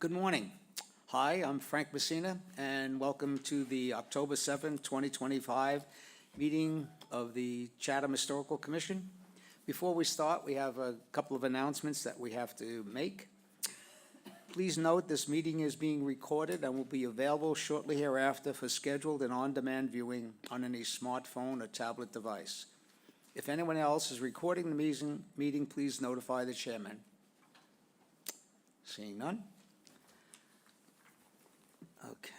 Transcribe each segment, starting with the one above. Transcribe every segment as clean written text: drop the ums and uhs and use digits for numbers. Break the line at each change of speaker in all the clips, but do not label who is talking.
Good morning. Hi, I'm Frank Messina, and welcome to the October 7th, 2025 meeting of the Chatham Historical Commission. Before we start, we have a couple of announcements that we have to make. Please note this meeting is being recorded and will be available shortly hereafter for scheduled and on-demand viewing on any smartphone or tablet device. If anyone else is recording the meeting, please notify the chairman. Seeing none? Okay.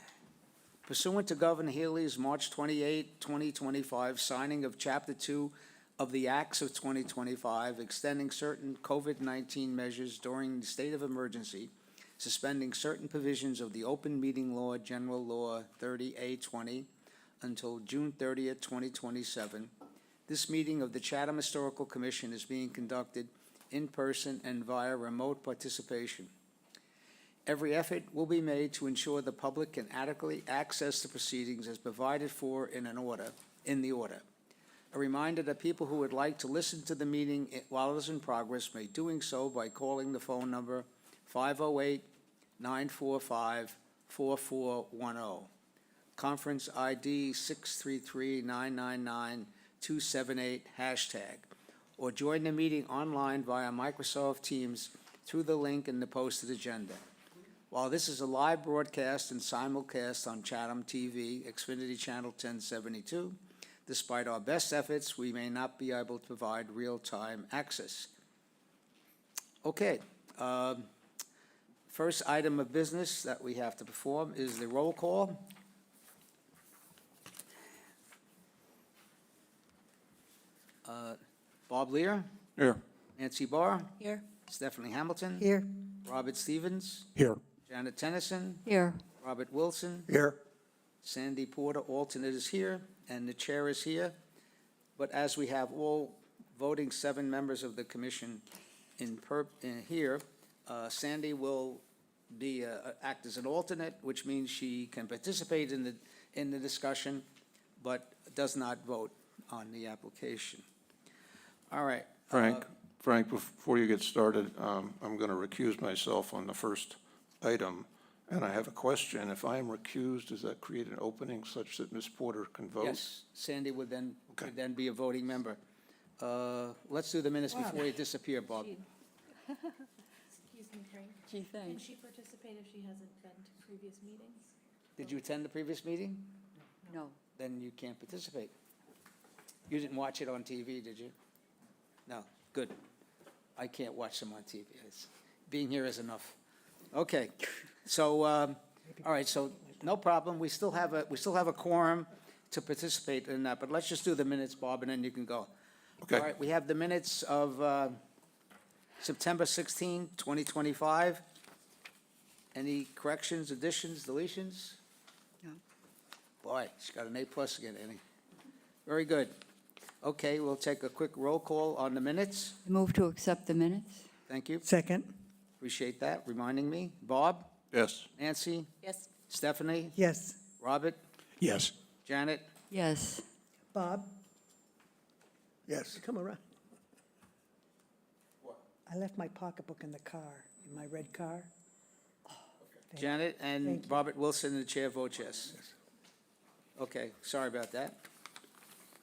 Pursuant to Governor Healy's March 28, 2025 signing of Chapter 2 of the Acts of 2025, extending certain COVID-19 measures during the state of emergency, suspending certain provisions of the Open Meeting Law, General Law 30A20 until June 30th, 2027, this meeting of the Chatham Historical Commission is being conducted in person and via remote participation. Every effort will be made to ensure the public can adequately access the proceedings as provided for in the order. A reminder that people who would like to listen to the meeting while it is in progress may doing so by calling the phone number 508-945-4410. Conference ID 633-999-278 #, or join the meeting online via Microsoft Teams through the link in the posted agenda. While this is a live broadcast and simulcast on Chatham TV, Xfinity Channel 1072, despite our best efforts, we may not be able to provide real-time access. Okay. First item of business that we have to perform is the roll call. Bob Lear.
Here.
Nancy Barr.
Here.
Stephanie Hamilton.
Here.
Robert Stevens.
Here.
Janet Tennyson.
Here.
Robert Wilson.
Here.
Sandy Porter, alternate, is here, and the chair is here. But as we have all voting 7 members of the commission in here, Sandy will be act as an alternate, which means she can participate in the discussion, but does not vote on the application. All right.
Frank, before you get started, I'm going to recuse myself on the first item, and I have a question. If I am recused, does that create an opening such that Ms. Porter can vote?
Yes, Sandy would then be a voting member. Let's do the minutes before you disappear, Bob.
Excuse me, Frank.
Gee,
Can
thanks.
she participate if she hasn't been to previous meetings?
Did you attend the previous meeting?
No.
Then you can't participate. You didn't watch it on TV, did you? No, good. I can't watch them on TV. Being here is enough. Okay, so, all right, so no problem. We still have a quorum to participate in that, but let's just do the minutes, Bob, and then you can go.
Okay.
All right, we have the minutes of September 16, 2025. Any corrections, additions, deletions?
No.
Boy, she's got an A+ again, Annie. Very good. Okay, we'll take a quick roll call on the minutes.
Move to accept the minutes.
Thank you.
Second.
Appreciate that, reminding me. Bob?
Yes.
Nancy?
Yes.
Stephanie?
Yes.
Robert?
Yes.
Janet?
Yes.
Bob,
Yes.
come around. I left my pocketbook in the car, in my red car.
Janet and
Thank you.
Robert Wilson, the chair votes yes. Okay, sorry about that.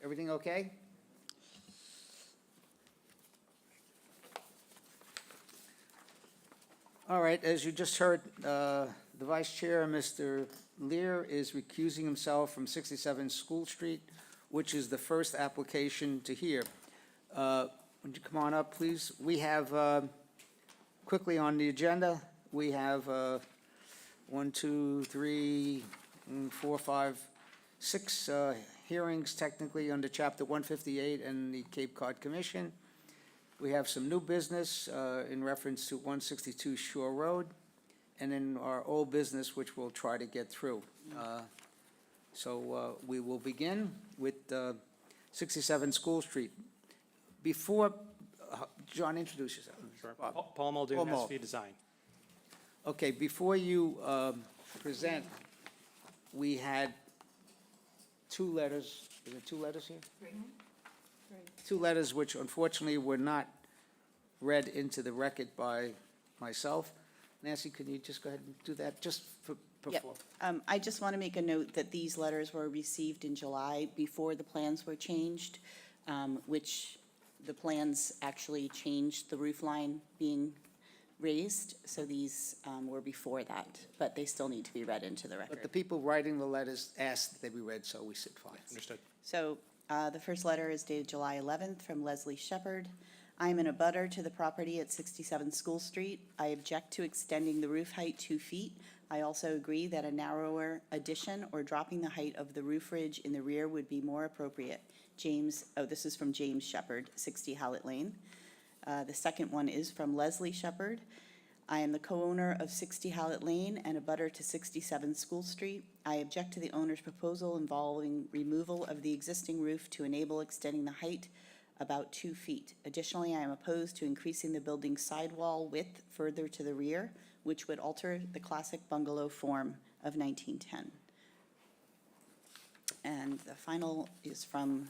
Everything okay? All right, as you just heard, the vice chair, Mr. Lear, is recusing himself from 67 School Street, which is the first application to hear. Would you come on up, please? We have, quickly on the agenda, we have 1, 2, 3, 4, 5, 6 hearings technically under Chapter 158 and the Cape Cod Commission. We have some new business in reference to 162 Shore Road, and then our old business, which we'll try to get through. So we will begin with 67 School Street. Before, John, introduce yourself.
Sure.
Bob.
Paul Muldoon,
Paul Mull.
SV Design.
Okay, before you present, we had 2 letters. Is there 2 letters here?
Right.
2 letters which unfortunately were not read into the record by myself. Nancy, can you just go ahead and do that, just for
Yep.
before?
I just want to make a note that these letters were received in July before the plans were changed, which the plans actually changed the roof line being raised, so these were before that, but they still need to be read into the
But the
record.
people writing the letters asked that they be read, so we said fine.
Understood.
So the first letter is dated July 11th from Leslie Shepherd. I am in a butter to the property at 67 School Street. I object to extending the roof height 2 feet. I also agree that a narrower addition or dropping the height of the roof ridge in the rear would be more appropriate. This is from James Shepherd, 60 Hallett Lane. The second one is from Leslie Shepherd. I am the co-owner of 60 Hallett Lane and a butter to 67 School Street. I object to the owner's proposal involving removal of the existing roof to enable extending the height about 2 feet. Additionally, I am opposed to increasing the building's sidewall width further to the rear, which would alter the classic bungalow form of 1910. And the final is from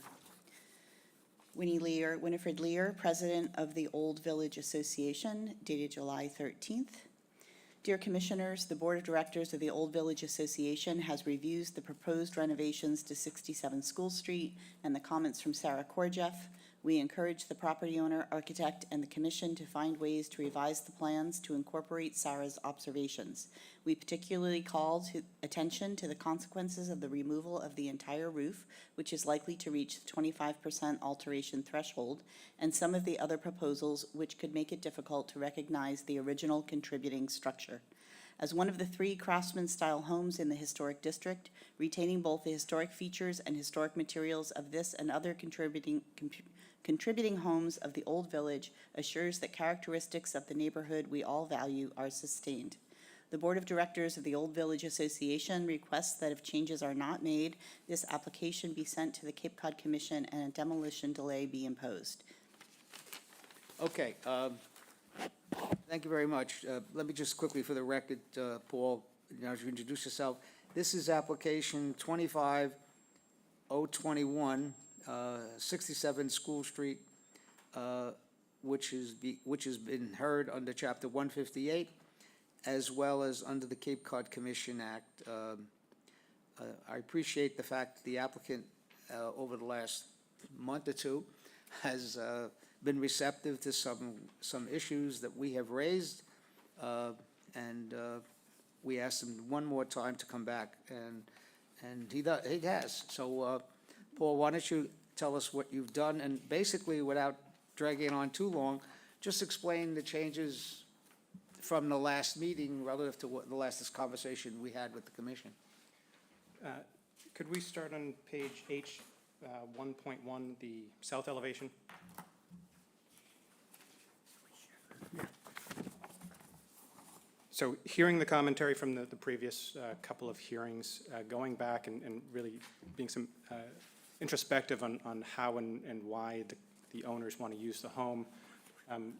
Winifred Lear, President of the Old Village Association, dated July 13th. Dear Commissioners, the Board of Directors of the Old Village Association has reviewed the proposed renovations to 67 School Street and the comments from Sarah Korjeff. We encourage the property owner, architect, and the commission to find ways to revise the plans to incorporate Sarah's observations. We particularly call attention to the consequences of the removal of the entire roof, which is likely to reach the 25% alteration threshold, and some of the other proposals which could make it difficult to recognize the original contributing structure. As one of the 3 craftsman-style homes in the historic district, retaining both the historic features and historic materials of this and other contributing homes of the Old Village assures that characteristics of the neighborhood we all value are sustained. The Board of Directors of the Old Village Association requests that if changes are not made, this application be sent to the Cape Cod Commission and a demolition delay be imposed.
Okay, thank you very much. Let me just quickly, for the record, Paul, now as you introduce yourself, this is application 25021, 67 School Street, which has been heard under Chapter 158, as well as under the Cape Cod Commission Act. I appreciate the fact that the applicant, over the last month or two, has been receptive to some issues that we have raised, and we asked him one more time to come back, and he has. So, Paul, why don't you tell us what you've done, and basically, without dragging it on too long, just explain the changes from the last meeting relative to what the last conversation we had with the commission.
Could we start on page H, 1.1, the south elevation? So hearing the commentary from the previous couple of hearings, going back and really being some introspective on how and why the owners want to use the home,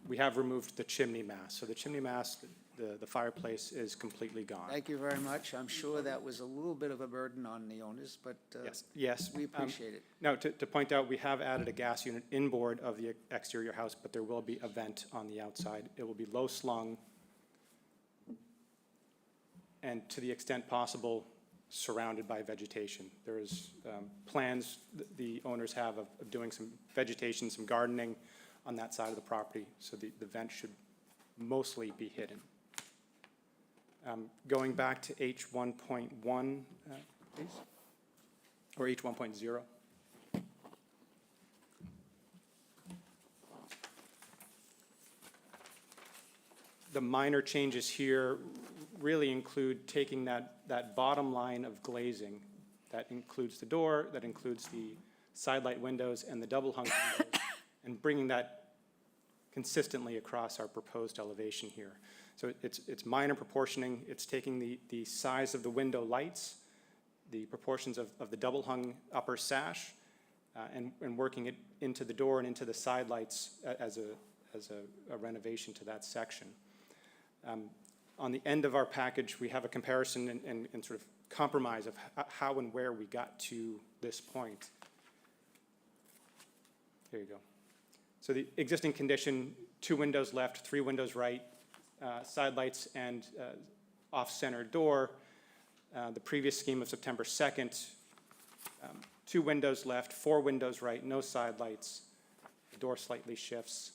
we have removed the chimney mast. So the chimney mast, the fireplace is completely gone.
Thank you very much. I'm sure that was a little bit of a burden on the owners, but
Yes.
we appreciate it.
Now, to point out, we have added a gas unit inboard of the exterior house, but there will be a vent on the outside. It will be low slung, and to the extent possible, surrounded by vegetation. There is plans the owners have of doing some vegetation, some gardening on that side of the property, so the vent should mostly be hidden. Going back to H1.1, please, or H1.0. The minor changes here really include taking that bottom line of glazing. That includes the door, that includes the side light windows and the double hung windows, and bringing that consistently across our proposed elevation here. So it's minor proportioning. It's taking the size of the window lights, the proportions of the double hung upper sash, and working it into the door and into the side lights as a renovation to that section. On the end of our package, we have a comparison and sort of compromise of how and where we got to this point. There you go. So the existing condition, 2 windows left, 3 windows right, side lights and off-center door. The previous scheme of September 2nd, 2 windows left, 4 windows right, no side lights. The door slightly shifts.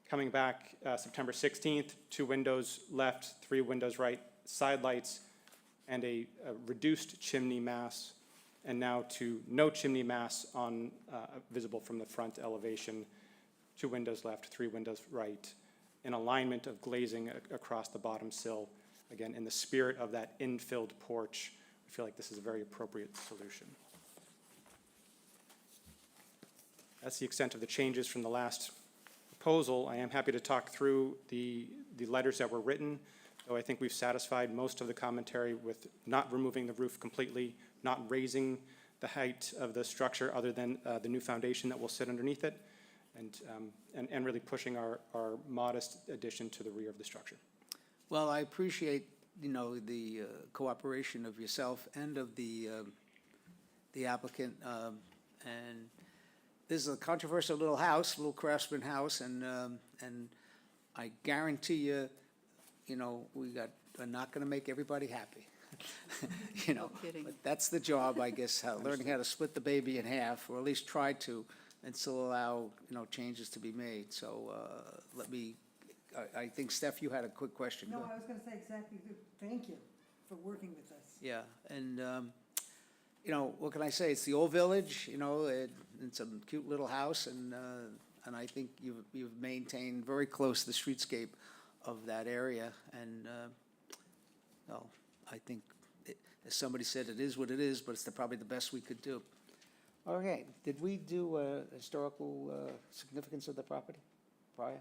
Coming back September 16th, 2 windows left, 3 windows right, side lights, and a reduced chimney mass, and now to no chimney mass on visible from the front elevation. 2 windows left, 3 windows right, in alignment of glazing across the bottom sill. Again, in the spirit of that infilled porch, I feel like this is a very appropriate solution. That's the extent of the changes from the last proposal. I am happy to talk through the letters that were written, though I think we've satisfied most of the commentary with not removing the roof completely, not raising the height of the structure other than the new foundation that will sit underneath it, and really pushing our modest addition to the rear of the structure.
Well, I appreciate, the cooperation of yourself and of the applicant. And this is a controversial little house, little craftsman house, and I guarantee you, are not going to make everybody happy.
No kidding.
But that's the job, I guess, learning how to split the baby in half, or at least try to, and still allow, changes to be made. So I think, Steph, you had a quick question.
No,
Go
I
ahead.
was gonna say exactly, thank you for working with us.
Yeah, and, what can I say? It's the old village, it's a cute little house, and I think you've maintained very close the streetscape of that area, and, well, I think, as somebody said, it is what it is, but it's probably the best we could do. Okay, did we do historical significance of the property prior?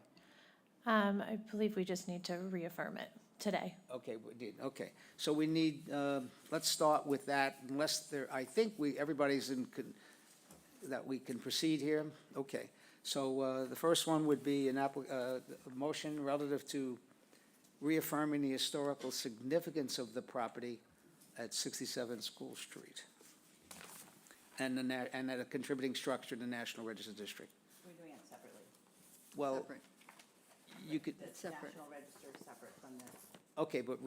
I believe we just need to reaffirm it today.
Okay, we did, okay. So we need, let's start with that, unless I think everybody's that we can proceed here. Okay, so the first one would be a motion relative to reaffirming the historical significance of the property at 67 School Street, and at a contributing structure in the National Register District.
We're doing it separately.
Well,
Separate.
you could,
Separate.
National Register is separate from this.
okay, but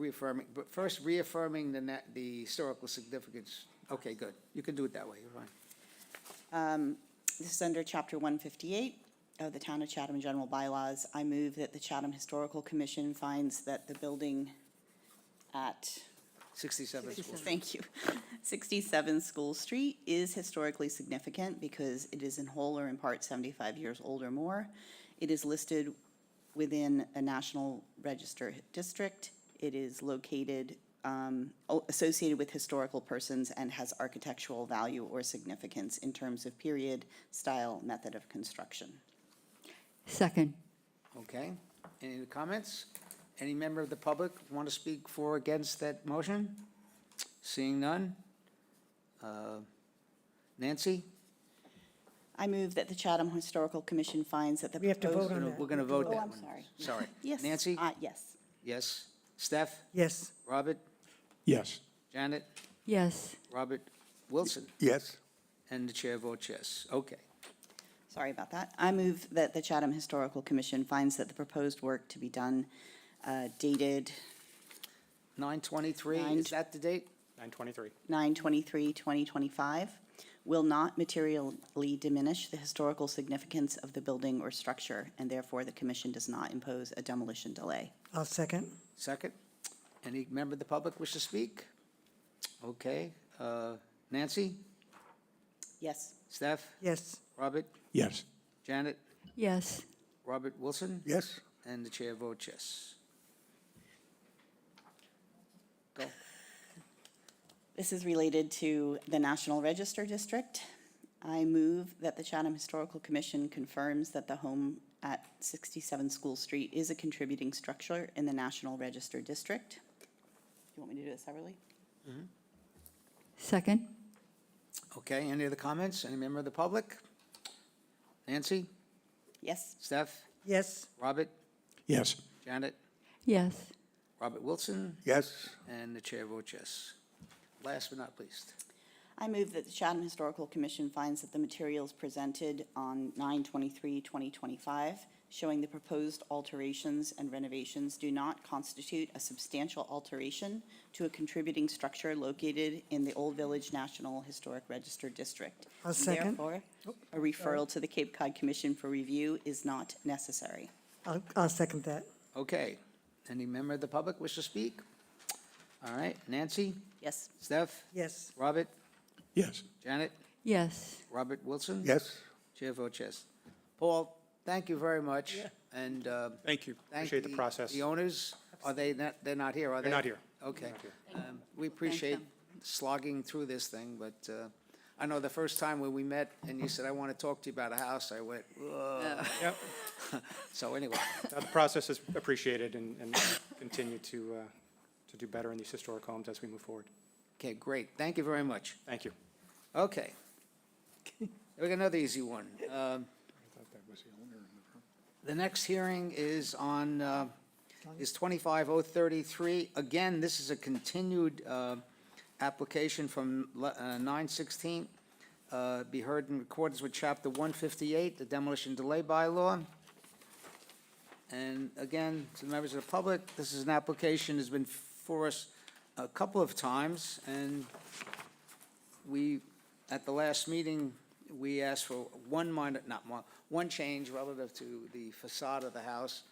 first reaffirming the historical significance. Okay, good. You can do it that way, you're fine.
This is under Chapter 158 of the Town of Chatham General Bylaws. I move that the Chatham Historical Commission finds that the building at
67 School Street.
Thank you. 67 School Street is historically significant because it is in whole or in part 75 years old or more. It is listed within a National Register district. It is located, associated with historical persons and has architectural value or significance in terms of period, style, method of construction.
Second.
Okay, any comments? Any member of the public want to speak for or against that motion? Seeing none? Nancy?
I move that the Chatham Historical Commission finds that the
We have to
proposed...
vote on that.
We're going to vote
Oh,
that
I'm
one.
sorry.
Sorry.
Yes.
Nancy?
Yes.
Yes. Steph?
Yes,
Robert?
Yes.
Janet?
Yes.
Robert? Wilson?
Yes.
And the chair votes yes. Okay.
Sorry about that. I move that the Chatham Historical Commission finds that the proposed work to be done dated
9/23,
Nine-
is that the date?
9/23.
9/23/2025 will not materially diminish the historical significance of the building or structure, and therefore the commission does not impose a demolition delay.
I'll second.
Second? Any member of the public wish to speak? Okay. Nancy?
Yes.
Steph?
Yes,
Robert?
Yes.
Janet?
Yes.
Robert Wilson?
Yes.
And the chair votes yes. Go.
This is related to the National Register District. I move that the Chatham Historical Commission confirms that the home at 67 School Street is a contributing structure in the National Register District. You want me to do it separately?
Second.
Okay, any other comments? Any member of the public? Nancy?
Yes.
Steph?
yes,
Robert?
Yes.
Janet?
Yes.
Robert Wilson?
Yes.
And the chair votes yes. Last but not least.
I move that the Chatham Historical Commission finds that the materials presented on 9/23/2025 showing the proposed alterations and renovations do not constitute a substantial alteration to a contributing structure located in the Old Village National Historic Register District.
I'll second.
Therefore, a referral to the Cape Cod Commission for review is not necessary.
I'll second that.
Okay. Any member of the public wish to speak? All right, Nancy,
Yes.
Steph,
Yes.
Robert,
Yes.
Janet,
Yes.
Robert Wilson?
Yes.
Chair votes yes. Paul, thank you very much.
Yeah.
And
Thank you.
thank
Appreciate the process.
The owners, are they not, they're not here, are they?
They're not here.
Okay.
They're not here.
We appreciate
them.
slogging through this thing, but I know the first time when we met and you said, I want to talk to you about a house, I went, whoa.
Yep.
So anyway,
The process is appreciated and continue to do better in these historic homes as we move forward.
okay, great. Thank you very much.
Thank you.
Okay. We got another easy one. The next hearing is on, is 25033. Again, this is a continued application from 9/16. Be heard in accordance with Chapter 158, the demolition delay bylaw. And again, to the members of the public, this is an application that's been for us a couple of times, and we, at the last meeting, we asked for one change relative to the facade of the house.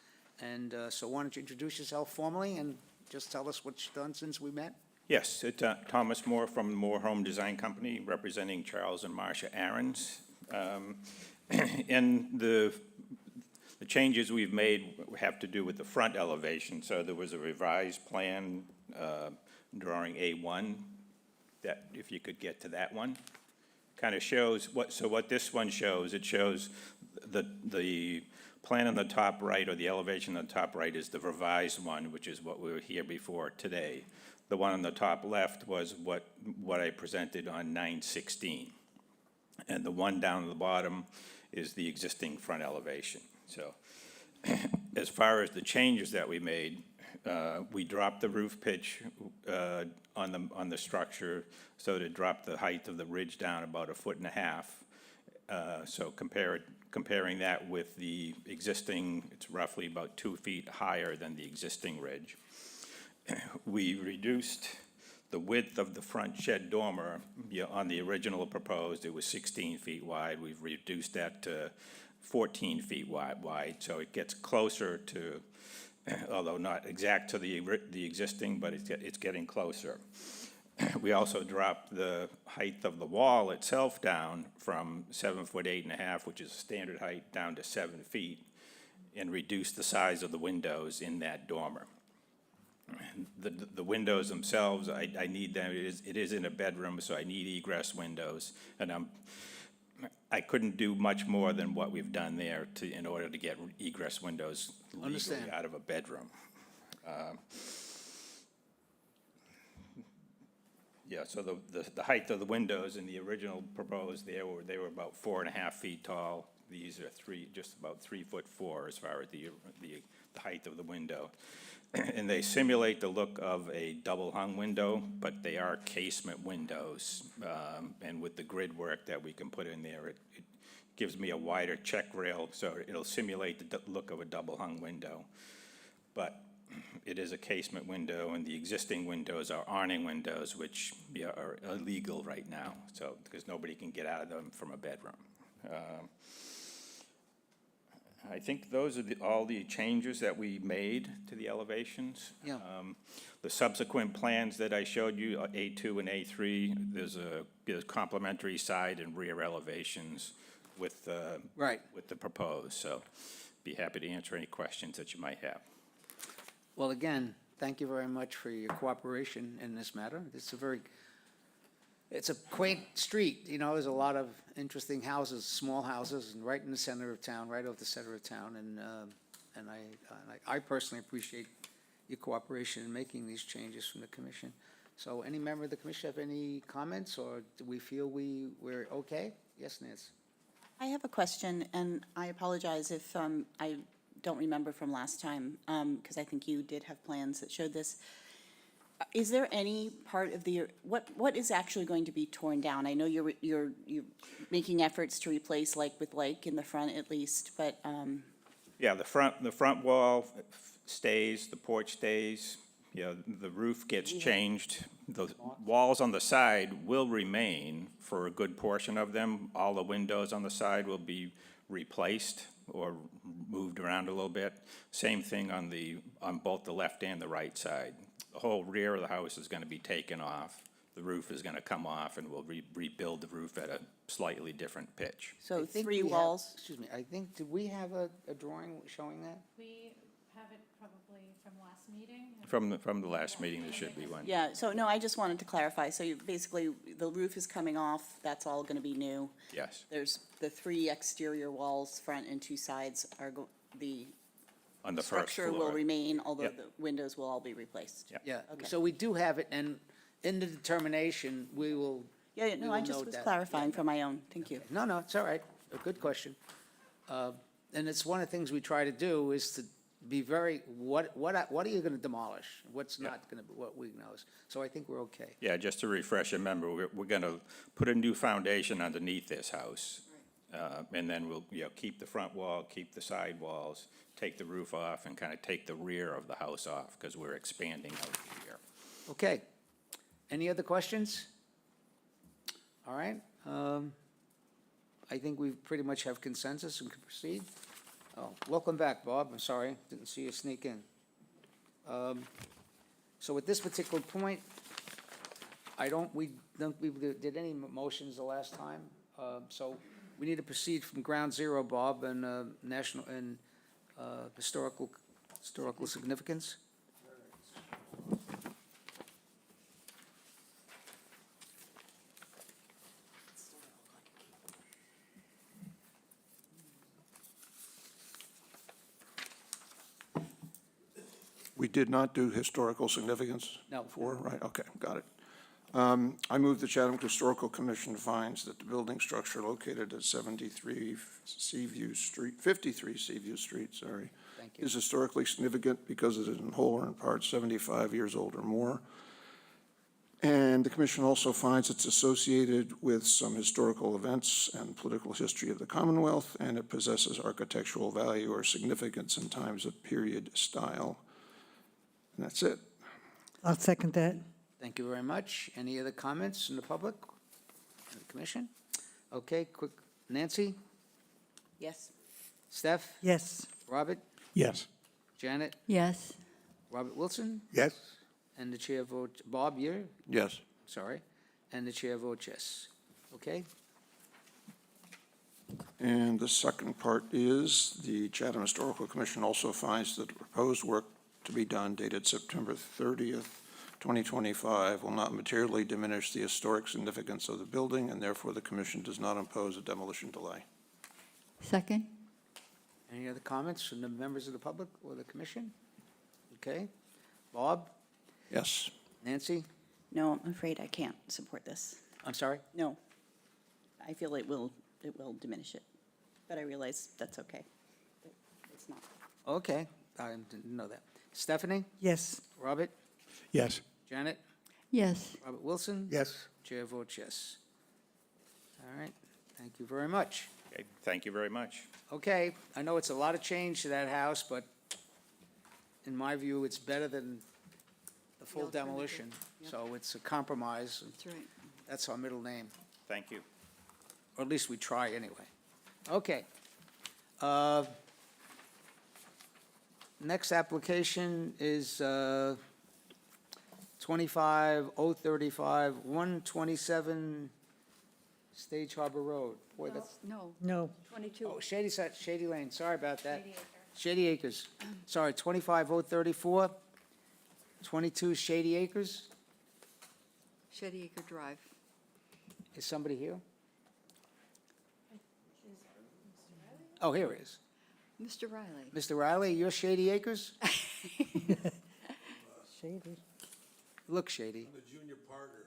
And so why don't you introduce yourself formally and just tell us what you've done since we met?
Yes, it's Thomas Moore from Moore Home Design Company, representing Charles and Marcia Aarons. And the changes we've made have to do with the front elevation. So there was a revised plan, drawing A1, that if you could get to that one, kind of shows what this one shows. It shows the plan on the top right, or the elevation on the top right, is the revised one, which is what we were here before today. The one on the top left was what I presented on 9/16. And the one down at the bottom is the existing front elevation. So as far as the changes that we made, we dropped the roof pitch on the structure, so to drop the height of the ridge down about 1.5 feet. So comparing that with the existing, it's roughly about 2 feet higher than the existing ridge. We reduced the width of the front shed dormer. On the original proposed, it was 16 feet wide. We've reduced that to 14 feet wide, so it gets closer to, although not exact to the existing, but it's getting closer. We also dropped the height of the wall itself down from 7'8.5", which is standard height, down to 7 feet, and reduced the size of the windows in that dormer. The windows themselves, I need them. It is in a bedroom, so I need egress windows, and I couldn't do much more than what we've done there in order to get egress windows legally
Understand.
out of a bedroom. Yeah, so the height of the windows in the original proposed they were about 4.5 feet tall. These are just about 3'4" as far as the height of the window. And they simulate the look of a double hung window, but they are casement windows. And with the grid work that we can put in there, it gives me a wider check rail, so it'll simulate the look of a double hung window. But it is a casement window, and the existing windows are awning windows, which are illegal right now, so because nobody can get out of them from a bedroom. I think those are all the changes that we made to the elevations.
Yeah.
The subsequent plans that I showed you, A2 and A3, there's complementary side and rear elevations with
Right.
with the proposed. So be happy to answer any questions that you might have.
Well, again, thank you very much for your cooperation in this matter. It's a quaint street, there's a lot of interesting houses, small houses, and right in the center of town, right off the center of town, and I personally appreciate your cooperation in making these changes from the commission. So any member of the commission have any comments, or do we feel we're okay? Yes, Nancy?
I have a question, and I apologize if I don't remember from last time, because I think you did have plans that showed this. Is there any part of the, what is actually going to be torn down? I know you're making efforts to replace like with like in the front at least, but,
Yeah, the front wall stays, the porch stays, you know, the roof gets changed. The walls on the side will remain for a good portion of them. All the windows on the side will be replaced or moved around a little bit. Same thing on both the left and the right side. The whole rear of the house is gonna be taken off. The roof is gonna come off, and we'll rebuild the roof at a slightly different pitch.
so
I think
three
we have-
walls?
Excuse me, I think, did we have a drawing showing that?
We have it probably from last meeting.
From the last meeting, there should be one.
Yeah, so no, I just wanted to clarify. So you, basically, the roof is coming off, that's all gonna be new.
Yes,
There's the 3 exterior walls, front and 2 sides the
on the first
structure will
floor.
remain, although
Yep.
the windows will all be replaced.
Yep.
Yeah,
Okay.
so we do have it, and in the determination, we will.
Yeah,
we
no,
will
I just
note
was
that.
clarifying for my own, thank you.
No, no, it's all right. A good question. And it's one of the things we try to do is to be very, what are you gonna demolish? What's not gonna, what we know. So I think we're okay.
Yeah, just to refresh your memory, we're gonna put a new foundation underneath this house. And then we'll, you know, keep the front wall, keep the side walls, take the roof off, and kind of take the rear of the house off, because we're expanding out here.
Okay. Any other questions? All right. I think we pretty much have consensus and can proceed. Oh, welcome back, Bob. I'm sorry, didn't see you sneak in. So at this particular point, we did any motions the last time. So we need to proceed from ground zero, Bob, and national and historical significance.
We did not do historical significance?
No.
Before, right, okay, got it. I move the Chatham Historical Commission finds that the building structure located at 53 Seaview Street, sorry,
Thank you.
is historically significant because it is in whole or in part 75 years old or more. And the commission also finds it's associated with some historical events and political history of the Commonwealth, and it possesses architectural value or significance in times of period style. And that's it.
I'll second that.
Thank you very much. Any other comments from the public, the commission? Okay, quick, Nancy,
Yes?
Steph,
Yes.
Robert,
Yes.
Janet,
Yes.
Robert Wilson,
Yes.
and the chair votes, Bob, you're,
Yes.
sorry, and the chair votes yes. Okay?
And the second part is, the Chatham Historical Commission also finds that the proposed work to be done dated September 30th, 2025 will not materially diminish the historic significance of the building, and therefore the commission does not impose a demolition delay.
Second?
Any other comments from the members of the public or the commission? Okay? Bob,
Yes.
Nancy,
No, I'm afraid I can't support this.
I'm sorry?
No. I feel it will diminish it, but I realize that's okay. It's not.
Okay, I didn't know that. Stephanie,
Yes.
Robert,
Yes.
Janet,
Yes.
Robert Wilson?
Yes.
Chair votes yes. All right, thank you very much.
Okay, thank you very much.
Okay, I know it's a lot of change to that house, but in my view, it's better than the full
alternative,
demolition.
yeah.
So it's a compromise.
That's right.
That's our middle name,
Thank you.
or at least we try anyway. Okay. Next application is 25035, 127 Stage Harbor Road. Boy, that's,
No,
No.
22.
oh, Shady Lane, sorry about that. Shady Acres. Sorry, 25034, 22 Shady Acres.
Shady Acre Drive.
Is somebody here? Oh, here he is.
Mr. Riley.
Mr. Riley, you're Shady Acres?
Shady.
Look shady.
The junior partner,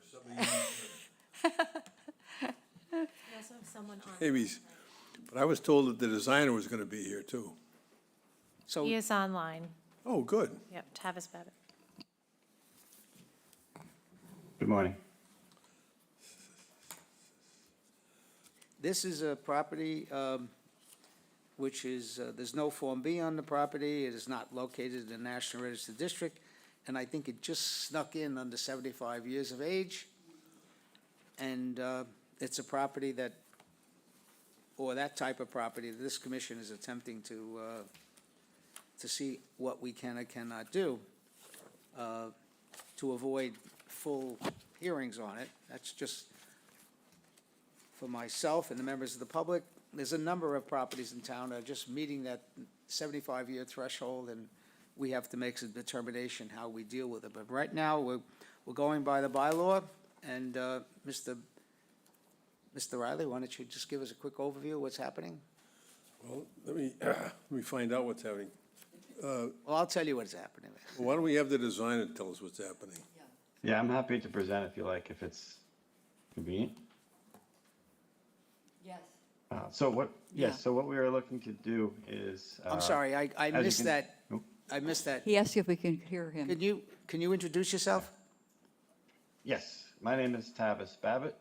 We also have someone on.
Maybe, but I was told that the designer was going to be here too.
So,
He is online.
Oh, good.
Yep, Tavis Better.
Good morning.
This is a property which is, there's no Form B on the property. It is not located in the National Register District, and I think it just snuck in under 75 years of age. And it's a property that, or that type of property, that this commission is attempting to see what we can or cannot do to avoid full hearings on it. That's just for myself and the members of the public. There's a number of properties in town that are just meeting that 75-year threshold, and we have to make some determination how we deal with it. But right now, we're going by the bylaw, and Mr. Riley, why don't you just give us a quick overview of what's happening?
Well, let me find out what's happening.
Well, I'll tell you what's happening.
Why don't we have the designer tell us what's happening?
Yeah, I'm happy to present if you like, if it's convenient.
Yes.
So what we are looking to do is.
I'm sorry, I
as you
missed
can-
that.
Nope.
I missed that.
He asked if we can hear him.
Can you introduce yourself?
Yes, my name is Tavis Babbitt,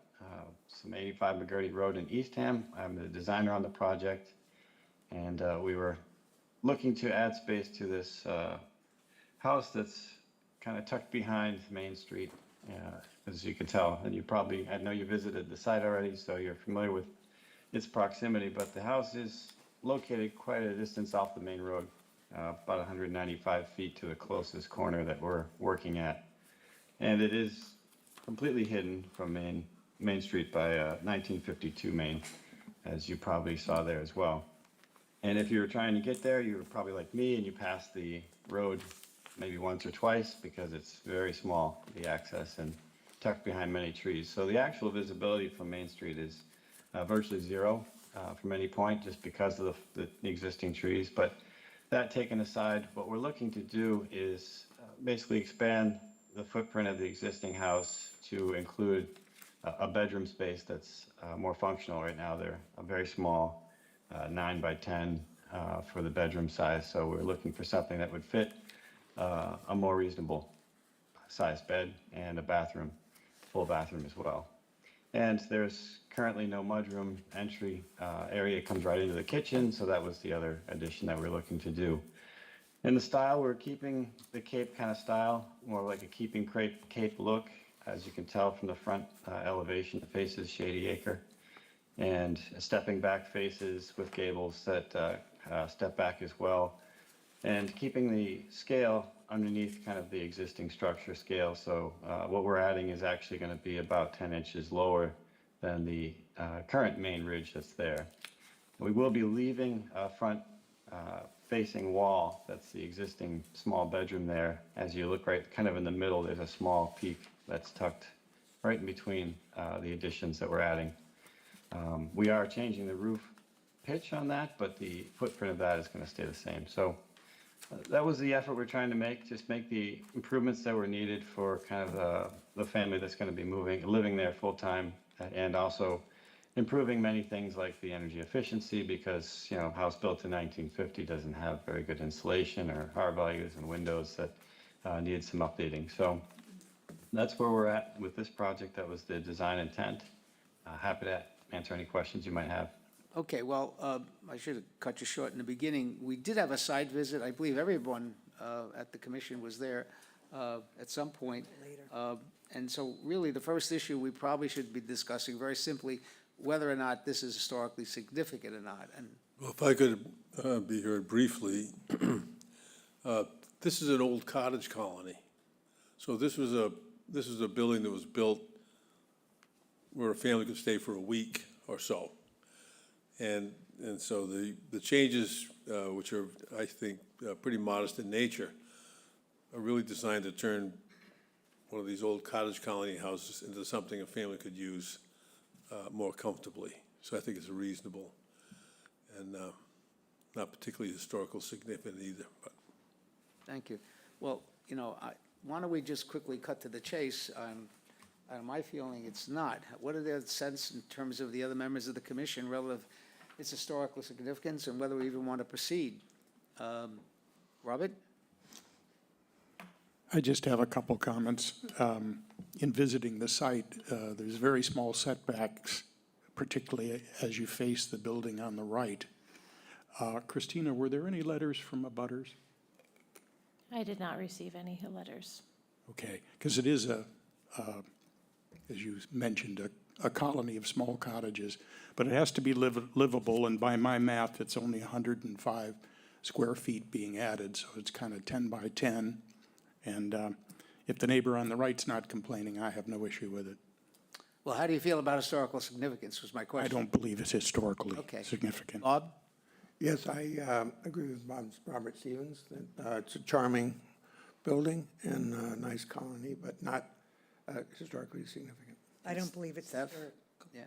some 85 McGurty Road in Eastham. I'm the designer on the project, and we were looking to add space to this house that's kind of tucked behind Main Street, as you can tell. And I know you visited the site already, so you're familiar with its proximity, but the house is located quite a distance off the main road, about 195 feet to the closest corner that we're working at. And it is completely hidden from Main Street by 1952 Main, as you probably saw there as well. And if you were trying to get there, you were probably like me and you passed the road maybe once or twice because it's very small, the access, and tucked behind many trees. So the actual visibility from Main Street is virtually zero from any point just because of the existing trees. But that taken aside, what we're looking to do is basically expand the footprint of the existing house to include a bedroom space that's more functional. Right now, they're a very small 9 by 10 for the bedroom size. So we're looking for something that would fit a more reasonable size bed and a bathroom, full bathroom as well. And there's currently no mudroom entry area. It comes right into the kitchen, so that was the other addition that we're looking to do. In the style, we're keeping the Cape kind of style, more like a keeping Cape look. As you can tell from the front elevation, it faces Shady Acre. And stepping back faces with gables that step back as well. And keeping the scale underneath kind of the existing structure scale. So what we're adding is actually going to be about 10 inches lower than the current main ridge that's there. We will be leaving a front facing wall. That's the existing small bedroom there. As you look right kind of in the middle, there's a small peak that's tucked right in between the additions that we're adding. We are changing the roof pitch on that, but the footprint of that is going to stay the same. So that was the effort we're trying to make, just make the improvements that were needed for kind of the family that's going to be living there full time, and also improving many things like the energy efficiency, because, you know, house built in 1950 doesn't have very good insulation or R values and windows that needed some updating. So that's where we're at with this project. That was the design intent. Happy to answer any questions you might have.
Okay, well, I should have cut you short in the beginning. We did have a site visit. I believe everyone at the commission was there at some point. And so really, the first issue we probably should be discussing very simply whether or not this is historically significant or not. And
Well, if I could be heard briefly, this is an old cottage colony. So this is a building that was built where a family could stay for a week or so. And so the changes, which are, I think, pretty modest in nature, are really designed to turn one of these old cottage colony houses into something a family could use more comfortably. So I think it's reasonable and not particularly historical significant either. But.
thank you. Well, you know, why don't we just quickly cut to the chase? My feeling, it's not. What are their sense in terms of the other members of the commission relative its historical significance and whether we even want to proceed? Robert?
I just have a couple comments. In visiting the site, there's very small setbacks, particularly as you face the building on the right. Christina, were there any letters from abutters?
I did not receive any letters.
Okay, because it is as you mentioned, a colony of small cottages, but it has to be livable, and by my math, it's only 105 square feet being added, so it's kind of 10 by 10. And if the neighbor on the right's not complaining, I have no issue with it.
Well, how do you feel about historical significance was my
I
question.
don't believe it's historically
Okay.
significant.
Bob?
Yes, I agree with Robert Stevens that it's a charming building and a nice colony, but not historically significant.
I don't believe it's
Steph?
historic.
Yeah.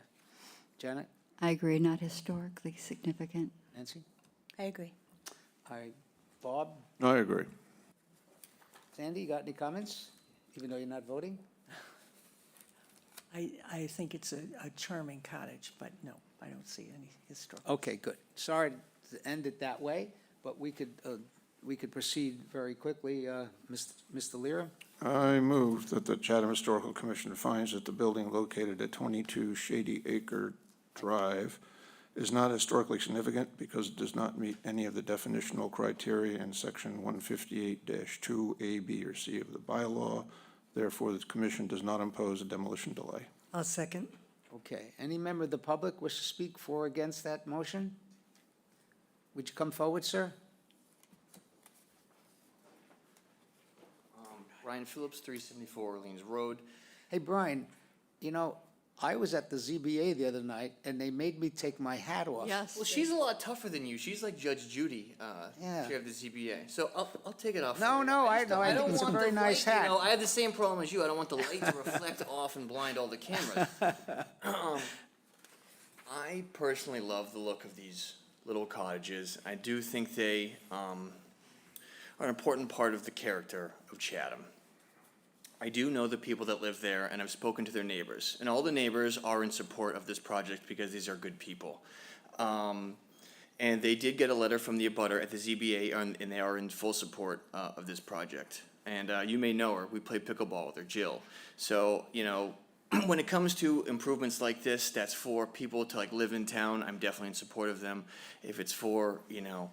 Janet?
I agree, not historically significant.
Nancy?
I agree.
Bob?
I agree.
Sandy, you got any comments, even though you're not voting?
I think it's a charming cottage, but no, I don't see any historic.
Okay, good. Sorry to end it that way, but we could proceed very quickly. Mr. Lira?
I move that the Chatham Historical Commission finds that the building located at 22 Shady Acre Drive is not historically significant because it does not meet any of the definitional criteria in section 158-2 A, B, or C of the bylaw. Therefore, the commission does not impose a demolition delay.
I'll second.
Okay. Any member of the public wish to speak for or against that motion? Would you come forward, sir?
Brian Phillips, 374 Orleans Road.
Hey, Brian, you know, I was at the ZBA the other night, and they made me take my hat off.
Yes.
Well, she's a lot tougher than you. She's like Judge Judy,
Yeah.
chair of the ZBA. So I'll take it off.
No,
for you.
no, I
just-
know. I think
don't
it's a
want
very
the
nice
light,
hat.
You know, I have the same problem as you. I don't want the light to reflect off and blind all the cameras. I personally love the look of these little cottages. I do think they are an important part of the character of Chatham. I do know the people that live there, and I've spoken to their neighbors. And all the neighbors are in support of this project because these are good people. And they did get a letter from the abutter at the ZBA, and they are in full support of this project. And you may know her. We play pickleball with her, Jill. So, you know, when it comes to improvements like this, that's for people to like live in town, I'm definitely in support of them. If it's for, you know,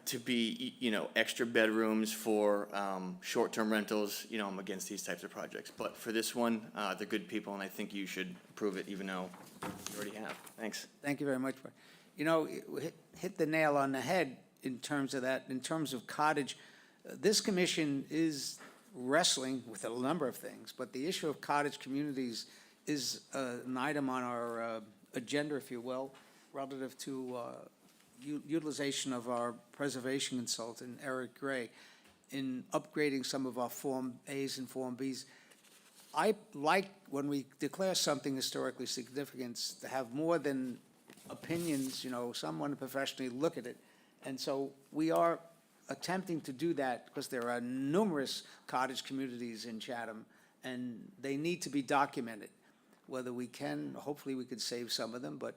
to be, you know, extra bedrooms for short-term rentals, you know, I'm against these types of projects. But for this one, they're good people, and I think you should approve it, even though you already have. Thanks.
Thank you very much. Brian. You know, it hit the nail on the head in terms of that, in terms of cottage. This commission is wrestling with a number of things, but the issue of cottage communities is an item on our agenda, if you will, relative to utilization of our preservation consultant, Eric Gray, in upgrading some of our Form As and Form Bs. I like, when we declare something historically significant, to have more than opinions, you know, someone professionally look at it. And so we are attempting to do that because there are numerous cottage communities in Chatham, and they need to be documented. Whether we can, hopefully we could save some of them, but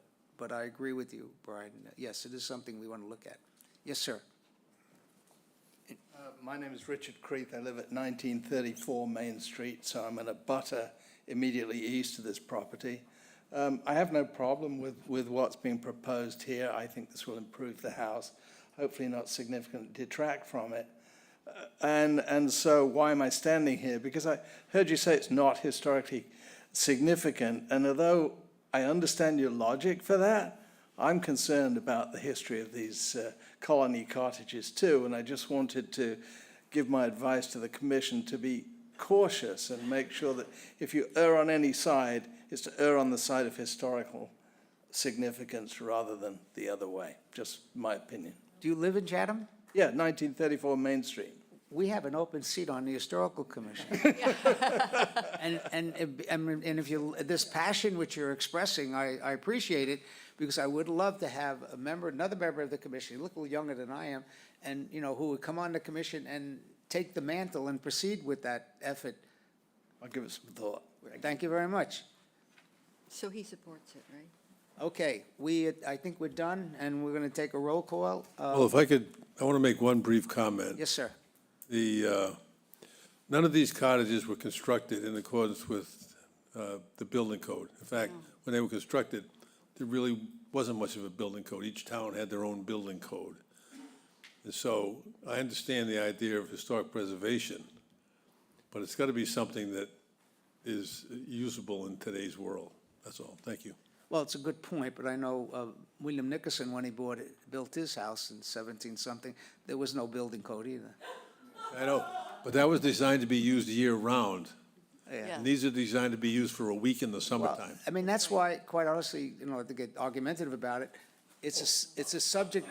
I agree with you, Brian. Yes, it is something we want to look at. Yes, sir.
My name is Richard Creeth. I live at 1934 Main Street, so I'm in a butter immediately east of this property. I have no problem with what's being proposed here. I think this will improve the house, hopefully not significantly detract from it. And so why am I standing here? Because I heard you say it's not historically significant, and although I understand your logic for that, I'm concerned about the history of these colony cottages too, and I just wanted to give my advice to the commission to be cautious and make sure that if you err on any side, it's to err on the side of historical significance rather than the other way. Just my opinion.
Do you live in Chatham?
Yeah, 1934 Main Street.
We have an open seat on the Historical Commission. And if you, this passion which you're expressing, I appreciate it, because I would love to have another member of the commission, you look a little younger than I am, and, you know, who would come on the commission and take the mantle and proceed with that effort.
I'll give it some thought.
Thank you very much.
So he supports it, right?
Okay, I think we're done, and we're going to take a roll call.
Well, if I could, I want to make one brief comment.
Yes, sir.
none of these cottages were constructed in accordance with the building code. In fact, when they were constructed, there really wasn't much of a building code. Each town had their own building code. And so I understand the idea of historic preservation, but it's got to be something that is usable in today's world. That's all. Thank you.
Well, it's a good point, but I know William Nickerson, when he built his house in 17-something, there was no building code either.
I know, but that was designed to be used year-round.
Yeah.
And these are designed to be used for a week in the
Well,
summertime.
I mean, that's why, quite honestly, to get argumentative about it, it's a subject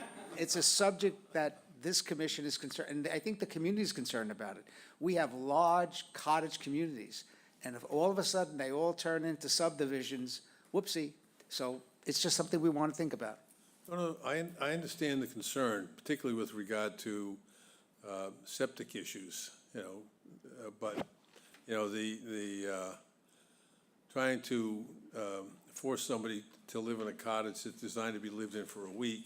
that this commission is concerned, and I think the community is concerned about it. We have large cottage communities, and if all of a sudden they all turn into subdivisions, whoopsie. So it's just something we want to think about.
No, I understand the concern, particularly with regard to septic issues, but, trying to force somebody to live in a cottage that's designed to be lived in for a week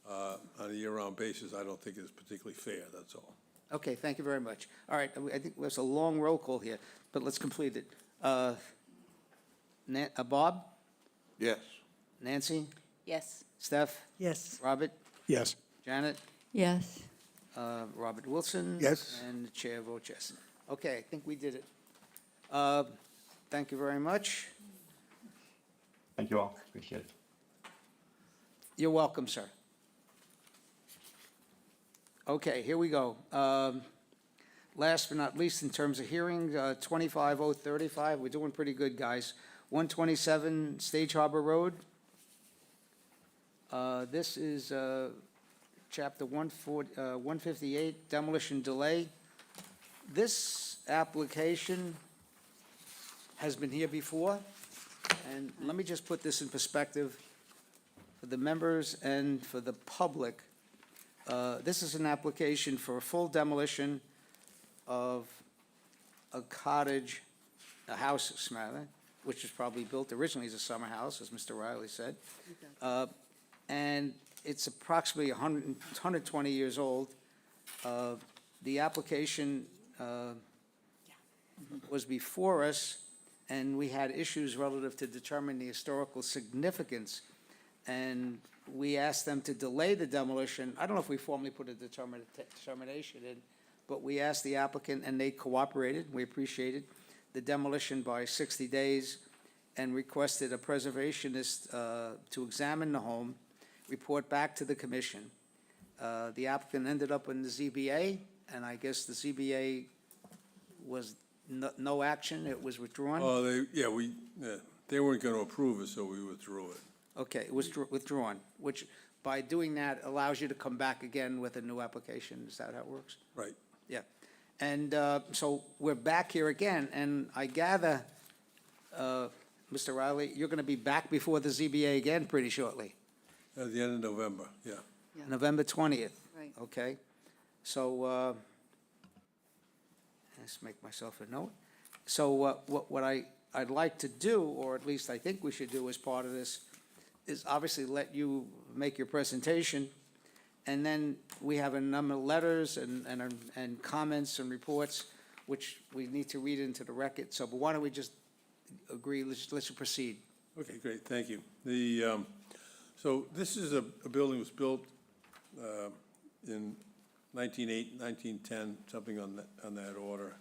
on a year-round basis, I don't think is particularly fair, that's all.
Okay, thank you very much. All right, I think there's a long roll call here, but let's complete it. Bob?
Yes.
Nancy?
Yes.
Steph?
Yes.
Robert?
Yes.
Janet?
Yes.
Robert Wilson?
Yes.
And the chair votes yes. Okay, I think we did it. Thank you very much.
Thank you all. Appreciate it.
You're welcome, sir. Okay, here we go. Last but not least, in terms of hearing, 25035, we're doing pretty good, guys. 127 Stage Harbor Road. This is Chapter 158, demolition delay. This application has been here before, and let me just put this in perspective for the members and for the public. This is an application for a full demolition of a cottage, a house, rather, which was probably built originally as a summer house, as Mr. Riley said. And it's approximately 120 years old. The application was before us, and we had issues relative to determining the historical significance. And we asked them to delay the demolition. I don't know if we formally put a determination in, but we asked the applicant, and they cooperated. We appreciated the demolition by 60 days and requested a preservationist to examine the home, report back to the commission. The applicant ended up in the ZBA, and I guess the ZBA was no action. It was withdrawn.
Oh, they weren't going to approve it, so we withdrew it.
Okay, it was withdrawn, which by doing that allows you to come back again with a new application. Is that how it works?
Right.
Yeah. And so we're back here again, and I gather, Mr. Riley, you're going to be back before the ZBA again pretty shortly,
At the end of November, yeah.
November 20th.
Right.
Okay? So, let's make myself a note. So what I'd like to do, or at least I think we should do as part of this, is obviously let you make your presentation, and then we have a number of letters and comments and reports, which we need to read into the record. So, but why don't we just agree, let's proceed.
Okay, great, thank you. So this is a building that was built in 1908, 1910, something on that order.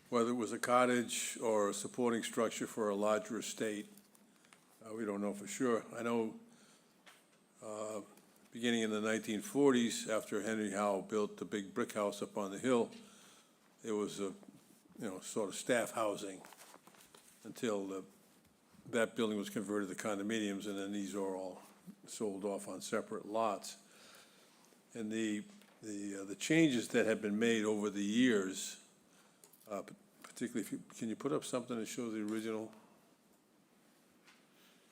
Whether it was a cottage or a supporting structure for a larger estate, we don't know for sure. I know beginning in the 1940s, after Henry Howe built the big brick house up on the hill, it was a, sort of staff housing until that building was converted to condominiums, and then these are all sold off on separate lots. And the changes that have been made over the years, particularly, can you put up something that shows the original?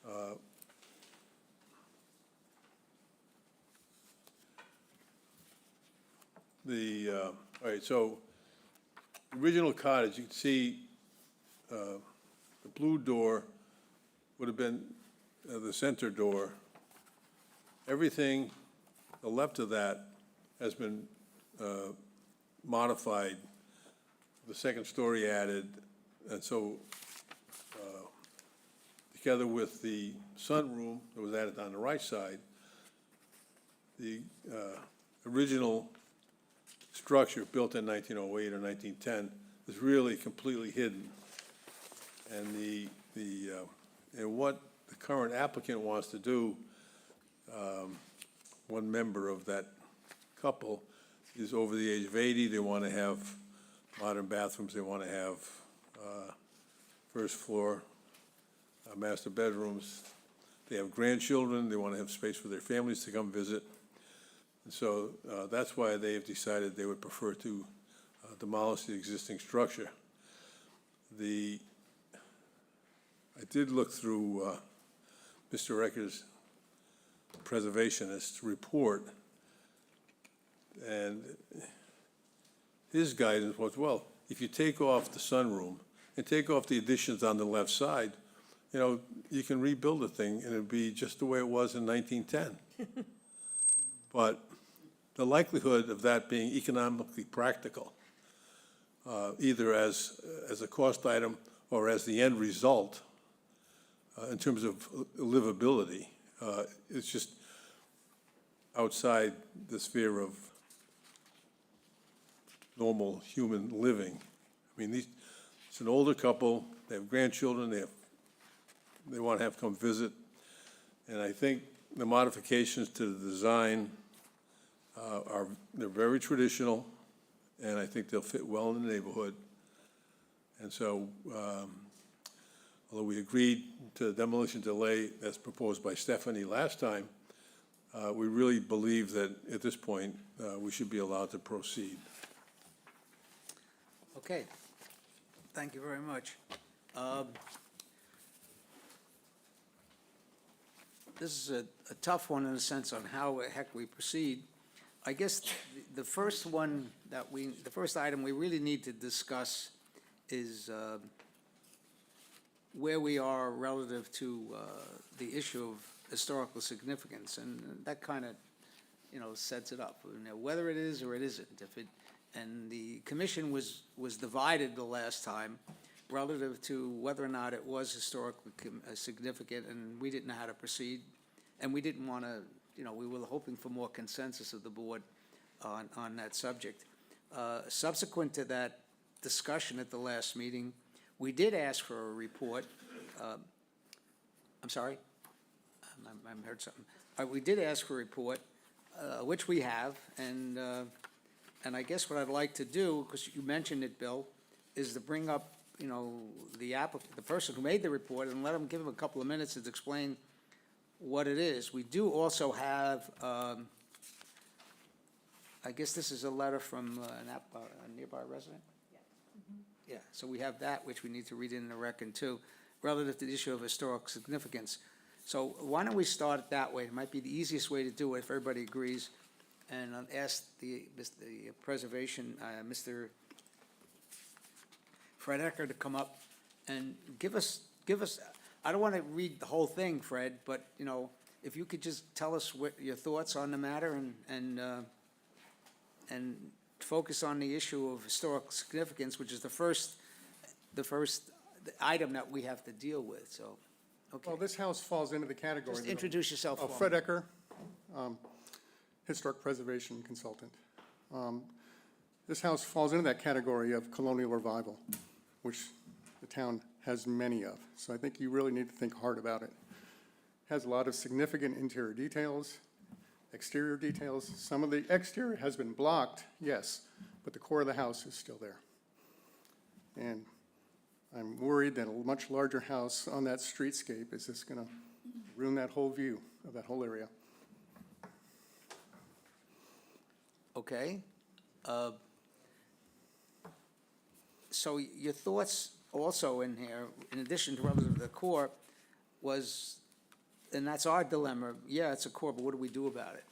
All right, so the original cottage, you can see the blue door would have been the center door. Everything, the left of that, has been modified, the second story added, and so together with the sunroom that was added on the right side, the original structure built in 1908 or 1910 is really completely hidden. And and what the current applicant wants to do, one member of that couple is over the age of 80. They want to have modern bathrooms. They want to have first floor master bedrooms. They have grandchildren. They want to have space for their families to come visit. And so that's why they have decided they would prefer to demolish the existing structure. I did look through Mr. Recker's preservationist report, and his guidance was, well, if you take off the sunroom and take off the additions on the left side, you know, you can rebuild the thing and it'll be just the way it was in 1910. But the likelihood of that being economically practical, either as a cost item or as the end result, in terms of livability, it's just outside the sphere of normal human living. I mean, it's an older couple, they have grandchildren, they want to have come visit, and I think the modifications to the design they're very traditional, and I think they'll fit well in the neighborhood. And so, although we agreed to the demolition delay as proposed by Stephanie last time, we really believe that at this point, we should be allowed to proceed.
Okay, thank you very much. This is a tough one in a sense on how the heck we proceed. I guess the first item we really need to discuss is where we are relative to the issue of historical significance, and that kind of, sets it up. Whether it is or it isn't. And the commission was divided the last time relative to whether or not it was historically significant, and we didn't know how to proceed, and we didn't want to. We were hoping for more consensus of the board on that subject. Subsequent to that discussion at the last meeting, we did ask for a report. I'm sorry? I heard something. We did ask for a report, which we have, and I guess what I'd like to do, because you mentioned it, Bill, is to bring up, the person who made the report and give him a couple of minutes to explain what it is. We do also have, I guess this is a letter from a nearby resident? Yeah, so we have that, which we need to read in the record too, relative to the issue of historic significance. So why don't we start it that way? It might be the easiest way to do it if everybody agrees. And I'll ask the preservation, Mr. Fred Ecker, to come up and give us, I don't want to read the whole thing, Fred, but, if you could just tell us what your thoughts on the matter and focus on the issue of historic significance, which is the first item that we have to deal with, so, okay.
Well, this house falls into the category.
Just introduce yourself.
Oh, Fred Ecker, historic preservation consultant. This house falls into that category of colonial revival, which the town has many of. So I think you really need to think hard about it. Has a lot of significant interior details, exterior details. Some of the exterior has been blocked, yes, but the core of the house is still there. And I'm worried that a much larger house on that streetscape is just going to ruin that whole view of that whole area.
Okay. So your thoughts also in here, in addition to relative to the core, was, and that's our dilemma, yeah, it's a core, but what do we do about it,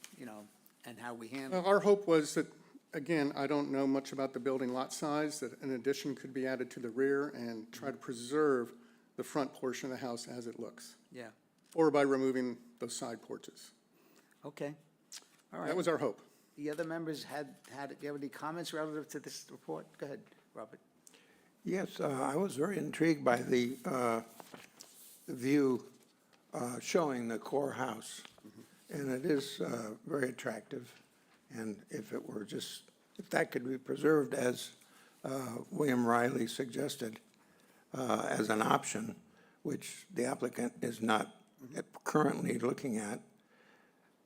and how we handle it?
Our hope was that, again, I don't know much about the building lot size, that an addition could be added to the rear and try to preserve the front portion of the house as it looks.
Yeah,
Or by removing those side porches.
okay, all right.
That was our hope.
The other members do you have any comments relative to this report? Go ahead, Robert.
Yes, I was very intrigued by the view showing the core house. And it is very attractive. And if that could be preserved as William Riley suggested as an option, which the applicant is not currently looking at,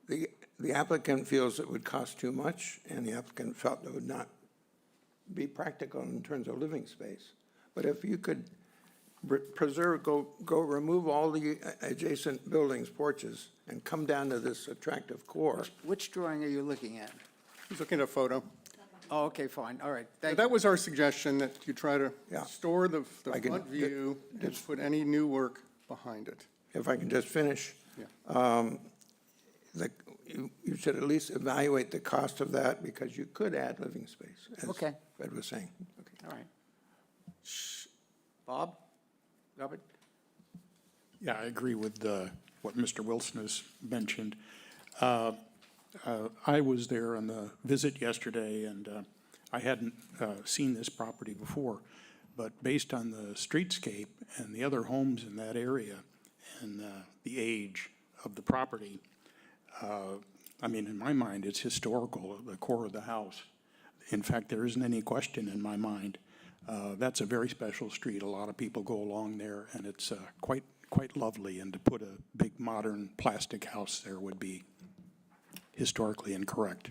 the applicant feels it would cost too much, and the applicant felt it would not be practical in terms of living space. But if you could preserve, go remove all the adjacent buildings, porches, and come down to this attractive core.
Which drawing are you looking at?
He's looking at a photo.
Oh, okay, fine, all right. Thank you.
That was our suggestion, that you try to
Yeah.
store the
I can-
front view and put any new work behind it.
If I can just finish.
Yeah.
You should at least evaluate the cost of that, because you could add living space, as
Okay.
Fred was saying.
All right. Bob? Robert?
Yeah, I agree with what Mr. Wilson has mentioned. I was there on the visit yesterday, and I hadn't seen this property before. But based on the streetscape and the other homes in that area and the age of the property, I mean, in my mind, it's historical, the core of the house. In fact, there isn't any question in my mind. That's a very special street. A lot of people go along there, and it's quite lovely. And to put a big modern plastic house there would be historically incorrect.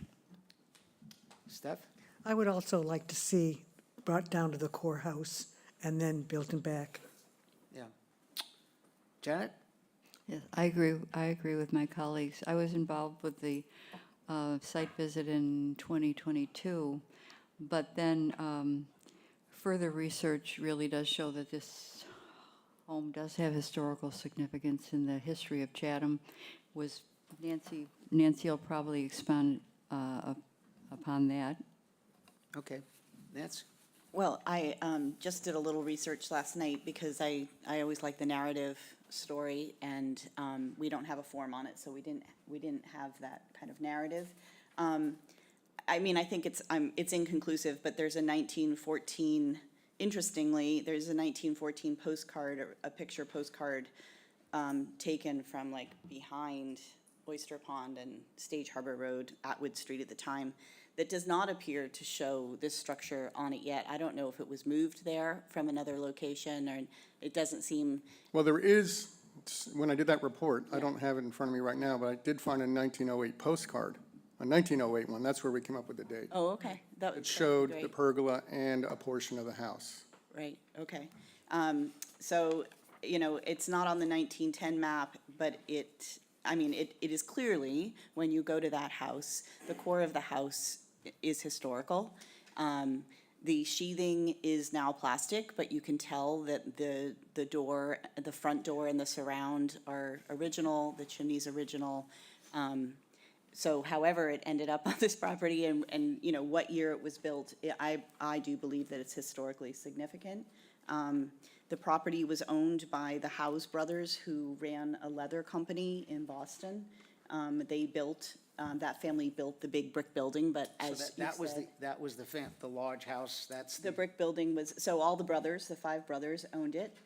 Steph?
I would also like to see brought down to the core house and then built and back.
Yeah. Janet?
Yes, I agree with my colleagues. I was involved with the site visit in 2022, but then further research really does show that this home does have historical significance in the history of Chatham. Was Nancy will probably expound upon that.
Okay. Nancy?
Well, I just did a little research last night because I always like the narrative story, and we don't have a form on it, so we didn't have that kind of narrative. I mean, I think it's inconclusive, but there's a 1914. Interestingly, there's a 1914 postcard, or a picture postcard, taken from like behind Oyster Pond and Stage Harbor Road, Atwood Street at the time, that does not appear to show this structure on it yet. I don't know if it was moved there from another location, or it doesn't seem.
Well, there is, when I did that report, I don't have it in front of me right now, but I did find a 1908 postcard, a 1908 one. That's where we came up with the date.
Oh, okay.
It showed the pergola and a portion of the house.
Right, okay. So, you know, it's not on the 1910 map, but it is clearly, when you go to that house, the core of the house is historical. The sheathing is now plastic, but you can tell that the door, the front door and the surround are original, the chimney's original. So however it ended up on this property and you know, what year it was built, I do believe that it's historically significant. The property was owned by the Howes brothers, who ran a leather company in Boston. That family built the big brick building, but as you said,
That was the large house, that's
the brick building was, so all the brothers, the 5 brothers owned it.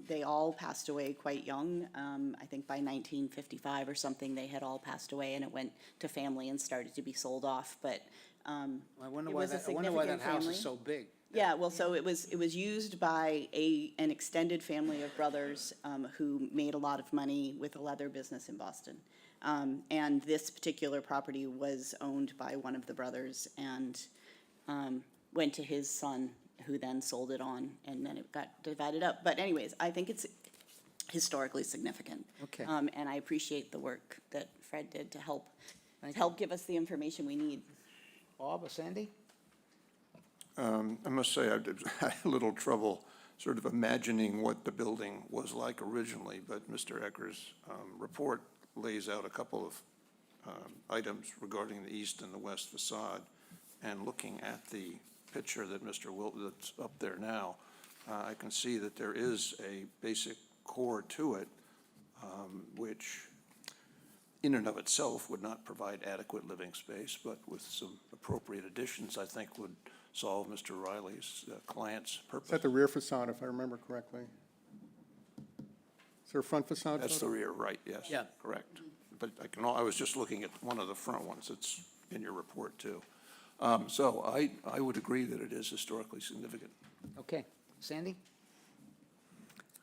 They all passed away quite young. I think by 1955 or something, they had all passed away, and it went to family and started to be sold off, but
I wonder
it
why
was a
that, I wonder why that
significant
house
family.
is so big.
Yeah, well, so it was used by an extended family of brothers who made a lot of money with a leather business in Boston. And this particular property was owned by one of the brothers and went to his son, who then sold it on, and then it got divided up. But anyways, I think it's historically significant.
Okay.
And I appreciate the work that Fred did to help give us the information we need.
Bob or Sandy?
I must say, I had a little trouble sort of imagining what the building was like originally, but Mr. Ecker's report lays out a couple of items regarding the east and the west facade. And looking at the picture that Mr. that's up there now, I can see that there is a basic core to it, which in and of itself would not provide adequate living space, but with some appropriate additions, I think would solve Mr. Riley's client's purpose.
Is that the rear facade, if I remember correctly? Is there a front facade?
That's the
photo?
rear, right, yes.
Yeah.
Correct. But I was just looking at one of the front ones. It's in your report, too. So I would agree that it is historically significant.
Okay. Sandy?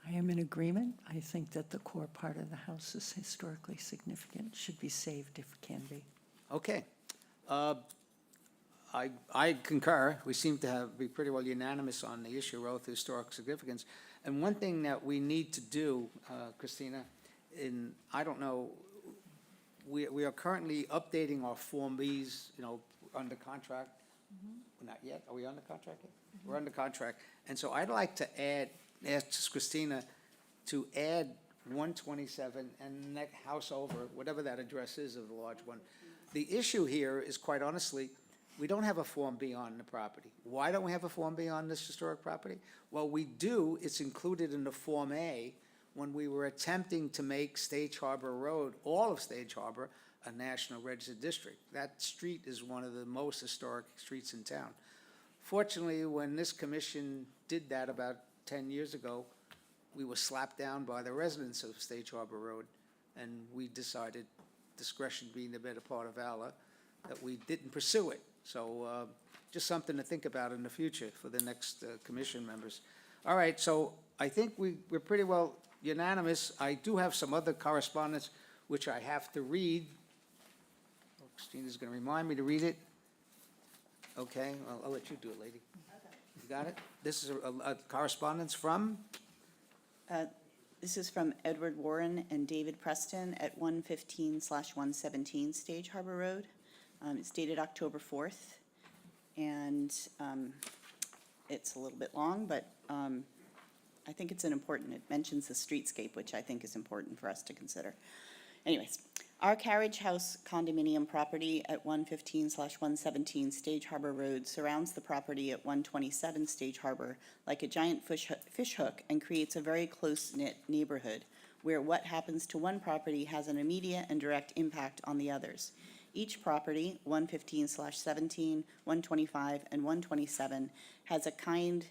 I am in agreement. I think that the core part of the house is historically significant, should be saved if it can be.
Okay. I concur. We seem to be pretty well unanimous on the issue of historic significance. And one thing that we need to do, Christina, I don't know, we are currently updating our Form Bs, under contract. Not yet. Are we under contract yet? We're under contract. And so I'd like to ask Christina to add 127 and that house over, whatever that address is of the large one. The issue here is, quite honestly, we don't have a Form B on the property. Why don't we have a Form B on this historic property? Well, we do. It's included in the Form A when we were attempting to make Stage Harbor Road, all of Stage Harbor, a National Registered District. That street is one of the most historic streets in town. Fortunately, when this commission did that about 10 years ago, we were slapped down by the residents of Stage Harbor Road, and we decided, discretion being the better part of valor, that we didn't pursue it. So just something to think about in the future for the next commission members. All right, so I think we're pretty well unanimous. I do have some other correspondence which I have to read. Christina's going to remind me to read it. Okay, I'll let you do it, lady. You got it? This is a correspondence from?
This is from Edward Warren and David Preston at 115/117 Stage Harbor Road. It's dated October 4th, and it's a little bit long, but I think it's it mentions the streetscape, which I think is important for us to consider. Anyways, our Carriage House condominium property at 115/117 Stage Harbor Road surrounds the property at 127 Stage Harbor like a giant fish hook and creates a very close-knit neighborhood where what happens to one property has an immediate and direct impact on the others. Each property, 115/17, 125, and 127, has a kind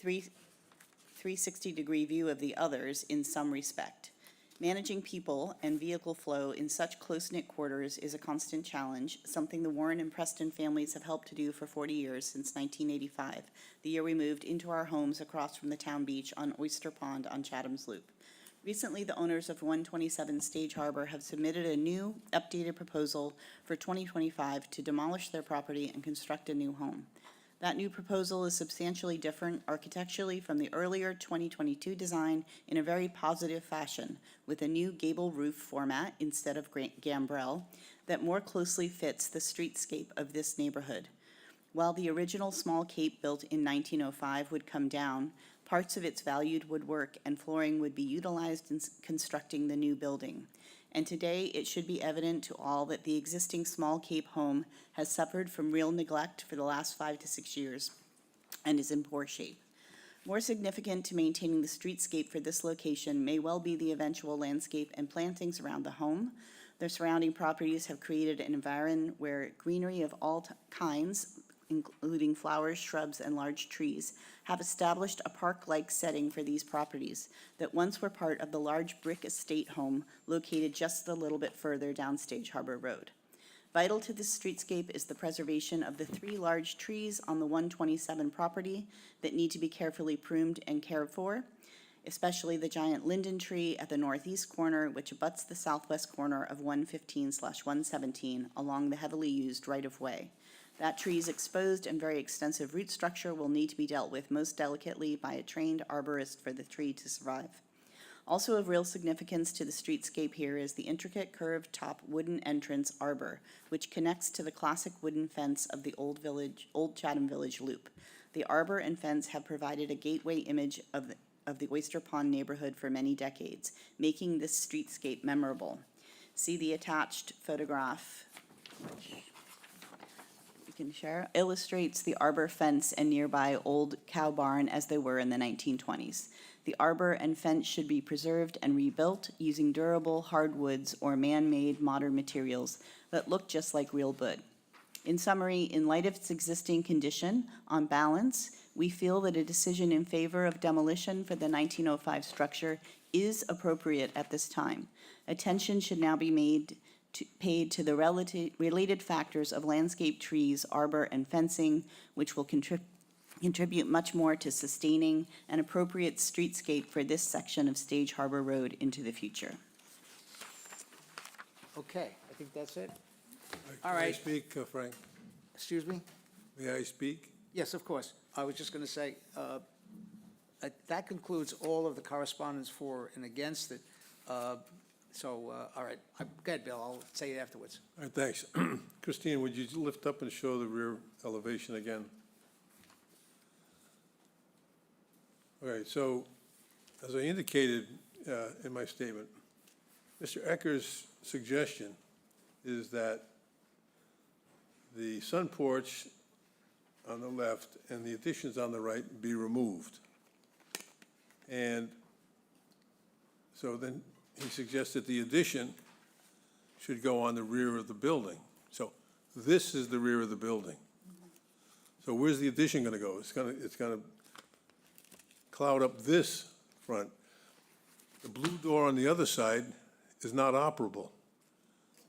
360-degree view of the others in some respect. Managing people and vehicle flow in such close-knit quarters is a constant challenge, something the Warren and Preston families have helped to do for 40 years since 1985, the year we moved into our homes across from the town beach on Oyster Pond on Chatham's Loop. Recently, the owners of 127 Stage Harbor have submitted a new, updated proposal for 2025 to demolish their property and construct a new home. That new proposal is substantially different architecturally from the earlier 2022 design in a very positive fashion, with a new gable roof format instead of gambrel that more closely fits the streetscape of this neighborhood. While the original small cape built in 1905 would come down, parts of its valued woodwork and flooring would be utilized in constructing the new building. And today, it should be evident to all that the existing small cape home has suffered from real neglect for the last 5 to 6 years and is in poor shape. More significant to maintaining the streetscape for this location may well be the eventual landscape and plantings around the home. The surrounding properties have created an environment where greenery of all kinds, including flowers, shrubs, and large trees, have established a park-like setting for these properties that once were part of the large brick estate home located just a little bit further down Stage Harbor Road. Vital to this streetscape is the preservation of the 3 large trees on the 127 property that need to be carefully pruned and cared for, especially the giant linden tree at the northeast corner, which abuts the southwest corner of 115/117 along the heavily used right-of-way. That tree's exposed and very extensive root structure will need to be dealt with most delicately by a trained arborist for the tree to survive. Also of real significance to the streetscape here is the intricate curved top wooden entrance arbor, which connects to the classic wooden fence of the Old Chatham Village Loop. The arbor and fence have provided a gateway image of the Oyster Pond neighborhood for many decades, making this streetscape memorable. See the attached photograph, which you can share, illustrates the arbor fence and nearby old cow barn as they were in the 1920s. The arbor and fence should be preserved and rebuilt using durable hardwoods or man-made modern materials that look just like real wood. In summary, in light of its existing condition, on balance, we feel that a decision in favor of demolition for the 1905 structure is appropriate at this time. Attention should now be paid to the related factors of landscape trees, arbor, and fencing, which will contribute much more to sustaining an appropriate streetscape for this section of Stage Harbor Road into the future.
Okay, I think that's it.
Can I
right.
speak, Frank?
Excuse me?
May I speak?
Yes, of course. I was just going to say, that concludes all of the correspondence for and against it. All right, go ahead, Bill, I'll say it afterwards.
All right, thanks. Christine, would you lift up and show the rear elevation again? Okay, so as I indicated in my statement, Mr. Ecker's suggestion is that the sun porch on the left and the additions on the right be removed. And so then he suggests that the addition should go on the rear of the building. So this is the rear of the building. So where's the addition gonna go? It's gonna cloud up this front. The blue door on the other side is not operable.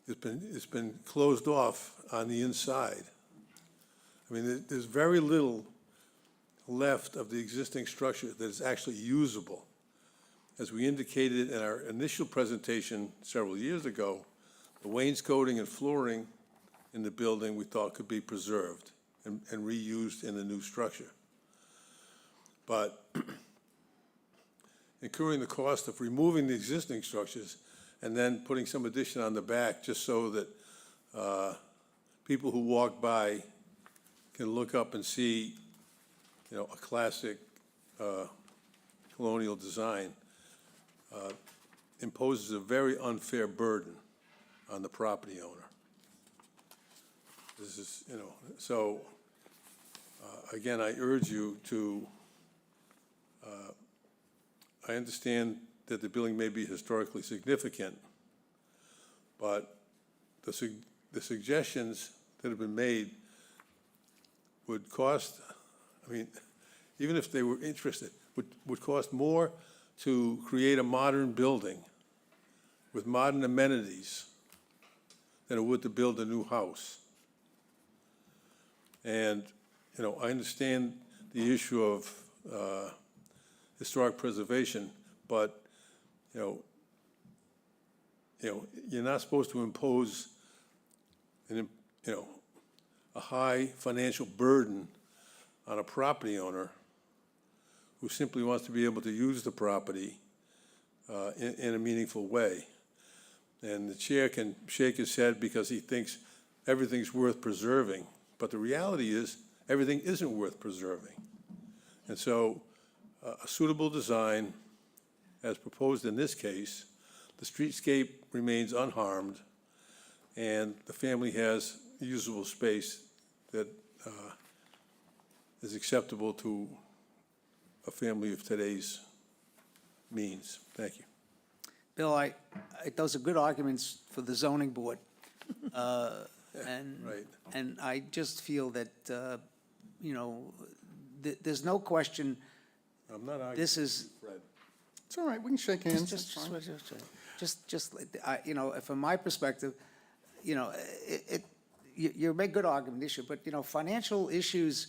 It's been closed off on the inside. I mean, there's very little left of the existing structure that is actually usable. As we indicated in our initial presentation several years ago, the wainscoting and flooring in the building we thought could be preserved and reused in the new structure. But incurring the cost of removing the existing structures and then putting some addition on the back just so that people who walk by can look up and see, you know, a classic colonial design, imposes a very unfair burden on the property owner. This is, you know, so again, I urge you to, I understand that the building may be historically significant, but the suggestions that have been made would cost, I mean, even if they were interested, would cost more to create a modern building with modern amenities than it would to build a new house. And, you know, I understand the issue of historic preservation, but, you know, you're not supposed to impose a high financial burden on a property owner who simply wants to be able to use the property in a meaningful way. And the chair can shake his head because he thinks everything's worth preserving, but the reality is everything isn't worth preserving. And so a suitable design, as proposed in this case, the streetscape remains unharmed, and the family has usable space that is acceptable to a family of today's means. Thank you.
Bill, those are good arguments for the zoning board.
Right.
And I just feel that, you know, there's no question,
I'm not arguing.
this is,
Fred.
It's all right, we can shake hands.
just,
That's fine.
you know, from my perspective, you know, you make good argument issue, but, you know, financial issues,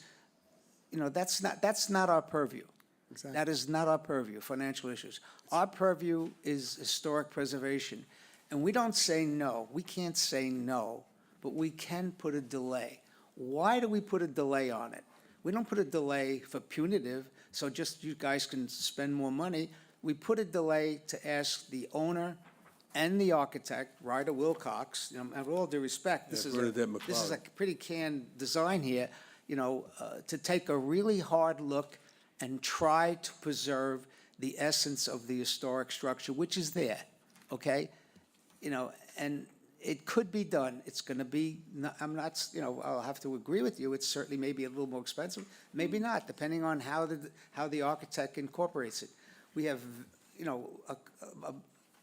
you know, that's not our purview.
Exactly.
That is not our purview, financial issues. Our purview is historic preservation. And we don't say no, we can't say no, but we can put a delay. Why do we put a delay on it? We don't put a delay for punitive, so just you guys can spend more money. We put a delay to ask the owner and the architect, Ryder Wilcox, you know, with all due respect, this is a pretty canned design here, you know, to take a really hard look and try to preserve the essence of the historic structure, which is there, okay? You know, and it could be done. It's going to be, I'm not, you know, I'll have to agree with you. It's certainly maybe a little more expensive, maybe not, depending on how the architect incorporates it. we have, you know,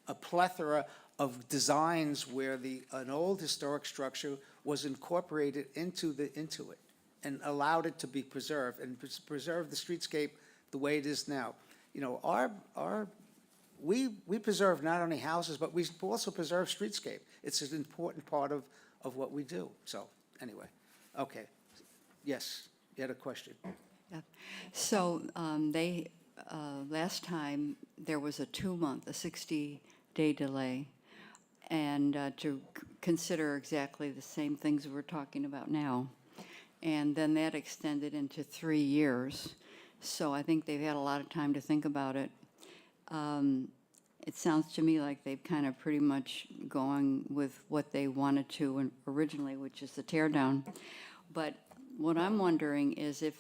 a plethora of designs where an old historic structure was incorporated into it and allowed it to be preserved and preserve the streetscape the way it is now. You know, we preserve not only houses, but we also preserve streetscape. It's an important part of what we do. So, anyway, okay. Yes, you had a question.
Yeah. So last time, there was a 60-day delay, and to consider exactly the same things we're talking about now. And then that extended into 3 years. So I think they've had a lot of time to think about it. It sounds to me like they've kind of pretty much going with what they wanted to originally, which is the tear down. But what I'm wondering is if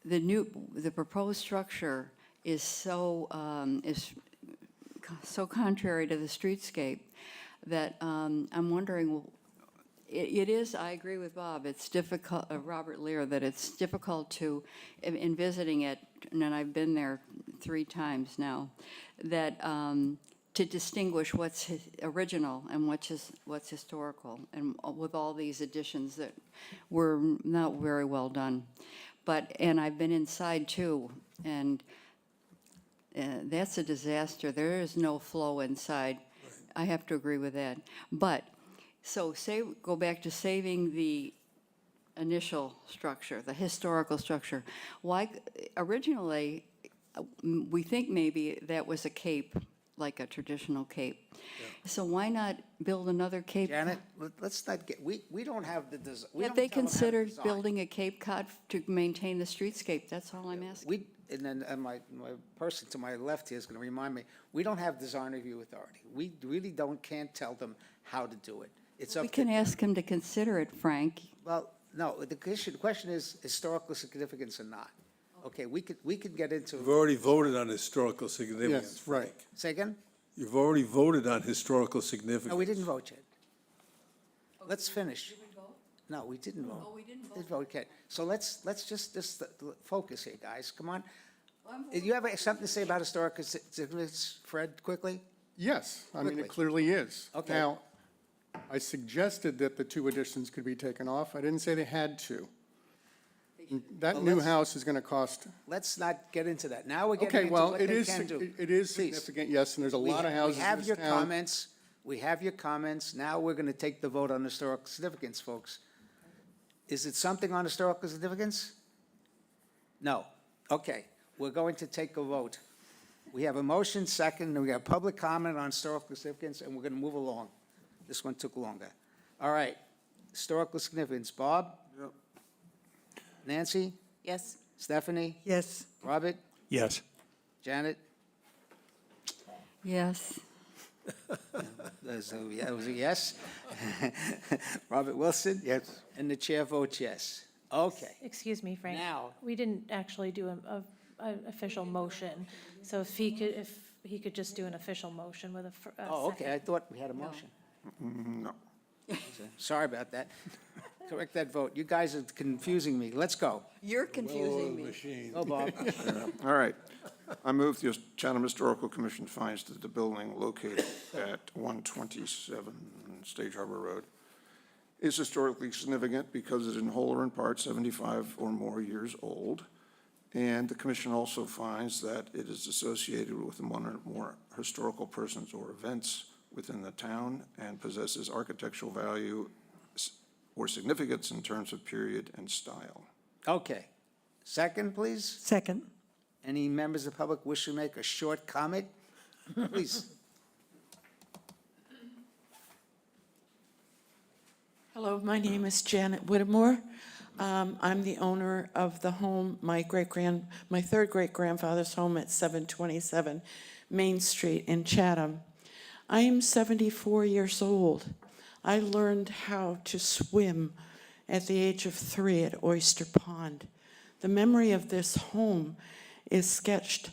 the proposed structure is so contrary to the streetscape that I'm wondering, it is, I agree with Bob, it's difficult, Robert Lear, that it's difficult to, in visiting it, and I've been there 3 times now, that to distinguish what's original and what's historical, and with all these additions that were not very well done. And I've been inside too, and that's a disaster. There is no flow inside. I have to agree with that. But, so go back to saving the initial structure, the historical structure. Why, originally, we think maybe that was a cape, like a traditional cape. So why not build another cape?
Janet, let's not get, we don't have the design.
Have they considered building a Cape Cod to maintain the streetscape? That's all I'm asking.
And then my person to my left here is going to remind me, we don't have design review authority. We really can't tell them how to do it. It's up
We
to
can ask him to consider it, Frank.
Well, no, the question is historical significance or not. Okay, we could get into.
You've already voted on historical significance.
Yes, right.
Say again?
You've already voted on historical significance.
No, we didn't vote yet. Let's finish. No, we didn't vote.
Oh, we didn't vote.
Didn't vote, okay. So let's just focus here, guys. Come on. You have something to say about historical significance, Fred, quickly?
Yes, I mean,
Quickly.
it clearly is.
Okay.
Now, I suggested that the 2 additions could be taken off. I didn't say they had to. That
Well,
new
let's-
house is going to cost,
Let's not get into that. Now we're getting
okay,
into
well,
what
it
they
is,
can do.
it is
Please.
significant, yes, and there's a lot of houses
We
in
have
this
your
town.
comments. We have your comments. Now we're going to take the vote on historical significance, folks. Is it something on historical significance? No. Okay, we're going to take a vote. We have a motion, second, and we have public comment on historical significance, and we're going to move along. This one took longer. All right, historical significance. Bob?
Yep.
Nancy?
Yes?
Stephanie?
Yes,
Robert?
Yes.
Janet?
Yes.
So, yeah, it was a yes. Robert Wilson?
Yes.
And the chair votes yes. Okay.
Excuse me, Frank.
Now-
We didn't actually do an official motion. So if he could just do an official motion with a
Oh, okay,
second.
I thought we had a motion.
No.
Sorry about that. Correct that vote. You guys are confusing me. Let's go.
You're confusing me.
Go, Bob.
All right. I move the Chatham Historical Commission finds that the building located at 127 Stage Harbor Road is historically significant because it is in whole or in part 75 or more years old. And the commission also finds that it is associated with one or more historical persons or events within the town and possesses architectural value or significance in terms of period and style.
Okay. Second, please.
second.
Any members of the public wish to make a short comment? Please.
Hello, my name is Janet Whittemore. I'm the owner of the home, my third great-grandfather's home at 727 Main Street in Chatham. I am 74 years old. I learned how to swim at the age of 3 at Oyster Pond. The memory of this home is sketched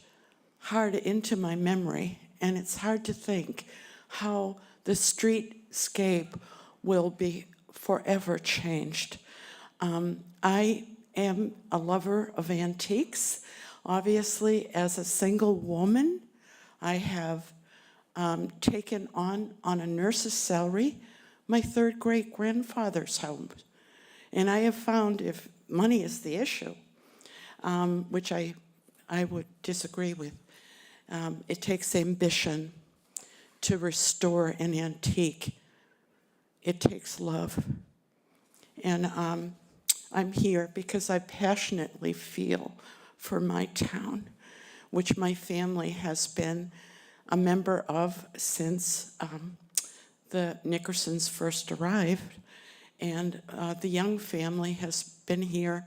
hard into my memory, and it's hard to think how the streetscape will be forever changed. I am a lover of antiques, Obviously, as a single woman, I have taken on a nurse's salary, my third great-grandfather's home. And I have found if money is the issue, which I would disagree with, it takes ambition to restore an antique. It takes love. And I'm here because I passionately feel for my town, which my family has been a member of since the Nickersons first arrived. And the Young family has been here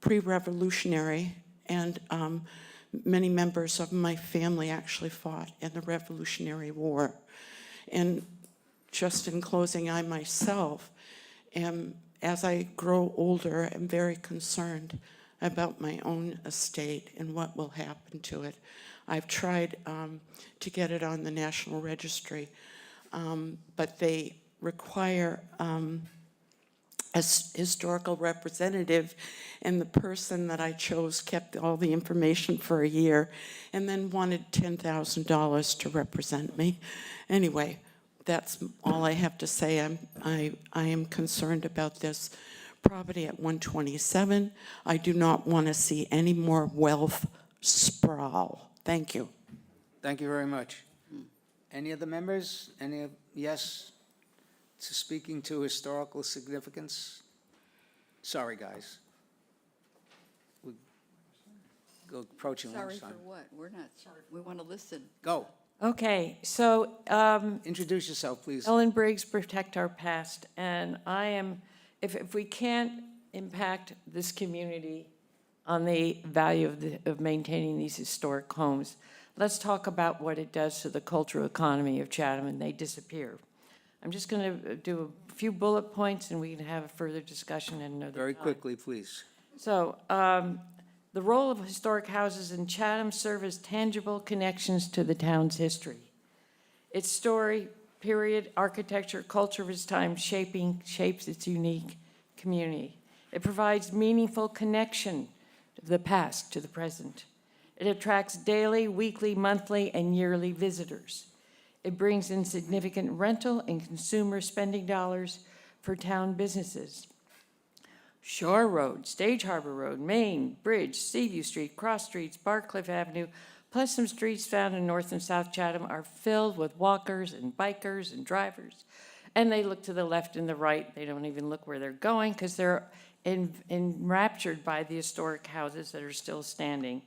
pre-revolutionary, and many members of my family actually fought in the Revolutionary War. And just in closing, I myself am, as I grow older, am very concerned about my own estate and what will happen to it. I've tried to get it on the National Registry, but they require a historical representative, and the person that I chose kept all the information for a year and then wanted $10,000 to represent me. Anyway, that's all I have to say. I am concerned about this property at 127. I do not want to see any more wealth sprawl. Thank you.
Thank you very much. Any other members? Yes to speaking to historical significance? Sorry, guys. We're approaching
Sorry
lunchtime.
for what? We're not, we want to listen.
Go.
Okay, so
Introduce yourself, please.
Ellen Briggs, Protect Our Past, and I am, if we can't impact this community on the value of maintaining these historic homes, let's talk about what it does to the cultural economy of Chatham, and they disappear. I'm just going to do a few bullet points, and we can have a further discussion at another
Very
time.
quickly, please.
So, the role of historic houses in Chatham serve as tangible connections to the town's history. Its story, period, architecture, culture of its time shapes its unique community. It provides meaningful connection to the past to the present. It attracts daily, weekly, monthly, and yearly visitors. It brings in significant rental and consumer spending dollars for town businesses. Shore Road, Stage Harbor Road, Main, Bridge, Seaview Street, Cross Streets, Barcliff Avenue, plus some streets found in North and South Chatham are filled with walkers and bikers and drivers. And they look to the left and the right. They don't even look where they're going because they're enraptured by the historic houses that are still standing.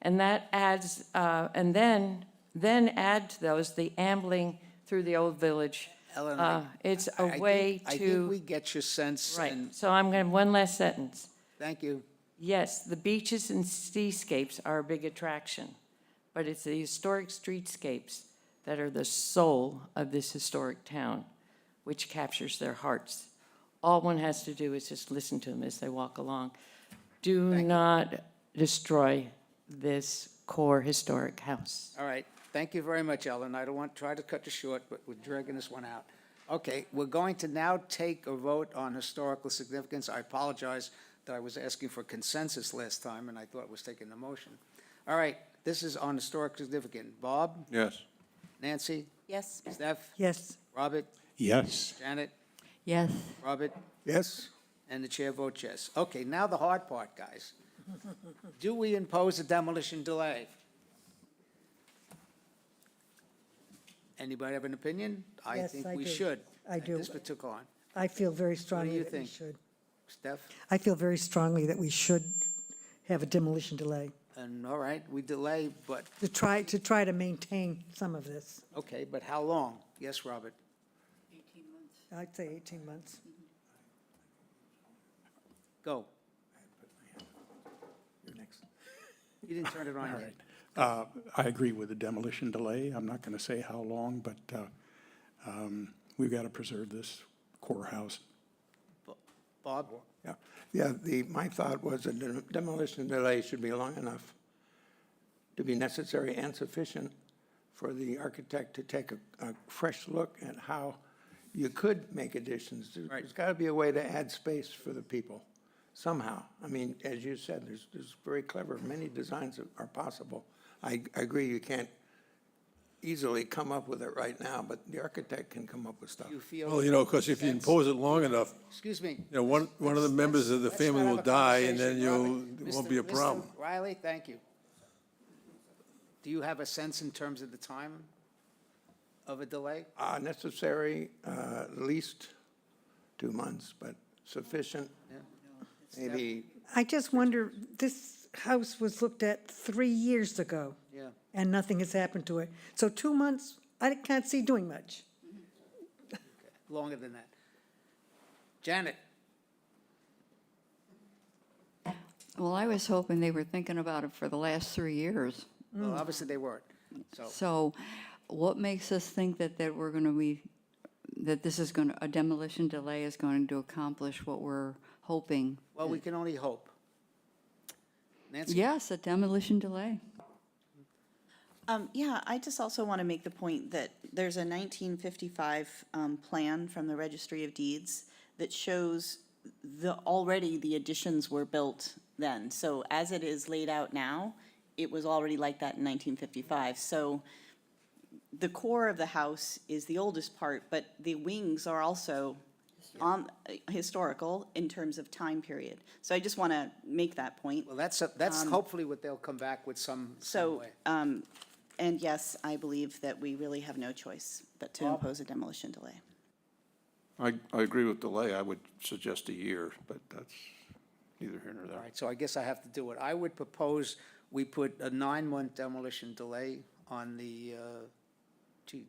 And that adds, and then add to those the ambling through the old village.
Ellen,
It's a way
I
to.
think we get your sense.
Right,
and
so I'm going to, one last sentence.
Thank you.
Yes, the beaches and seascapes are a big attraction, but it's the historic streetscapes that are the soul of this historic town, which captures their hearts. All one has to do is just listen to them as they walk along. Do not destroy this core historic house.
All right. Thank you very much, Ellen. I don't want to try to cut you short, but we're dragging this one out. Okay, we're going to now take a vote on historical significance. I apologize that I was asking for consensus last time, and I thought it was taking the motion. All right, this is on historic significance. Bob?
Yes.
Nancy?
Yes.
Steph?
Yes.
Robert?
Yes.
Janet?
Yes.
Robert?
Yes?
And the chair votes yes. Okay, now the hard part, guys. Do we impose a demolition delay? Anybody have an opinion? I
Yes,
think
I
we
do.
should.
I do.
At this particular one.
I feel very strongly
you
that we
think?
should.
Steph?
I feel very strongly that we should have a demolition delay
And, all right, we delay, but,
to try to maintain some of this.
okay, but how long? Yes, Robert?
18 months.
I'd say 18 months.
Go.
You're next.
You didn't turn it on
All
yet.
right. I agree with the demolition delay. I'm not going to say how long, but we've got to preserve this core house.
Bob?
Yeah, my thought was a demolition delay should be long enough to be necessary and sufficient for the architect to take a fresh look at how you could make additions. There's got to be a way to add space for the people. somehow. I mean, as you said, there's very clever, many designs that are possible. I agree, you can't easily come up with it right now, but the architect can come up with stuff.
You feel?
Well, you know, because if you impose it long enough,
Excuse me.
you know, one of the members of the
Let's
family
not
will
have a
die, and
conversation.
then
Robert,
it won't be a
Mr.
problem.
Riley, thank you. Do you have a sense in terms of the time of a delay?
Necessary, at least 2 months, but sufficient, maybe.
I just wonder, this house was looked at 3 years ago.
Yeah.
And nothing has happened to it. So 2 months, I can't see doing much.
Longer than that. Janet?
Well, I was hoping they were thinking about it for the last 3 years.
Well, obviously they weren't, so.
So what makes us think that we're going to be, that this is going to, a demolition delay is going to accomplish what we're hoping?
Well, we can only hope. Nancy?
Yes, a demolition delay.
Yeah, I just also want to make the point that there's a 1955 plan from the Registry of Deeds that shows already the additions were built then. So as it is laid out now, it was already like that in 1955. So the core of the house is the oldest part, but the wings are also historical in terms of time period. So I just want to make that point.
Well, that's hopefully what they'll come back with some
So,
way.
and yes, I believe that we really have no choice but to impose a demolition delay.
I agree with delay. I would suggest a year, but that's neither here nor there.
All right, so I guess I have to do it. I would propose we put a 9-month demolition delay on the,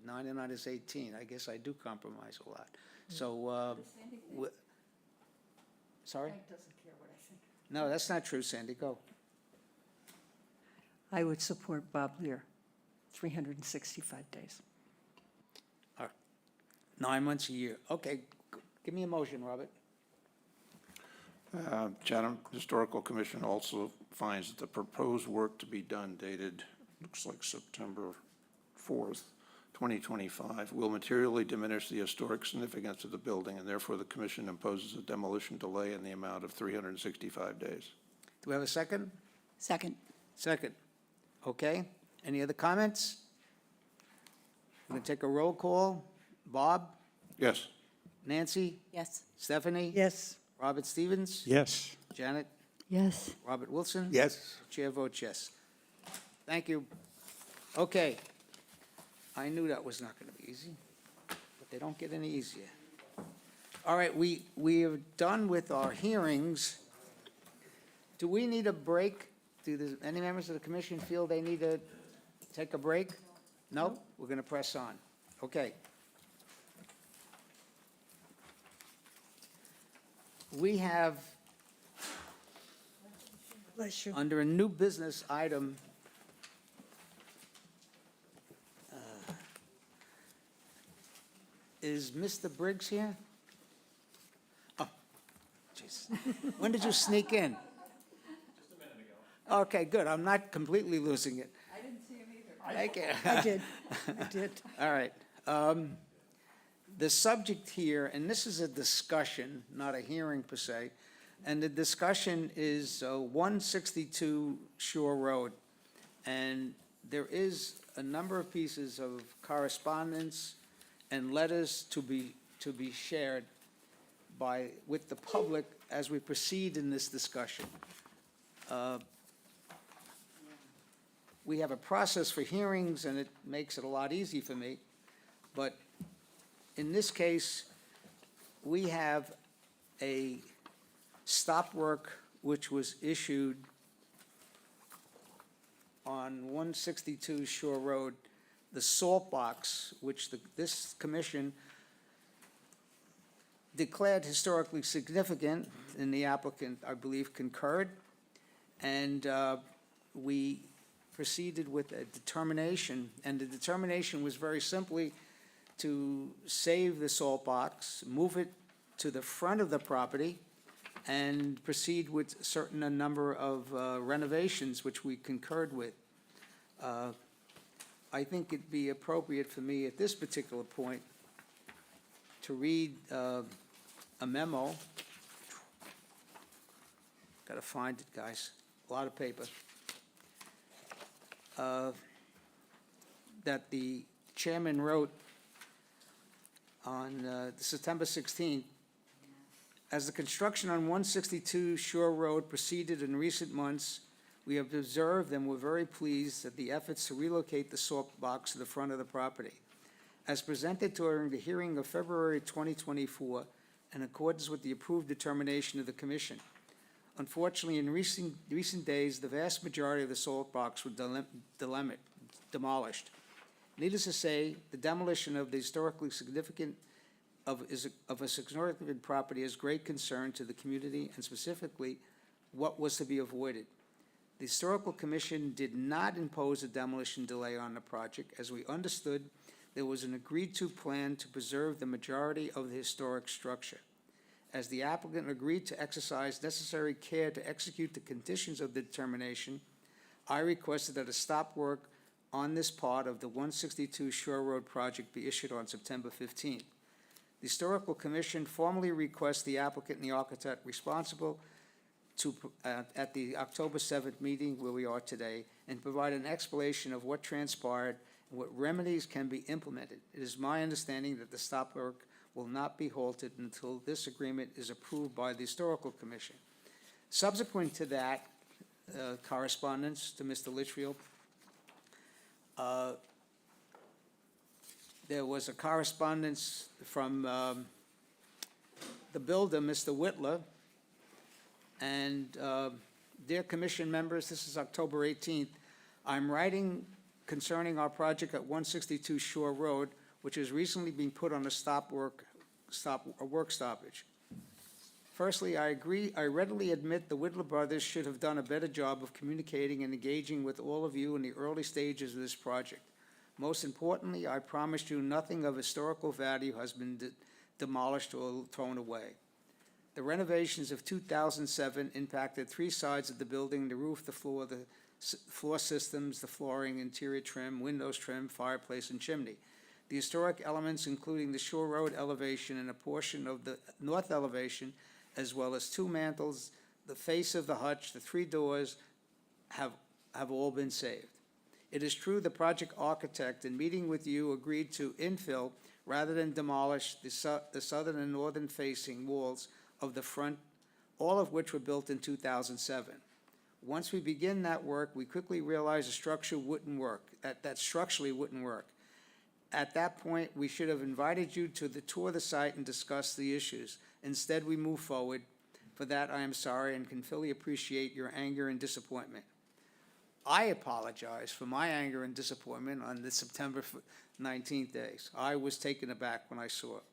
9 and 9 is 18. I guess I do compromise a lot. So, sorry?
doesn't care what I think.
No, that's not true, Sandy. Go.
I would support Bob Lear, 365 days.
9 months a year. Okay, give me a motion, Robert.
Chatham Historical Commission also finds that the proposed work to be done dated, looks like September 4th, 2025, will materially diminish the historic significance of the building, and therefore the commission imposes a demolition delay in the amount of 365 days.
Do we have a second?
Second.
Second. Okay. Any other comments? We're going to take a roll call. Bob?
Yes.
Nancy?
Yes.
Stephanie?
Yes.
Robert Stevens?
Yes.
Janet?
Yes.
Robert Wilson?
Yes.
Chair votes yes. Thank you. Okay. I knew that was not going to be easy, but they don't get any easier. All right, we are done with our hearings. Do we need a break? Any members of the commission feel they need to take a break? No? We're going to press on. Okay. We have,
Bless you.
under a new business item, is Mr. Briggs here? Oh, jeez. When did you sneak in? Just a minute ago. Okay, good. I'm not completely losing it.
I didn't see him either.
Thank you.
I did. I did.
All right. The subject here, and this is a discussion, not a hearing per se, and the discussion is 162 Shore Road. And there is a number of pieces of correspondence and letters to be shared with the public as we proceed in this discussion. We have a process for hearings, and it makes it a lot easier for me, but in this case, we have a stop work which was issued on 162 Shore Road, the salt box, which this commission declared historically significant, and the applicant, I believe, concurred. And we proceeded with a determination, and the determination was very simply to save the salt box, move it to the front of the property, and proceed with a number of renovations, which we concurred with. I think it'd be appropriate for me at this particular point to read a memo Gotta find it, guys. A lot of paper. That the chairman wrote on September 16th. As the construction on 162 Shore Road proceeded in recent months, we have observed and were very pleased that the efforts to relocate the salt box to the front of the property. As presented during the hearing of February 2024, in accordance with the approved determination of the commission. Unfortunately, in recent days, the vast majority of the salt box were demolished. Needless to say, the demolition of the historically significant of a significant property is great concern to the community, and specifically what was to be avoided. The Historical Commission did not impose a demolition delay on the project, as we understood there was an agreed-to plan to preserve the majority of the historic structure. As the applicant agreed to exercise necessary care to execute the conditions of the determination, I requested that a stop work on this part of the 162 Shore Road project be issued on September 15th. The Historical Commission formally requests the applicant and the architect responsible to, at the October 7th meeting where we are today, and provide an explanation of what transpired and what remedies can be implemented. It is my understanding that the stop work will not be halted until this agreement is approved by the Historical Commission. Subsequent to that correspondence to Mr. Litchfield, there was a correspondence from the builder, Mr. Whitler, and dear commission members, this is October 18th. I'm writing concerning our project at 162 Shore Road, which has recently been put on a work stoppage. Firstly, I readily admit the Whitler brothers should have done a better job of communicating and engaging with all of you in the early stages of this project. Most importantly, I promised you nothing of historical value has been demolished or thrown away. The renovations of 2007 impacted three sides of the building: the roof, the floor systems, the flooring, interior trim, windows trim, fireplace, and chimney. The historic elements, including the Shore Road elevation and a portion of the north elevation, as well as two mantles, the face of the hutch, the three doors, have all been saved. It is true the project architect, in meeting with you, agreed to infill rather than demolish the southern and northern facing walls of the front, all of which were built in 2007. Once we begin that work, we quickly realized the structure wouldn't work, that structurally wouldn't work. At that point, we should have invited you to the tour of the site and discuss the issues. Instead, we move forward. For that, I am sorry and can fully appreciate your anger and disappointment. I apologize for my anger and disappointment on the September 19th days. I was taken aback when I saw it.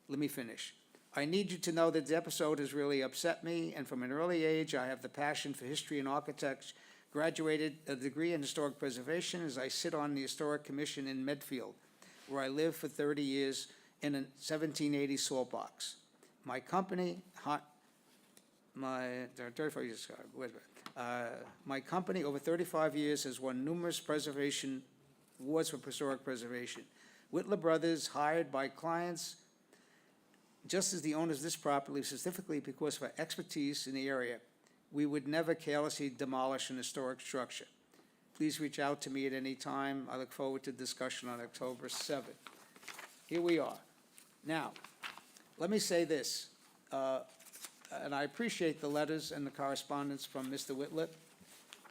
Let me finish. I need you to know that the episode has really upset me, and from an early age, I have the passion for history and architecture. Graduated a degree in historic preservation as I sit on the Historic Commission in Medfield, where I lived for 30 years in a 1780 salt box. My company, my company over 35 years has won numerous preservation awards for historic preservation. Whitler Brothers, hired by clients just as the owners of this property, specifically because of our expertise in the area, we would never carelessly demolish an historic structure. Please reach out to me at any time. I look forward to discussion on October 7th. Here we are. Now, let me say this, and I appreciate the letters and the correspondence from Mr. Whitler,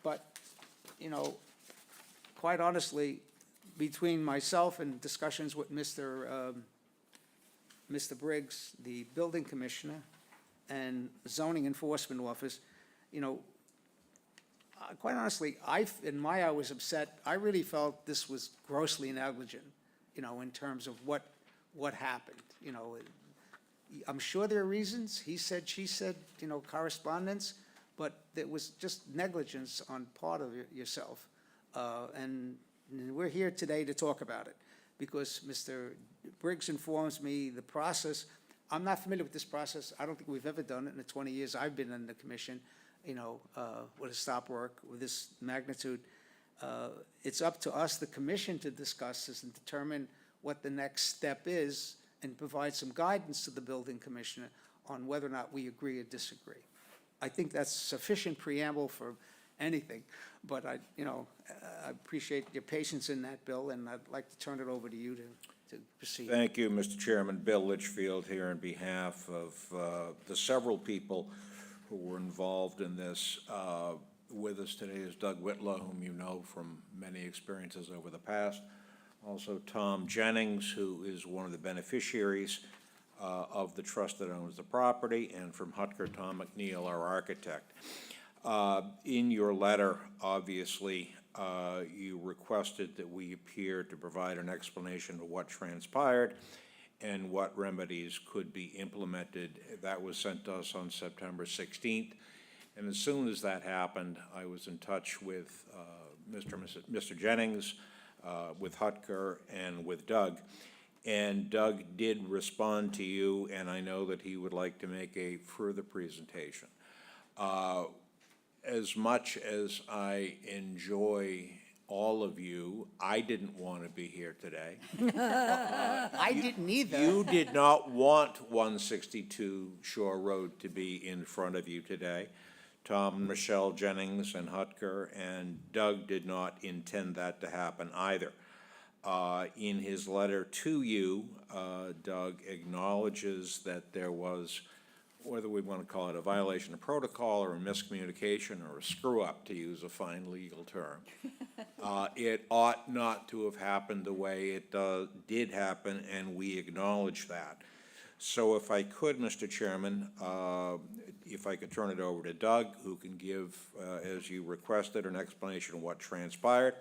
but, you know, quite honestly, between myself and discussions with Mr. Briggs, the building commissioner, and zoning enforcement office, you know, quite honestly, I was upset. I really felt this was grossly negligent, you know, in terms of what happened. You know, I'm sure there are reasons. He said, she said, you know, correspondence, but there was just negligence on part of yourself. And we're here today to talk about it because Mr. Briggs informs me the process. I'm not familiar with this process. I don't think we've ever done it in the 20 years I've been in the commission, you know, with a stop work with this magnitude. It's up to us, the commission, to discuss this and determine what the next step is and provide some guidance to the building commissioner on whether or not we agree or disagree. I think that's sufficient preamble for anything. But I appreciate your patience in that, Bill, and I'd like to turn it over to you to proceed.
Thank you, Mr. Chairman. Bill Litchfield here on behalf of the several people who were involved in this. With us today is Doug Whitlow, whom you know from many experiences over the past. Also Tom Jennings, who is one of the beneficiaries of the trust that owns the property, and from Hutker, Tom McNeil, our architect. In your letter, obviously, you requested that we appear to provide an explanation of what transpired and what remedies could be implemented. That was sent to us on September 16th. And as soon as that happened, I was in touch with Mr. Jennings, with Hutker, and with Doug. And Doug did respond to you, and I know that he would like to make a further presentation. As much as I enjoy all of you, I didn't want to be here today.
I didn't either.
You did not want 162 Shore Road to be in front of you today. Tom, Michelle Jennings, and Hutker, and Doug did not intend that to happen either. In his letter to you, Doug acknowledges that there was, whether we want to call it a violation of protocol or a miscommunication or a screw-up, to use a fine legal term. It ought not to have happened the way it did happen, and we acknowledge that. So if I could, Mr. Chairman, if I could turn it over to Doug, who can give, as you requested, an explanation of what transpired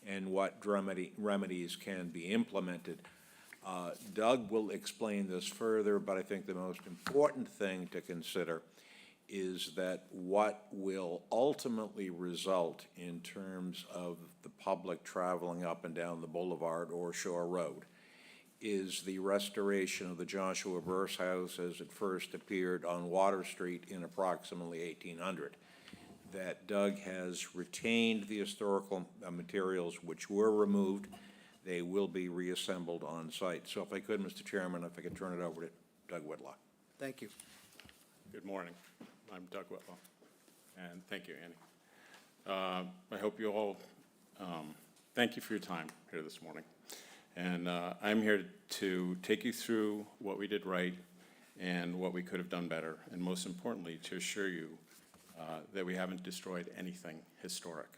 and what remedies can be implemented. Doug will explain this further, but I think the most important thing to consider is that what will ultimately result in terms of the public traveling up and down the boulevard or Shore Road is the restoration of the Joshua Verse House as it first appeared on Water Street in approximately 1800. That Doug has retained the historical materials which were removed. They will be reassembled on site. So if I could, Mr. Chairman, if I could turn it over to Doug Whitlow.
Thank you.
Good morning. I'm Doug Whitlow, and thank you, Annie. I hope you all, thank you for your time here this morning. And I'm here to take you through what we did right and what we could have done better, and most importantly, to assure you that we haven't destroyed anything historic.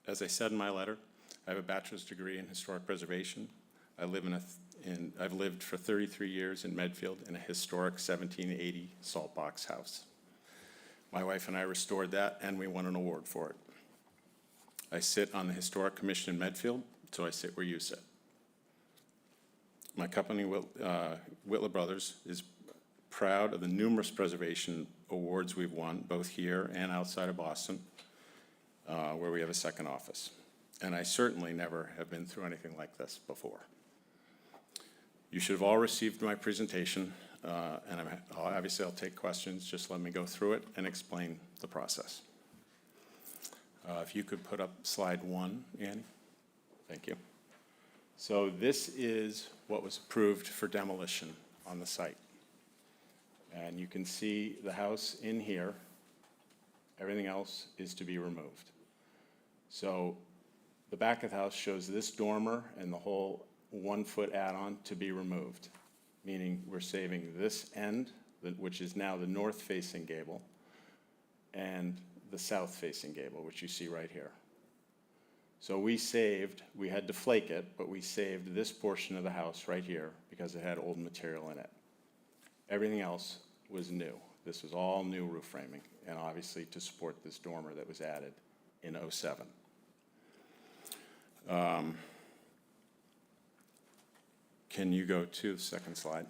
As I said in my letter, I have a bachelor's degree in historic preservation. I've lived for 33 years in Medfield in a historic 1780 salt box house. My wife and I restored that, and we won an award for it. I sit on the Historic Commission in Medfield, so I sit where you sit. My company, Whitlow Brothers, is proud of the numerous preservation awards we've won, both here and outside of Boston, where we have a second office. And I certainly never have been through anything like this before. You should have all received my presentation, and obviously I'll take questions. Just let me go through it and explain the process. If you could put up slide 1, Annie. Thank you. So this is what was approved for demolition on the site. And you can see the house in here. Everything else is to be removed. So the back of the house shows this dormer and the whole 1-foot add-on to be removed, meaning we're saving this end, which is now the north-facing gable, and the south-facing gable, which you see right here. So we had to flake it, but we saved this portion of the house right here because it had old material in it. Everything else was new. This was all new roof framing, and obviously to support this dormer that was added in '07. Can you go to the second slide?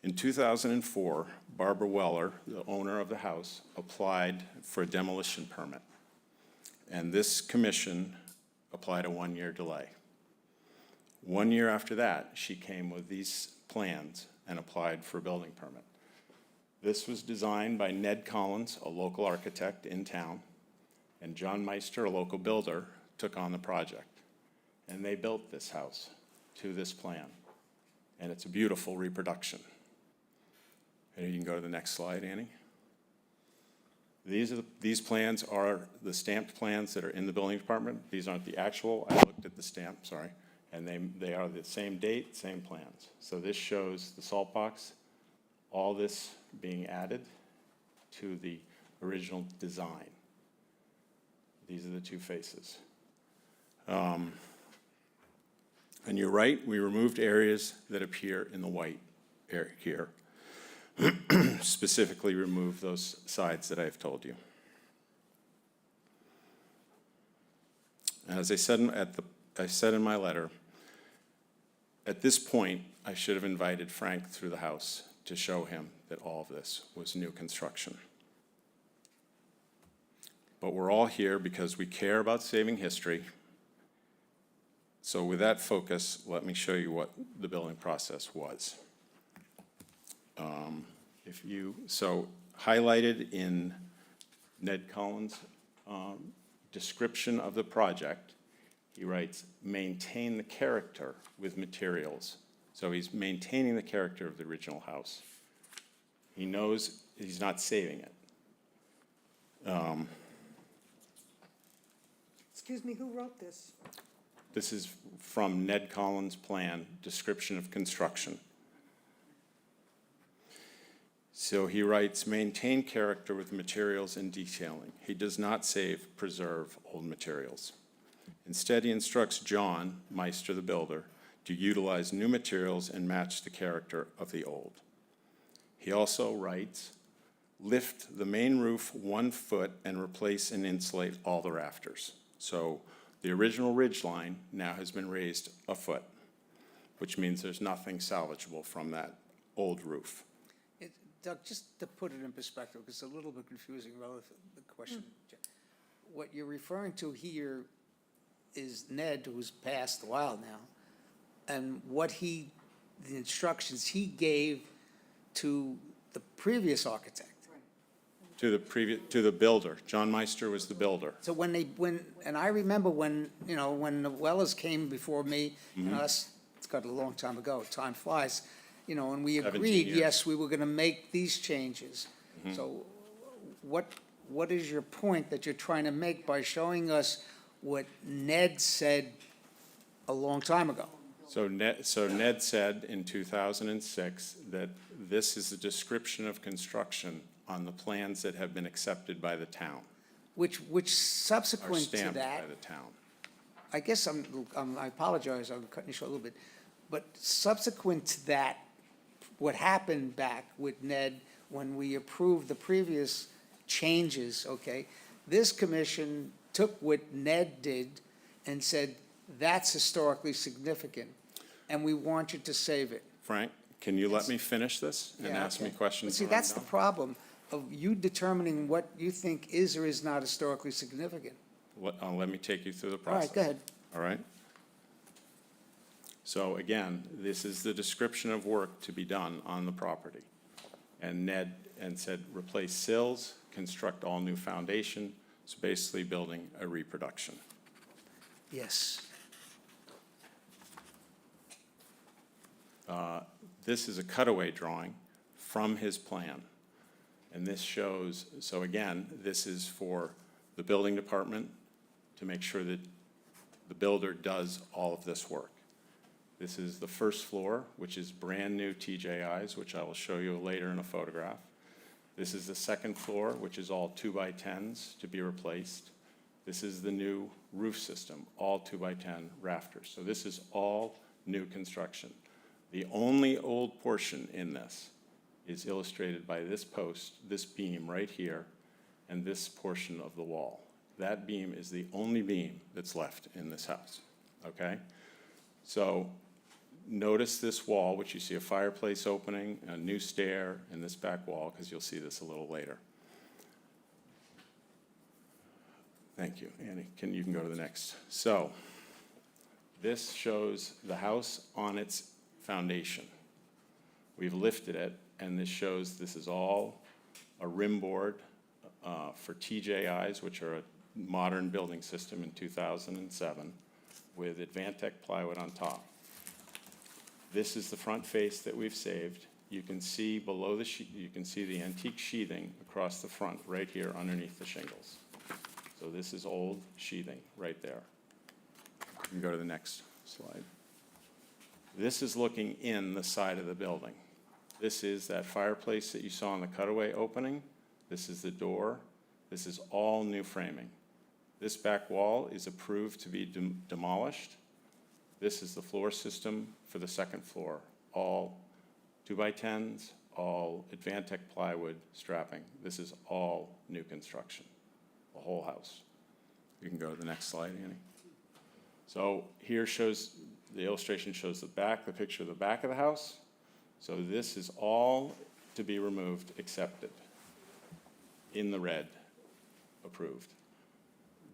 In 2004, Barbara Weller, the owner of the house, applied for a demolition permit. And this commission applied a 1-year delay. 1 year after that, she came with these plans and applied for a building permit. This was designed by Ned Collins, a local architect in town, and John Meister, a local builder, took on the project. And they built this house to this plan. And it's a beautiful reproduction. And you can go to the next slide, Annie. These plans are the stamped plans that are in the building department. These aren't the actual, I looked at the stamp, sorry. And they are the same date, same plans. So this shows the salt box, all this being added to the original design. These are the two faces. And you're right, we removed areas that appear in the white area here. Specifically remove those sides that I've told you. And as I said in my letter, at this point, I should have invited Frank through the house to show him that all of this was new construction. But we're all here because we care about saving history. So with that focus, let me show you what the building process was. So highlighted in Ned Collins' description of the project, he writes, maintain the character with materials. So he's maintaining the character of the original house. He knows he's not saving it.
Excuse me, who wrote this?
This is from Ned Collins' plan, description of construction. So he writes, maintain character with materials and detailing. He does not save, preserve old materials. Instead, he instructs John, Meister the builder, to utilize new materials and match the character of the old. He also writes, lift the main roof 1 foot and replace and insulate all the rafters. So the original ridge line now has been raised 1 foot, which means there's nothing salvageable from that old roof.
Doug, just to put it in perspective, because it's a little bit confusing relative to the question. What you're referring to here is Ned, who's passed a while now, and the instructions he gave to the previous architect.
To the builder. John Meister was the builder.
So and I remember when the Wellers came before me, it's got a long time ago, time flies, and we
17
agreed,
years.
yes, we were gonna make these changes. So what is your point that you're trying to make by showing us what Ned said a long time ago?
So Ned said in 2006 that this is a description of construction on the plans that have been accepted by the town,
Which
are
subsequent to
stamped
that,
by the town.
I guess I apologize, I'm cutting you short a little bit, but subsequent to that, what happened back with Ned when we approved the previous changes, okay? This commission took what Ned did and said, that's historically significant, and we want you to save it.
Frank, can you let me finish this and
Yeah,
ask me
okay.
questions?
But see,
when I'm
that's the
done?
problem of you determining what you think is or is not historically significant.
Let me take you through the
All
process.
right, go ahead.
All right? So again, this is the description of work to be done on the property. And Ned said, replace sills, construct all new foundation, so basically building a reproduction.
Yes.
This is a cutaway drawing from his plan. And this shows, so again, this is for the building department to make sure that the builder does all of this work. This is the first floor, which is brand-new TJIs, which I will show you later in a photograph. This is the second floor, which is all 2x10s to be replaced. This is the new roof system, all 2x10 rafters. So this is all new construction. The only old portion in this is illustrated by this post, this beam right here, and this portion of the wall. That beam is the only beam that's left in this house, okay? So notice this wall, which you see a fireplace opening, a new stair, and this back wall, because you'll see this a little later. Thank you, Annie. You can go to the next. So this shows the house on its foundation. We've lifted it, and this shows this is all a rim board for TJIs, which are a modern building system in 2007, with Advantech plywood on top. This is the front face that we've saved. you can see below the you can see the antique sheathing across the front, right here underneath the shingles. So this is old sheathing right there. You can go to the next slide. This is looking in the side of the building. This is that fireplace that you saw in the cutaway opening. This is the door. This is all new framing. This back wall is approved to be demolished. This is the floor system for the second floor, all 2x10s, all Advantech plywood strapping. This is all new construction, the whole house. You can go to the next slide, Annie. So here shows, the illustration shows the picture of the back of the house. So this is all to be removed, accepted, in the red, approved.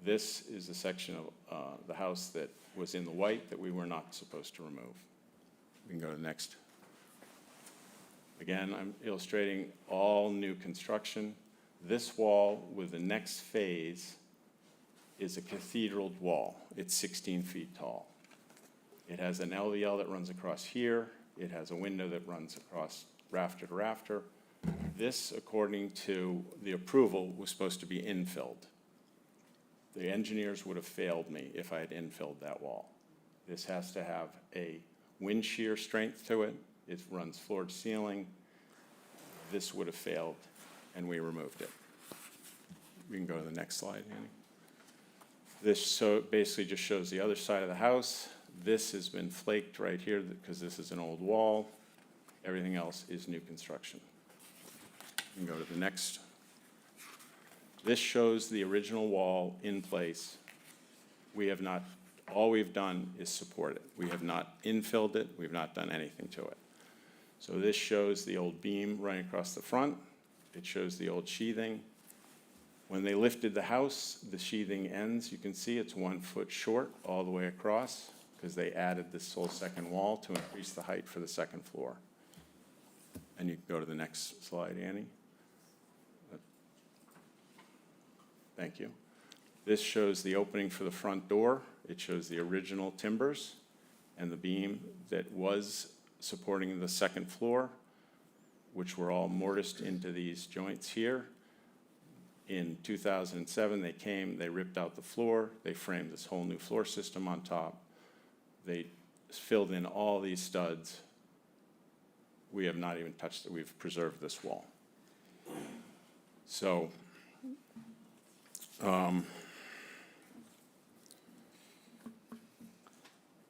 This is the section of the house that was in the white that we were not supposed to remove. We can go to the next. Again, I'm illustrating all new construction. This wall with the next phase is a cathedral wall. It's 16 feet tall. It has an LVL that runs across here. It has a window that runs across rafter to rafter. This, according to the approval, was supposed to be infilled. The engineers would have failed me if I had infilled that wall. This has to have a wind shear strength to it. It runs floor to ceiling. This would have failed, and we removed it. We can go to the next slide, Annie. This so basically just shows the other side of the house. This has been flaked right here because this is an old wall. Everything else is new construction. You can go to the next. This shows the original wall in place. We have not, all we've done is support it. We have not infilled it. We've not done anything to it. So this shows the old beam running across the front. It shows the old sheathing. When they lifted the house, the sheathing ends. You can see it's 1 foot short all the way across because they added this whole second wall to increase the height for the second floor. And you can go to the next slide, Annie. Thank you. This shows the opening for the front door. It shows the original timbers and the beam that was supporting the second floor, which were all mortised into these joints here. In 2007, they came, they ripped out the floor, they framed this whole new floor system on top. They filled in all these studs. We have not even touched it. We've preserved this wall. So,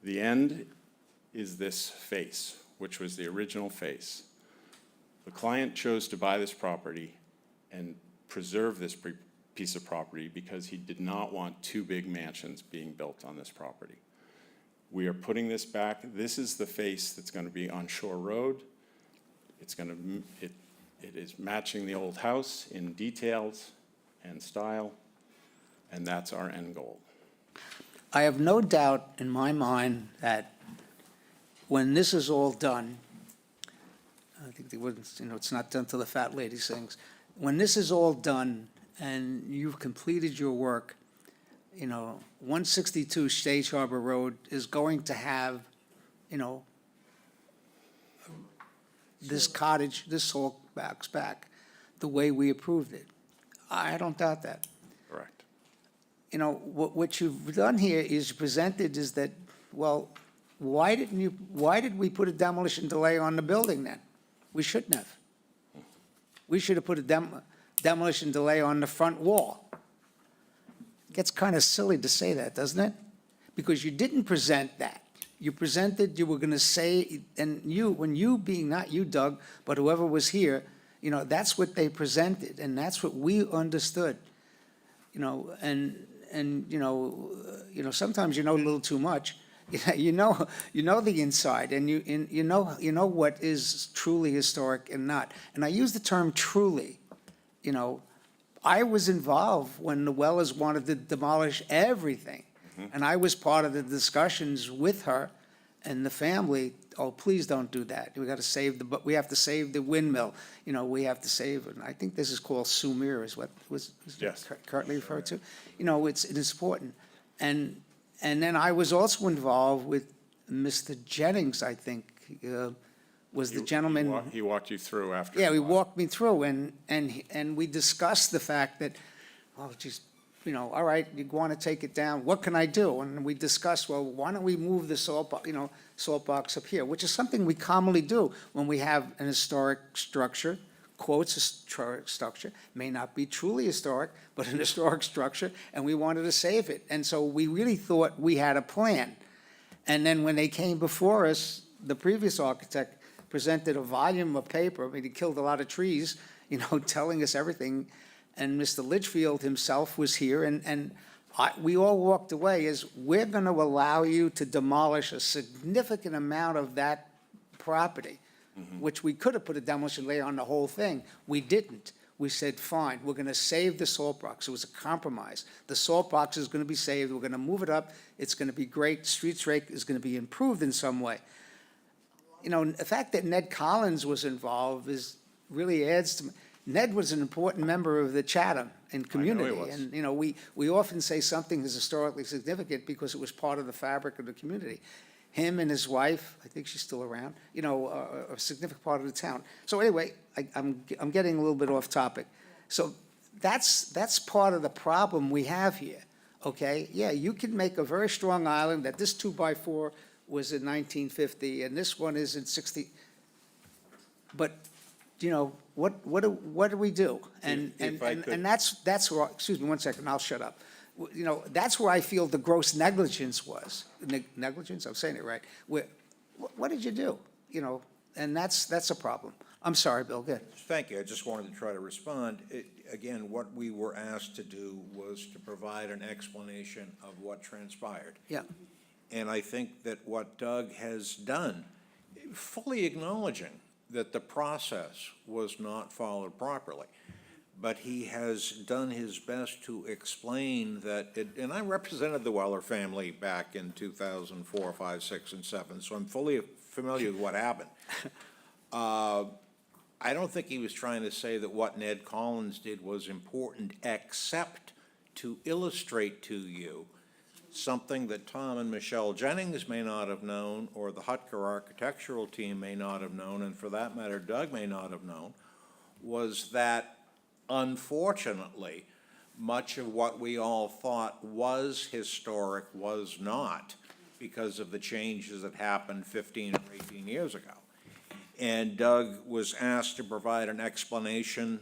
the end is this face, which was the original face. The client chose to buy this property and preserve this piece of property because he did not want 2 big mansions being built on this property. We are putting this back. This is the face that's going to be on Shore Road. It's going to, it is matching the old house in details and style, and that's our end goal.
I have no doubt in my mind that when this is all done, I think they wouldn't, it's not done till the fat lady sings. When this is all done and you've completed your work, 162 Stage Harbor Road is going to have, this cottage, this whole backs back the way we approved it. I don't doubt that.
Correct.
What you've done here is presented is that, well, why did we put a demolition delay on the building then? We shouldn't have. We should have put a demolition delay on the front wall. Gets kind of silly to say that, doesn't it? Because you didn't present that. You presented, you were going to say, and when you being not you, Doug, but whoever was here, that's what they presented, and that's what we understood. And sometimes you know a little too much. You know the inside, and you know what is truly historic and not. And I use the term truly. I was involved when the Wellers wanted to demolish everything, and I was part of the discussions with her and the family. Oh, please don't do that. We got to save we have to save the windmill. We have to save it. And I think this is called Sumir, is what was
Yes.
currently referred to. It is important. And then I was also involved with Mr. Jennings, I think, was the
He
gentleman.
He walked you through after.
Yeah,
a
he
while.
walked me through, and we discussed the fact that, well, geez, all right, you want to take it down, what can I do? And we discussed, well, why don't we move the salt box up here, which is something we commonly do when we have an historic structure, quotes historic structure, may not be truly historic, but an historic structure, and we wanted to save it. And so we really thought we had a plan. And then when they came before us, the previous architect presented a volume of paper. I mean, he killed a lot of trees, telling us everything. And Mr. Litchfield himself was here, and we all walked away as, we're going to allow you to demolish a significant amount of that property, which we could have put a demolition lay on the whole thing. We didn't. We said, fine, we're going to save the salt box. It was a compromise. The salt box is going to be saved. We're going to move it up. It's going to be great. Streets rate is going to be improved in some way. The fact that Ned Collins was involved really adds to. Ned was an important member of the Chatham and community.
was.
And, we often say something is historically significant because it was part of the fabric of the community. Him and his wife, I think she's still around, are a significant part of the town. So anyway, I'm getting a little bit off topic. So that's part of the problem we have here, okay? Yeah, you can make a very strong island that this 2x4 was in 1950 and this one is in 60. But, what do we do? And
If I could-
and that's where, excuse me one second, I'll shut up. That's where I feel the gross negligence was. Negligence, I'm saying it right. What did you do? And that's a problem. I'm sorry, Bill, go ahead.
Thank you. I just wanted to try to respond. Again, what we were asked to do was to provide an explanation of what transpired.
Yeah.
And I think that what Doug has done, fully acknowledging that the process was not followed properly, but he has done his best to explain that, and I represented the Weller family back in 2004, 5, 6, and 7, so I'm fully familiar with what happened. I don't think he was trying to say that what Ned Collins did was important, except to illustrate to you something that Tom and Michelle Jennings may not have known, or the Hutker architectural team may not have known, and for that matter, Doug may not have known, was that unfortunately, much of what we all thought was historic was not, because of the changes that happened 15 or 18 years ago. And Doug was asked to provide an explanation,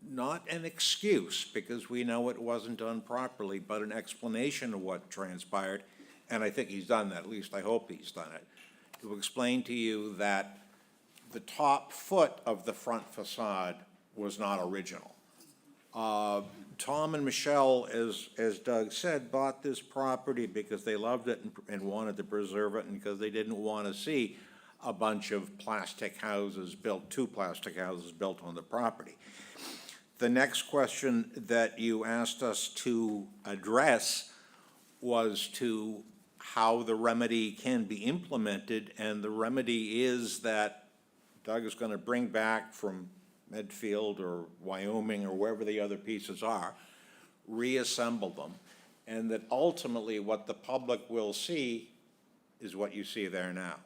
not an excuse, because we know it wasn't done properly, but an explanation of what transpired, and I think he's done that, at least I hope he's done it, to explain to you that the top foot of the front facade was not original. Tom and Michelle, as Doug said, bought this property because they loved it and wanted to preserve it, and because they didn't want to see a bunch of plastic houses built, 2 plastic houses built on the property. The next question that you asked us to address was to how the remedy can be implemented, and the remedy is that Doug is going to bring back from Medfield or Wyoming or wherever the other pieces are, reassemble them, and that ultimately what the public will see is what you see there now.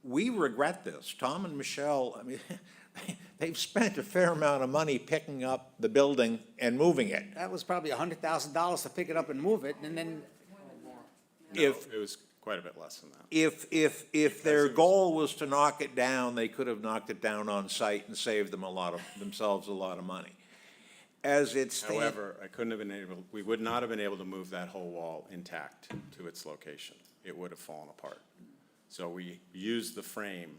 We regret this. Tom and Michelle, I mean, they've spent a fair amount of money picking up the building and moving it.
That was probably $100,000 to pick it up and move it, and then.
No, it was quite a bit less than that.
If their goal was to knock it down, they could have knocked it down on site and saved themselves a lot of money. As it stands.
However, we would not have been able to move that whole wall intact to its location. It would have fallen apart. So we used the frame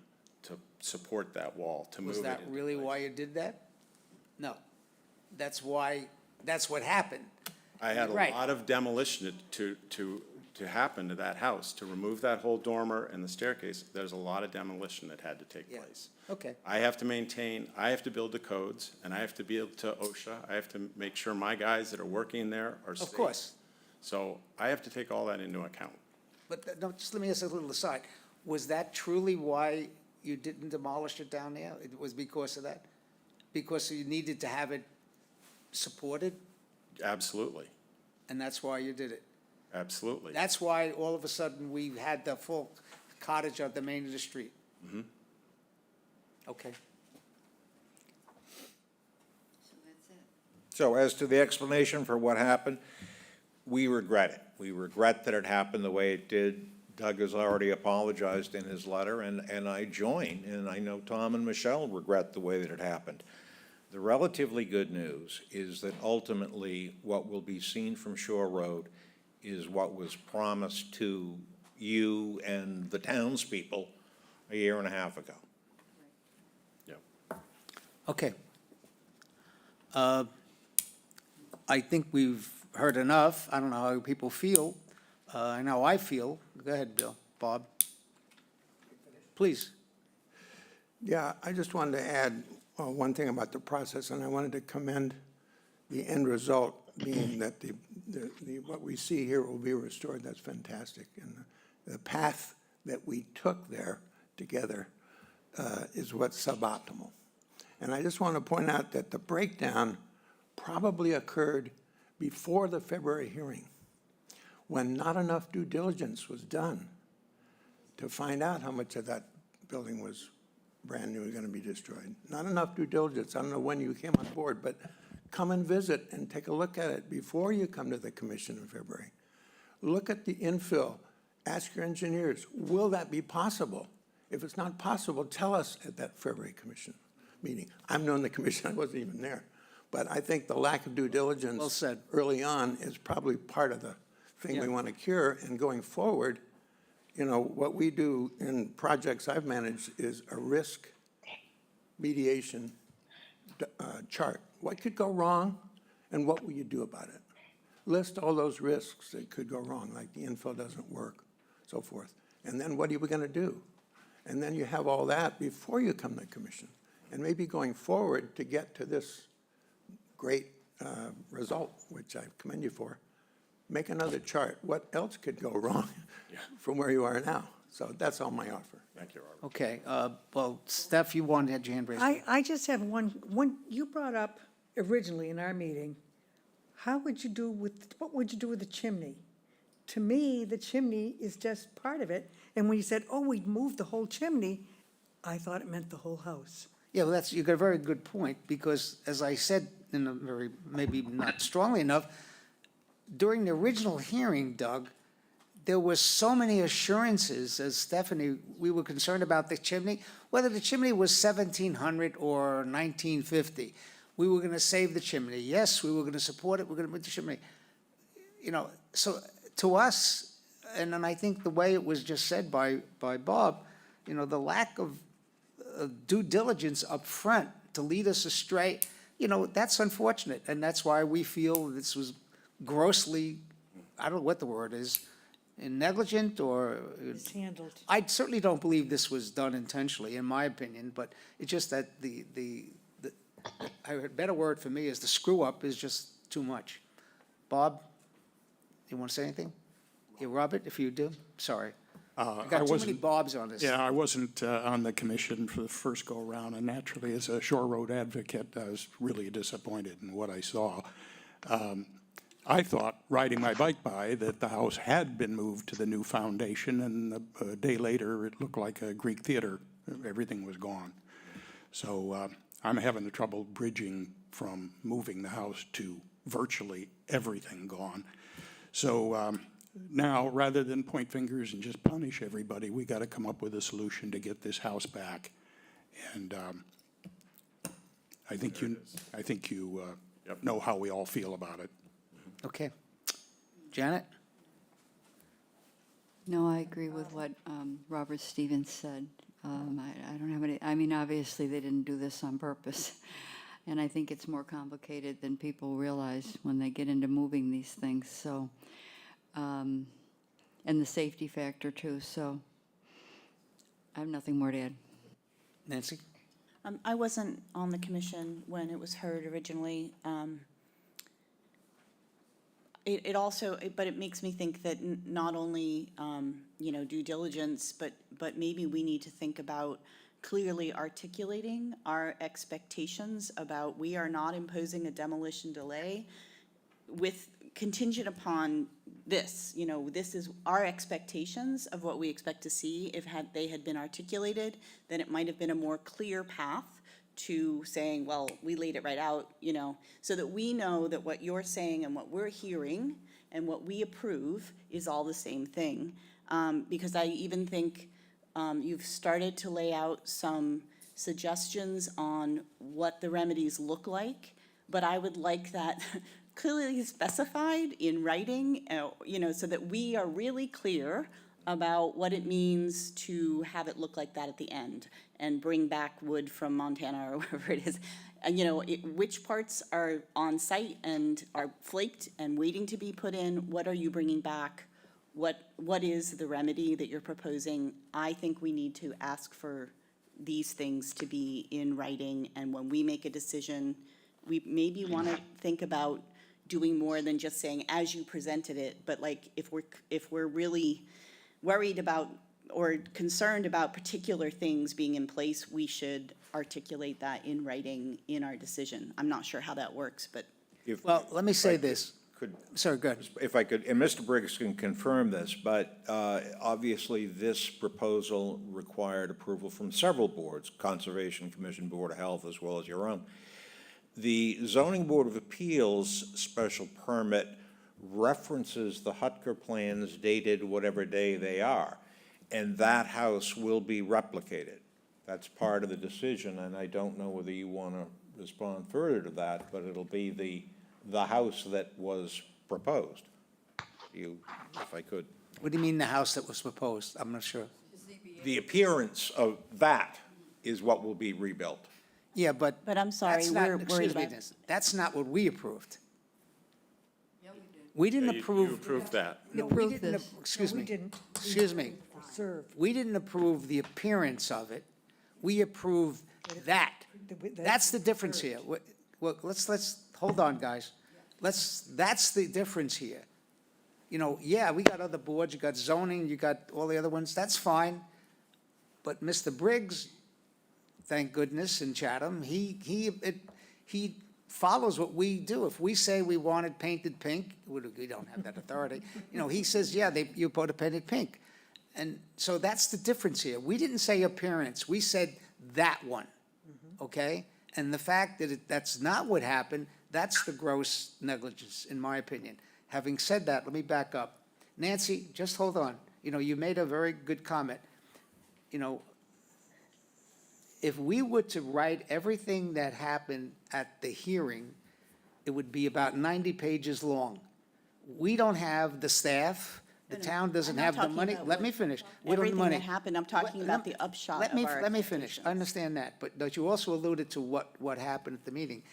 to support that wall, to move it.
Was that really why you did that? No. That's what happened.
I had a
Right.
lot of demolition to happen to that house, to remove that whole dormer and the staircase. There's a lot of demolition that had to take
Yeah.
place.
Okay.
I have to build the codes, and I have to be able to OSHA. I have to make sure my guys that are working there are safe.
Of course.
So I have to take all that into account.
But no, just let me ask a little aside. Was that truly why you didn't demolish it down there? It was because of that? Because you needed to have it supported,
Absolutely,
and that's why you did it?
absolutely.
That's why all of a sudden we had the full cottage at the main of the street? Okay.
So as to the explanation for what happened, we regret it. We regret that it happened the way it did. Doug has already apologized in his letter, and I join, and I know Tom and Michelle regret the way that it happened. The relatively good news is that ultimately what will be seen from Shore Road is what was promised to you and the townspeople a year and a half ago.
Okay. I think we've heard enough. I don't know how people feel. I know I feel. Go ahead, Bill. Bob. Please.
Yeah, I just wanted to add one thing about the process, and I wanted to commend the end result being that what we see here will be restored. That's fantastic. And the path that we took there together is what's suboptimal. And I just want to point out that the breakdown probably occurred before the February hearing, when not enough due diligence was done to find out how much of that building was brand new and going to be destroyed. Not enough due diligence. I don't know when you came on board, but come and visit and take a look at it before you come to the commission in February. Look at the infill. Ask your engineers, will that be possible? If it's not possible, tell us at that February commission meeting. I'm known the commission, I wasn't even there. But I think the lack of due diligence
Well said.
early on is probably part of the thing we want to cure. And going forward, you know, what we do in projects I've managed is a risk mediation chart. What could go wrong and what will you do about it? List all those risks that could go wrong, like the infill doesn't work, so forth. And then what are we going to do? And then you have all that before you come to the commission. And maybe going forward to get to this great result, which I commend you for, make another chart. What else could go wrong from where you are now? So that's all my offer.
Thank you, Robert.
Okay. Well, Steph, you wanted your hand raised.
I just have one, you brought up originally in our meeting, what would you do with the chimney? To me, the chimney is just part of it. And when you said, oh, we'd move the whole chimney, I thought it meant the whole house.
Yeah, well, you got a very good point, because as I said in a very, maybe not strongly enough, during the original hearing, Doug, there was so many assurances, as Stephanie, we were concerned about the chimney, whether the chimney was 1700 or 1950. We were going to save the chimney. Yes, we were going to support it. We're going to put the chimney. You know, so to us, and then I think the way it was just said by Bob, you know, the lack of due diligence up front to lead us astray, you know, that's unfortunate. And that's why we feel this was grossly, I don't know what the word is, negligent or.
Mishandled.
I certainly don't believe this was done intentionally, in my opinion, but it's just that a better word for me is the screw up is just too much. Bob, you want to say anything? Yeah, Robert, if you do, sorry. I got too many Bobs on this.
Yeah, I wasn't on the commission for the first go-around, and naturally, as a Shore Road advocate, I was really disappointed in what I saw. I thought, riding my bike by, that the house had been moved to the new foundation, and a day later, it looked like a Greek theater. Everything was gone. So I'm having the trouble bridging from moving the house to virtually everything gone. So now, rather than point fingers and just punish everybody, we got to come up with a solution to get this house back. And I think you know how we all feel about it.
Okay. Janet?
No, I agree with what Robert Stevens said. I don't have any, I mean, obviously, they didn't do this on purpose. And I think it's more complicated than people realize when they get into moving these things, so. And the safety factor, too, so I have nothing more to add.
Nancy?
I wasn't on the commission when it was heard originally. It also, but it makes me think that not only, you know, due diligence, but maybe we need to think about clearly articulating our expectations about we are not imposing a demolition delay with contingent upon this, this is our expectations of what we expect to see. If they had been articulated, then it might have been a more clear path to saying, well, we laid it right out, so that we know that what you're saying and what we're hearing and what we approve is all the same thing. Because I even think you've started to lay out some suggestions on what the remedies look like, but I would like that clearly specified in writing, so that we are really clear about what it means to have it look like that at the end and bring back wood from Montana or wherever it is. And, which parts are on site and are flaked and waiting to be put in? What are you bringing back? What is the remedy that you're proposing? I think we need to ask for these things to be in writing, and when we make a decision, we maybe want to think about doing more than just saying, as you presented it, but like, if we're really worried about or concerned about particular things being in place, we should articulate that in writing in our decision. I'm not sure how that works, but.
Well, let me say this. Sorry, go ahead.
If I could, and Mr. Briggs can confirm this, but obviously this proposal required approval from several boards, Conservation Commission, Board of Health, as well as your own. The Zoning Board of Appeals special permit references the Hutker plans dated whatever day they are, and that house will be replicated. That's part of the decision, and I don't know whether you want to respond further to that, but it'll be the house that was proposed. If I could.
What do you mean the house that was proposed? I'm not sure.
The appearance of that is what will be rebuilt.
Yeah, but.
But I'm sorry,
that's not-
we're worried
excuse me,
about.
Dennis, that's not what we approved. We didn't
You
approve.
approved that.
No, we
Approved
didn't,
this.
excuse
We
me,
didn't.
excuse me.
Serve.
We didn't approve the appearance of it. We approved that. That's the difference here. Well, let's, hold on, guys. That's the difference here. Yeah, we got other boards, you got zoning, you got all the other ones, that's fine. But Mr. Briggs, thank goodness, in Chatham, he follows what we do. If we say we want it painted pink, we don't have that authority. He says, yeah, you put it painted pink. And so that's the difference here. We didn't say appearance, we said that one, okay? And the fact that that's not what happened, that's the gross negligence, in my opinion. Having said that, let me back up. Nancy, just hold on. You made a very good comment. If we were to write everything that happened at the hearing, it would be about 90 pages long. We don't have the staff, the town doesn't
I'm not
have the
talking
money.
about
Let me finish. We don't have the
Everything
money.
that happened, I'm talking about the upshot
Let
of
me,
our
let me finish. I understand that, but you also alluded to what happened at the meeting.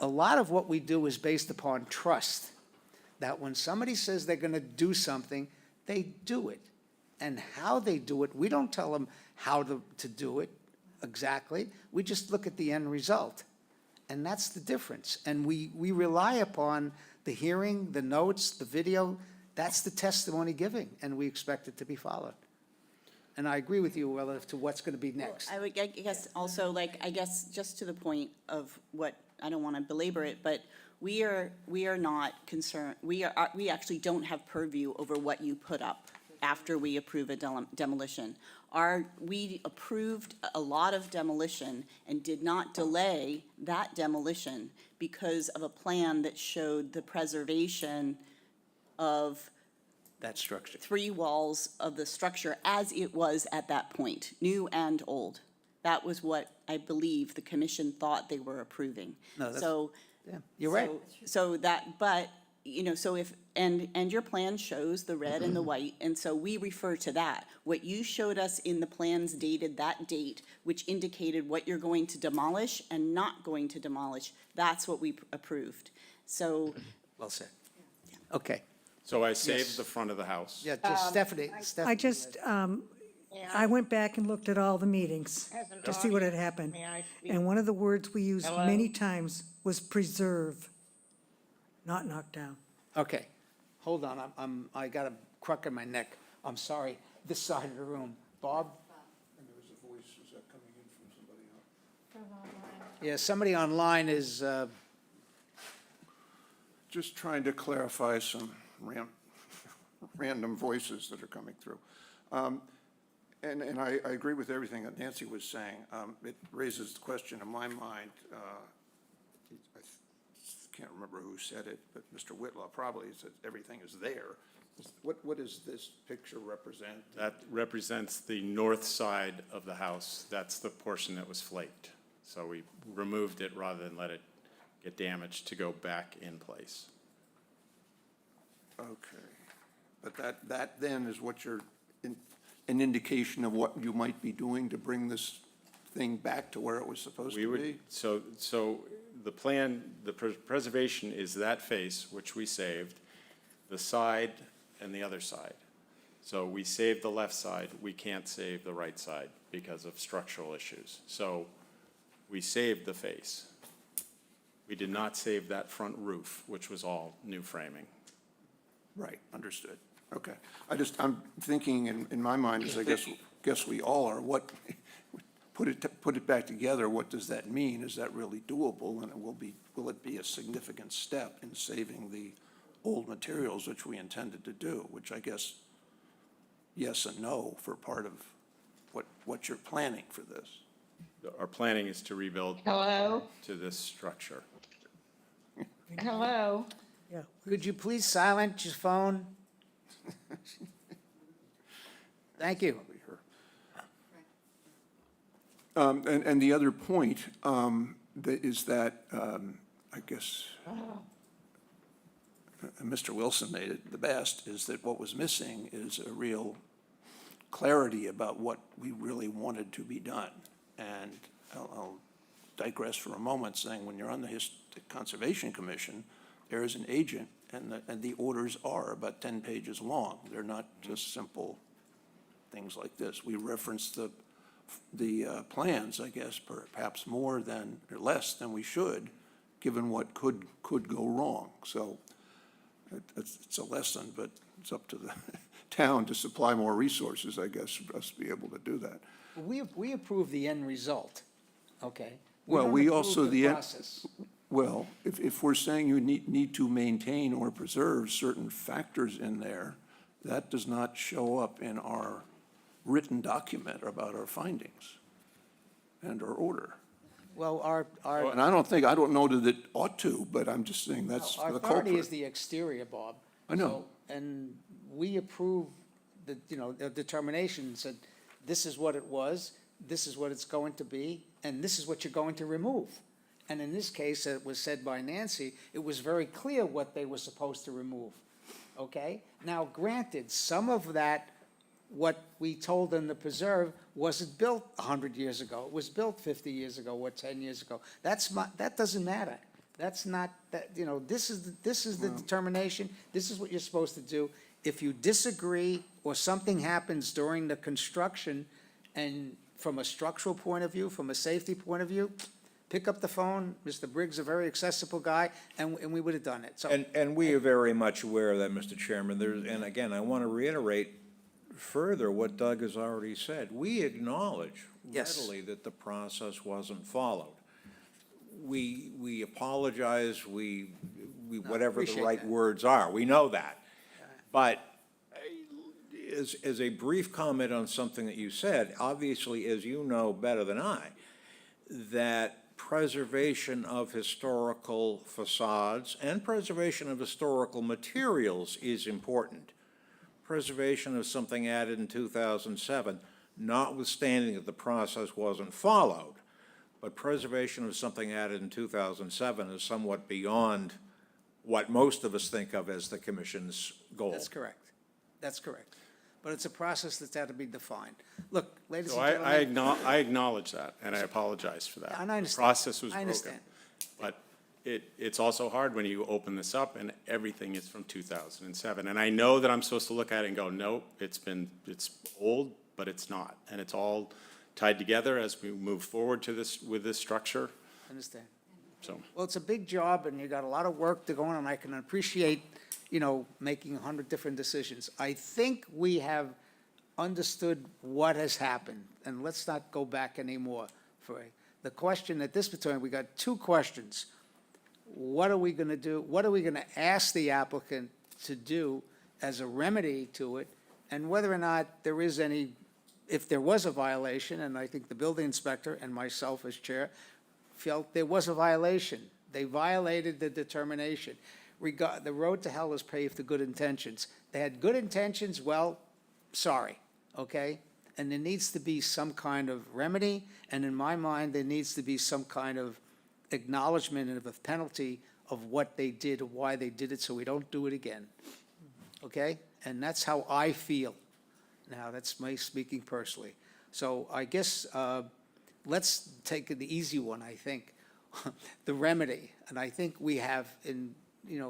A lot of what we do is based upon trust, that when somebody says they're gonna do something, they do it. And how they do it, we don't tell them how to do it exactly. We just look at the end result. And that's the difference. And we rely upon the hearing, the notes, the video. That's the testimony giving, and we expect it to be followed. And I agree with you relative to what's going to be next.
I guess also, I guess just to the point of what, I don't want to belabor it, but we are not concerned, we actually don't have purview over what you put up after we approve a demolition. We approved a lot of demolition and did not delay that demolition because of a plan that showed the preservation of
That structure.
3 walls of the structure as it was at that point, new and old. That was what I believe the commission thought they were approving.
No, that's-
So.
Yeah, you're right.
So that, but, so if, and your plan shows the red and the white, and so we refer to that. What you showed us in the plans dated that date, which indicated what you're going to demolish and not going to demolish, that's what we approved. So.
Well said. Okay.
So I saved the front of the house.
Yeah, just Stephanie.
I just, I went back and looked at all the meetings to see what had happened. And one of the words we used many times was preserve, not knock down.
Okay, hold on, I got a crook in my neck. I'm sorry, this side of the room. Bob?
And there was a voice, is that coming in from somebody else?
Yeah, somebody online is,
just trying to clarify some random voices that are coming through. And I agree with everything that Nancy was saying. It raises the question in my mind, I can't remember who said it, but Mr. Whitlaw probably said everything is there. What does this picture represent?
That represents the north side of the house. That's the portion that was flaked. So we removed it rather than let it get damaged to go back in place.
Okay. But that then is what you're, an indication of what you might be doing to bring this thing back to where it was supposed to be?
So the plan, the preservation is that face, which we saved, the side and the other side. So we saved the left side, we can't save the right side because of structural issues. So we saved the face. We did not save that front roof, which was all new framing.
Right, understood. Okay. I'm thinking in my mind, as I guess we all are, put it back together, what does that mean? Is that really doable? And will it be a significant step in saving the old materials, which we intended to do, which I guess yes and no for part of what you're planning for this?
Our planning is to rebuild
Hello?
to this structure.
Hello?
Yeah.
Could you please silence your phone? Thank you.
And the other point is that, I guess, Mr. Wilson made it the best, is that what was missing is a real clarity about what we really wanted to be done. And I'll digress for a moment, saying when you're on the Conservation Commission, there is an agent, and the orders are about 10 pages long. They're not just simple things like this. We reference the plans, I guess, perhaps more than, or less than we should, given what could go wrong. So it's a lesson, but it's up to the town to supply more resources, I guess, for us to be able to do that.
We approve the end result, okay?
Well,
don't
we
approve
also,
the process.
Well, if we're saying you need to maintain or preserve certain factors in there, that does not show up in our written document about our findings and our order.
Well, our
And I don't know that it ought to, but I'm just saying that's
our
the
authority is
culprit.
the exterior, Bob.
I know.
So, and we approve the determination, said, this is what it was, this is what it's going to be, and this is what you're going to remove. And in this case, it was said by Nancy, it was very clear what they were supposed to remove, okay? Now, granted, some of that, what we told them to preserve, wasn't built 100 years ago. It was built 50 years ago or 10 years ago. That doesn't matter. That's not, this is the determination, this is what you're supposed to do. If you disagree or something happens during the construction, and from a structural point of view, from a safety point of view, pick up the phone, Mr. Briggs, a very accessible guy, and we would have done it. So,
And we are very much aware of that, Mr. Chairman. And again, I want to reiterate further what Doug has already said. We acknowledge
Yes.
readily that the process wasn't followed. We apologize, whatever the
appreciate
right
that.
words are, we know that. But as a brief comment on something that you said, obviously, as you know better than I, that preservation of historical facades and preservation of historical materials is important. Preservation of something added in 2007, notwithstanding that the process wasn't followed, but preservation of something added in 2007 is somewhat beyond what most of us think of as the commission's goal.
that's correct. That's correct. But it's a process that's got to be defined. Look, ladies
So
and gentlemen.
I acknowledge that, and I apologize for that.
And I
The
understand.
process was
I
broken.
understand.
But it's also hard when you open this up and everything is from 2007. And I know that I'm supposed to look at it and go, no, it's old, but it's not. And it's all tied together as we move forward with this structure,
Understand.
so.
Well, it's a big job, and you got a lot of work to go on, and I can appreciate, making 100 different decisions. I think we have understood what has happened, and let's not go back anymore. The question at this point, we got two questions. what are we going to do? What are we going to ask the applicant to do as a remedy to it? And whether or not there is any, if there was a violation, and I think the building inspector and myself as chair felt there was a violation. They violated the determination. The road to hell is paved to good intentions. They had good intentions, well, sorry, okay? And there needs to be some kind of remedy, and in my mind, there needs to be some kind of acknowledgement of a penalty of what they did, or why they did it, so we don't do it again, okay? And that's how I feel. Now, that's me speaking personally. So I guess, let's take the easy one, I think, the remedy. And I think we have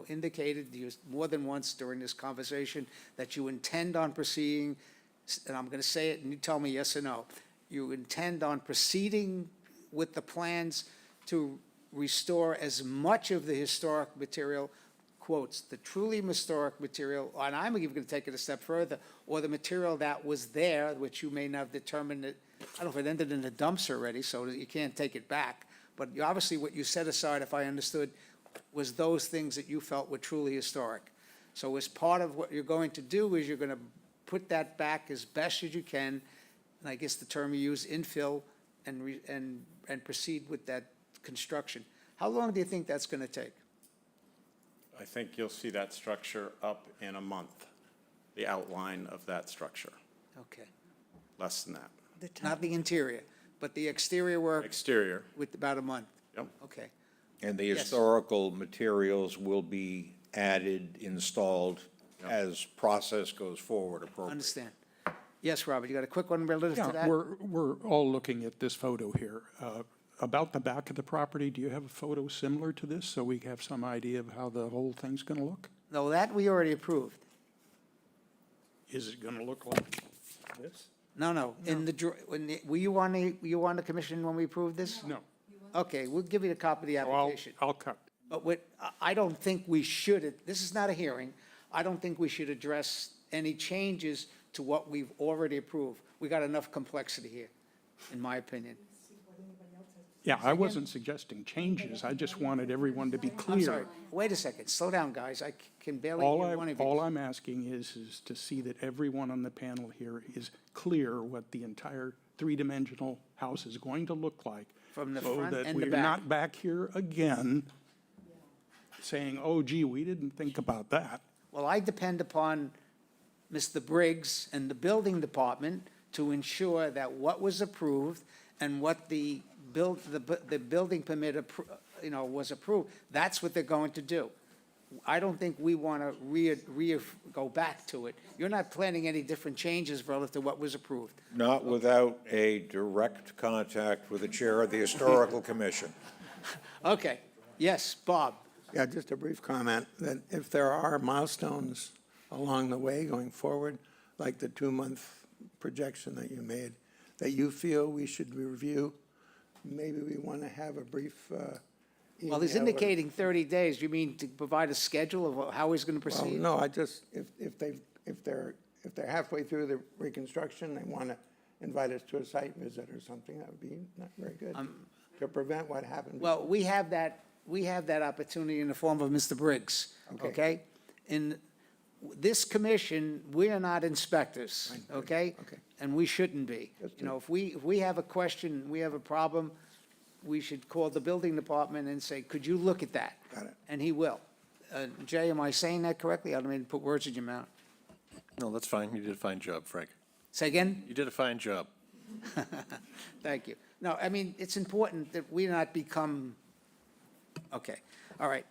indicated more than once during this conversation that you intend on proceeding, and I'm going to say it and you tell me yes or no. You intend on proceeding with the plans to restore as much of the historic material, quotes, the truly historic material, and I'm even going to take it a step further, or the material that was there, which you may not have determined that, I don't know if it ended in the dumpster already, so that you can't take it back. But obviously what you set aside, if I understood, was those things that you felt were truly historic. So as part of what you're going to do is you're going to put that back as best as you can, and I guess the term you use, infill, and proceed with that construction. How long do you think that's going to take?
I think you'll see that structure up in a month, the outline of that structure,
Okay.
less than that.
Not the interior, but the exterior work
Exterior,
with about a month?
yep.
Okay.
And the
Yes.
historical materials will be added, installed as process goes forward appropriately.
Understand. Yes, Robert, you got a quick one relative to
Yeah,
that?
we're all looking at this photo here. About the back of the property, do you have a photo similar to this, so we have some idea of how the whole thing's going to look?
No, that we already approved.
Is it going to look like this?
No. Were you on the commission when we approved this?
No.
Okay, we'll give you a copy of the application.
I'll cut.
But I don't think we should, this is not a hearing, I don't think we should address any changes to what we've already approved. We got enough complexity here, in my opinion.
Yeah, I wasn't suggesting changes. I just wanted everyone to be clear.
I'm sorry, wait a second, slow down, guys, I can barely hear one of you.
All I'm asking is to see that everyone on the panel here is clear what the entire three-dimensional house is going to look like.
From the
So
front
that
and the
we're
back.
not back here again saying, oh gee, we didn't think about that.
Well, I depend upon Mr. Briggs and the building department to ensure that what was approved and what the building permit, was approved, that's what they're going to do. I don't think we want to go back to it. You're not planning any different changes relative to what was approved.
Not without a direct contact with the chair of the Historical Commission.
Okay, yes, Bob.
Yeah, just a brief comment, that if there are milestones along the way going forward, like the 2-month projection that you made, that you feel we should review, maybe we want to have a brief
Well, he's
email or-
indicating 30 days. You mean to provide a schedule of how he's going to
Well,
proceed?
no, I just, if they're halfway through the reconstruction, they want to invite us to a site visit or something, that would be not very good, to prevent what happened.
Well, we have that opportunity in the form of Mr. Briggs, okay? In this commission, we are not inspectors, okay?
Okay.
And we shouldn't be. If we have a question, we have a problem, we should call the building department and say, could you look at that?
Got it.
And he will. Jay, am I saying that correctly? I don't mean to put words in your mouth.
No, that's fine. You did a fine job, Frank.
Say again?
You did a fine job.
Thank you. No, I mean, it's important that we not become, okay, all right.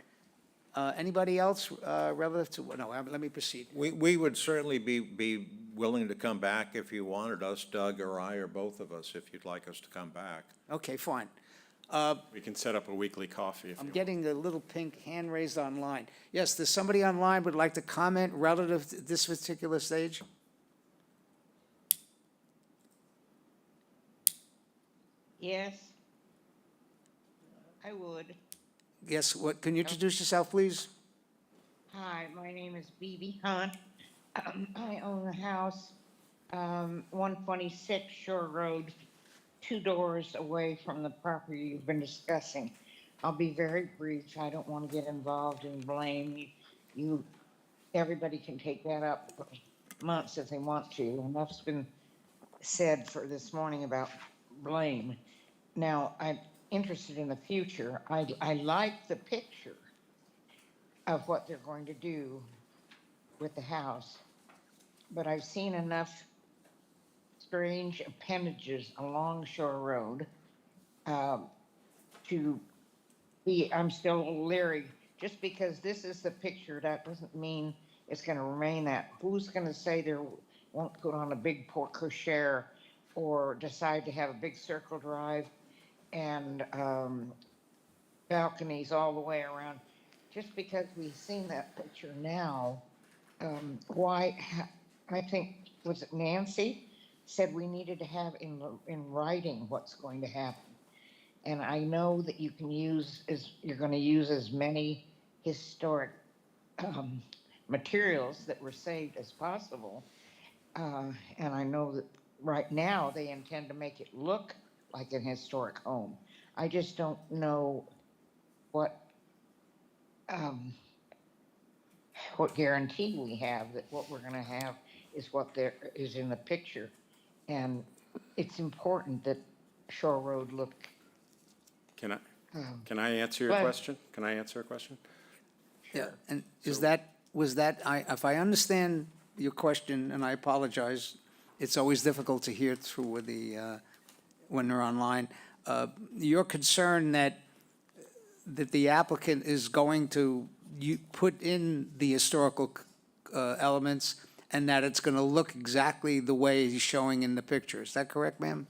Anybody else relative to, no, let me proceed.
We would certainly be willing to come back if you wanted us, Doug or I, or both of us, if you'd like us to come back.
Okay, fine.
We can set up a weekly coffee if you
I'm
want.
getting a little pink hand raised online. Yes, there's somebody online would like to comment relative to this particular stage?
Yes, I would.
Yes, what, can you introduce yourself, please?
Hi, my name is Bibi Hunt. I own a house, 126 Shore Road, 2 doors away from the property you've been discussing. I'll be very brief. I don't want to get involved in blame. Everybody can take that up for months if they want to. Enough's been said for this morning about blame. Now, I'm interested in the future. I like the picture of what they're going to do with the house, but I've seen enough strange appendages along Shore Road to I'm still a little leery. Just because this is the picture, that doesn't mean it's going to remain that. Who's going to say they won't put on a big porte cochere or decide to have a big circle drive and balconies all the way around? Just because we've seen that picture now, I think, was it Nancy said we needed to have in writing what's going to happen. And I know that you're going to use as many historic materials that were saved as possible. And I know that right now they intend to make it look like an historic home. I just don't know what guarantee we have that what we're going to have is what there is in the picture. And it's important that Shore Road look.
Can I answer your question? Can I answer a question?
Yeah, and if I understand your question, and I apologize, it's always difficult to hear through with when they're online. You're concerned that the applicant is going to put in the historical elements and that it's going to look exactly the way he's showing in the picture. Is that correct, ma'am?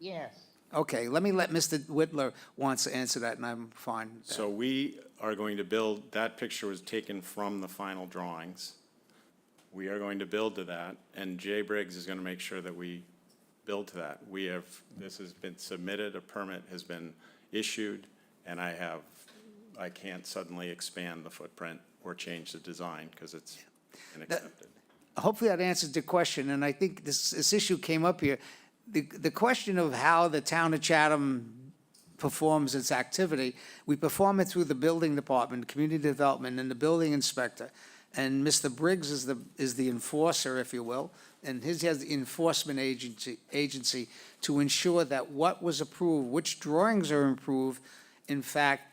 Yes.
Okay, let Mr. Whitler wants to answer that, and I'm fine with that.
So we are going to build, that picture was taken from the final drawings. We are going to build to that, and Jay Briggs is going to make sure that we build to that. This has been submitted, a permit has been issued, and I can't suddenly expand the footprint or change the design because it's been accepted.
Hopefully that answers the question, and I think this issue came up here. The question of how the town of Chatham performs its activity, we perform it through the building department, community development, and the building inspector. And Mr. Briggs is the enforcer, if you will, and he has the enforcement agency to ensure that what was approved, which drawings are approved, in fact,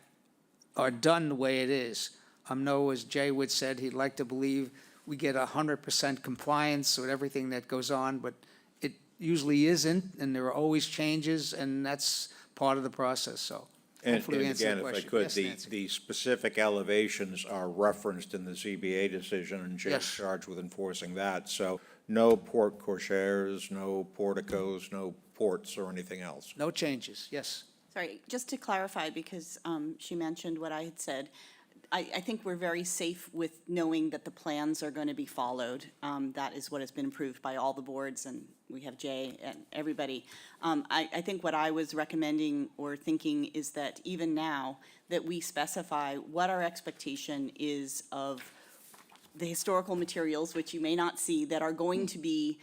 are done the way it is. I know, as Jay Wood said, he'd like to believe we get 100% compliance with everything that goes on, but it usually isn't, and there are always changes, and that's part of the process, so.
And
hopefully we answered
again,
the
if I
question.
could,
Yes, Nancy.
the specific elevations are referenced in the ZBA decision, and Jay's
Yes.
charged with enforcing that. So no porte cocheres, no porticos, no ports or anything else.
No changes, yes.
Sorry, just to clarify, because she mentioned what I had said, I think we're very safe with knowing that the plans are going to be followed. That is what has been approved by all the boards, and we have Jay and everybody. I think what I was recommending or thinking is that even now, that we specify what our expectation is of the historical materials, which you may not see, that are going to be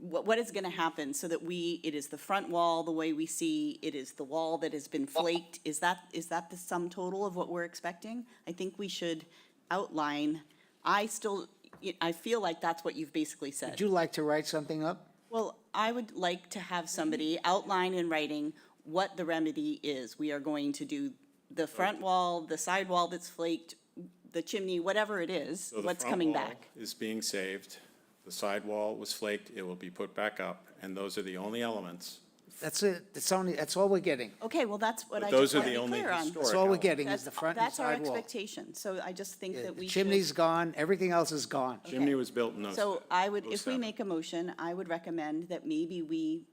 what is going to happen, so that it is the front wall the way we see, it is the wall that has been flaked. Is that the sum total of what we're expecting? I think we should outline. I feel like that's what you've basically said.
Would you like to write something up?
Well, I would like to have somebody outline in writing what the remedy is. We are going to do the front wall, the side wall that's flaked, the chimney, whatever it is,
So the
what's
front
coming
wall
back.
is being saved. The sidewall was flaked, it will be put back up, and those are the only elements.
That's it, that's all we're getting.
Okay, well, that's what
But
I
those
just
are
want to
the
be
only
clear on.
historic
That's all we're
elements.
getting is the front and
That's our
side wall.
expectation, so I just think that we
The
should.
chimney's gone, everything else is gone.
Chimney was built in
So I would, if we
07.
make a motion, I would recommend that maybe we,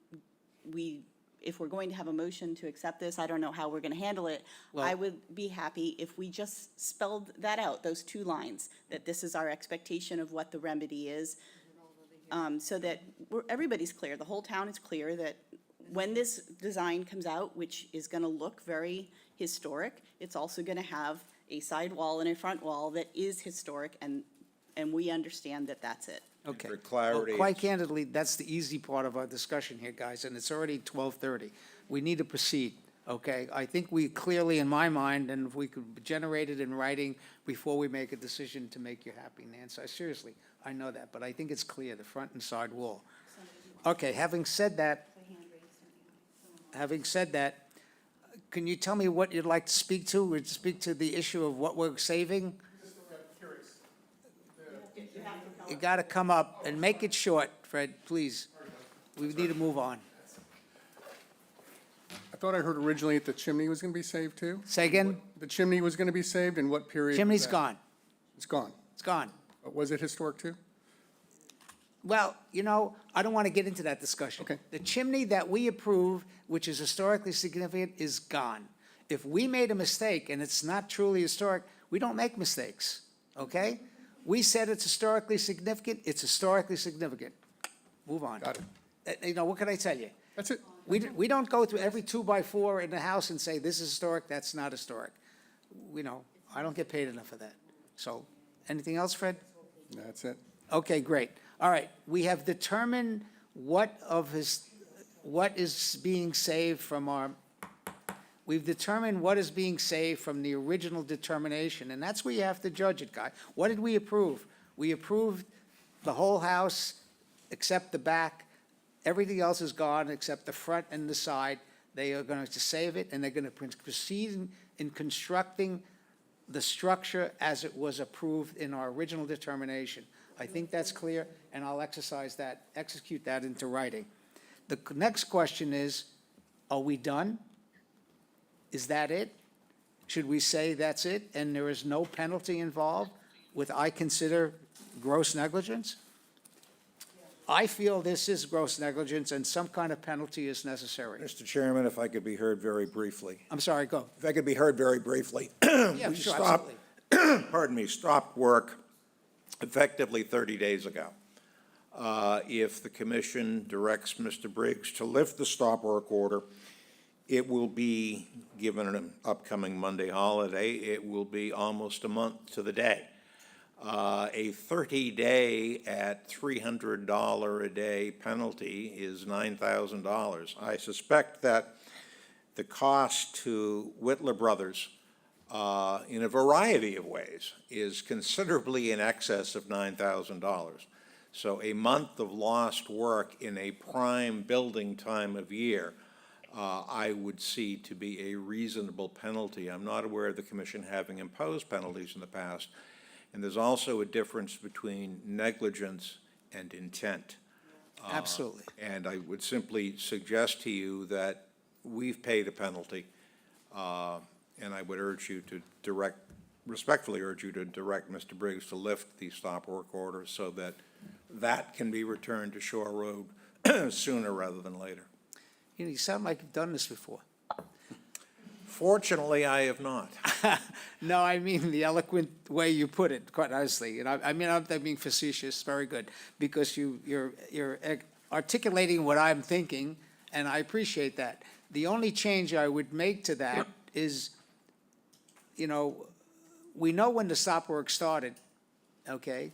if we're going to have a motion to accept this, I don't know how we're going to handle it. I
Well-
would be happy if we just spelled that out, those two lines, that this is our expectation of what the remedy is, so that everybody's clear, the whole town is clear that when this design comes out, which is going to look very historic, it's also going to have a side wall and a front wall that is historic, and we understand that that's it.
Okay.
For clarity,
Well, quite candidly, that's the easy part of our discussion here, guys, and it's already 12:30. We need to proceed, okay? I think we clearly, in my mind, and if we could generate it in writing before we make a decision to make you happy, Nancy, seriously, I know that, but I think it's clear, the front and side wall. Okay, having said that, can you tell me what you'd like to speak to? Would you speak to the issue of what we're saving? You gotta come up and make it short, Fred, please. We need to move on.
I thought I heard originally that the chimney was going to be saved too?
Say again?
The chimney was going to be saved, in what period? was
Chimney's
that?
gone.
It's gone.
It's gone.
But was it historic too?
Well, you know, I don't want to get into that discussion.
Okay.
The chimney that we approve, which is historically significant, is gone. If we made a mistake and it's not truly historic, we don't make mistakes, okay? We said it's historically significant, it's historically significant. Move on.
Got it.
You know, what can I tell you?
That's it.
We don't go through every 2x4 in the house and say, this is historic, that's not historic. You know, I don't get paid enough for that. So, anything else, Fred?
That's it.
Okay, great. All right, we have determined what is being saved from we've determined what is being saved from the original determination, and that's where you have to judge it, Guy. What did we approve? We approved the whole house except the back. Everything else is gone except the front and the side. They are going to save it, and they're going to proceed in constructing the structure as it was approved in our original determination. I think that's clear, and I'll execute that into writing. The next question is, are we done? Is that it? Should we say that's it, and there is no penalty involved with, I consider, gross negligence? I feel this is gross negligence, and some kind of penalty is necessary.
Mr. Chairman, if I could be heard very briefly.
I'm sorry, go.
If I could be heard very briefly.
Yeah,
We
sure,
stopped-
absolutely.
stopped work effectively 30 days ago. If the commission directs Mr. Briggs to lift the stop work order, it will be, given an upcoming Monday holiday, it will be almost a month to the day. A 30-day at $300 a day penalty is $9,000. I suspect that the cost to Whitler Brothers, in a variety of ways, is considerably in excess of $9,000. So a month of lost work in a prime building time of year, I would see to be a reasonable penalty. I'm not aware of the commission having imposed penalties in the past. And there's also a difference between negligence and intent.
Absolutely.
And I would simply suggest to you that we've paid a penalty, and I would urge you to respectfully urge you to direct Mr. Briggs to lift the stop work order so that that can be returned to Shore Road sooner rather than later.
You know, you sound like you've done this before.
Fortunately, I have not.
No, I mean the eloquent way you put it, quite honestly. And I'm being facetious, very good, because you're articulating what I'm thinking, and I appreciate that. The only change I would make to that is, you know, we know when the stop work started, okay?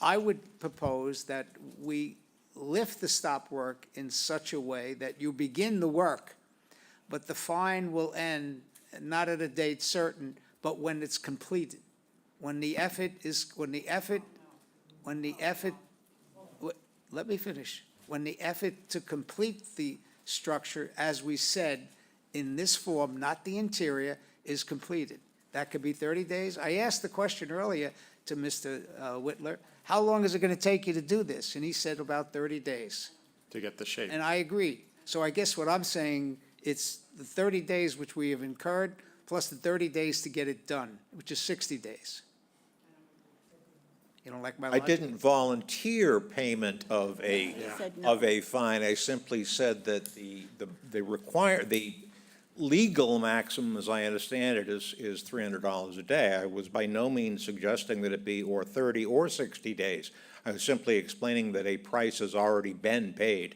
I would propose that we lift the stop work in such a way that you begin the work, but the fine will end, not at a date certain, but when it's completed. When the effort, let me finish. When the effort to complete the structure, as we said, in this form, not the interior, is completed. That could be 30 days. I asked the question earlier to Mr. Whitler, how long is it going to take you to do this? And he said about 30 days.
To get the shape.
And I agree. So I guess what I'm saying, it's the 30 days which we have incurred, plus the 30 days to get it done, which is 60 days. You don't like my
I
logic?
didn't volunteer payment of a fine. I simply said that the legal maximum, as I understand it, is $300 a day. I was by no means suggesting that it be or 30 or 60 days. I was simply explaining that a price has already been paid.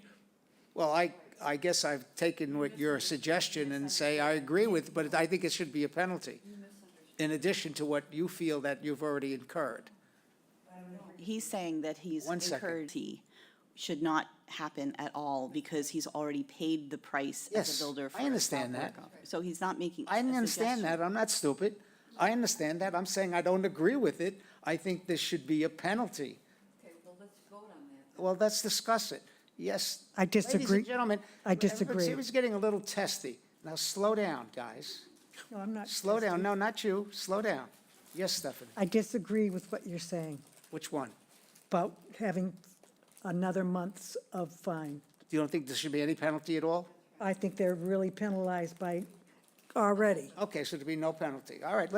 Well, I guess I've taken what your suggestion and say I agree with, but I think it should be a penalty, in addition to what you feel that you've already incurred.
He's saying that he's
One second.
incurred, should not happen at all because he's already paid the price as
Yes,
a builder for
I understand
his
that.
work. So he's not making
I
a
understand that,
suggestion.
I'm not stupid. I understand that, I'm saying I don't agree with it. I think there should be a penalty.
Okay, well, let's vote on that.
Well, let's discuss it. Yes.
I
Ladies
disagree.
and gentlemen.
I disagree.
It was getting a little testy. Now, slow down, guys.
No, I'm not.
Slow down. No, not you. Slow down. Yes, Stephanie.
I disagree with what you're saying
Which one?
about having another month's of fine.
You don't think there should be any penalty at all?
I think they're really penalized by already.
Okay, so there'd be no penalty. All right,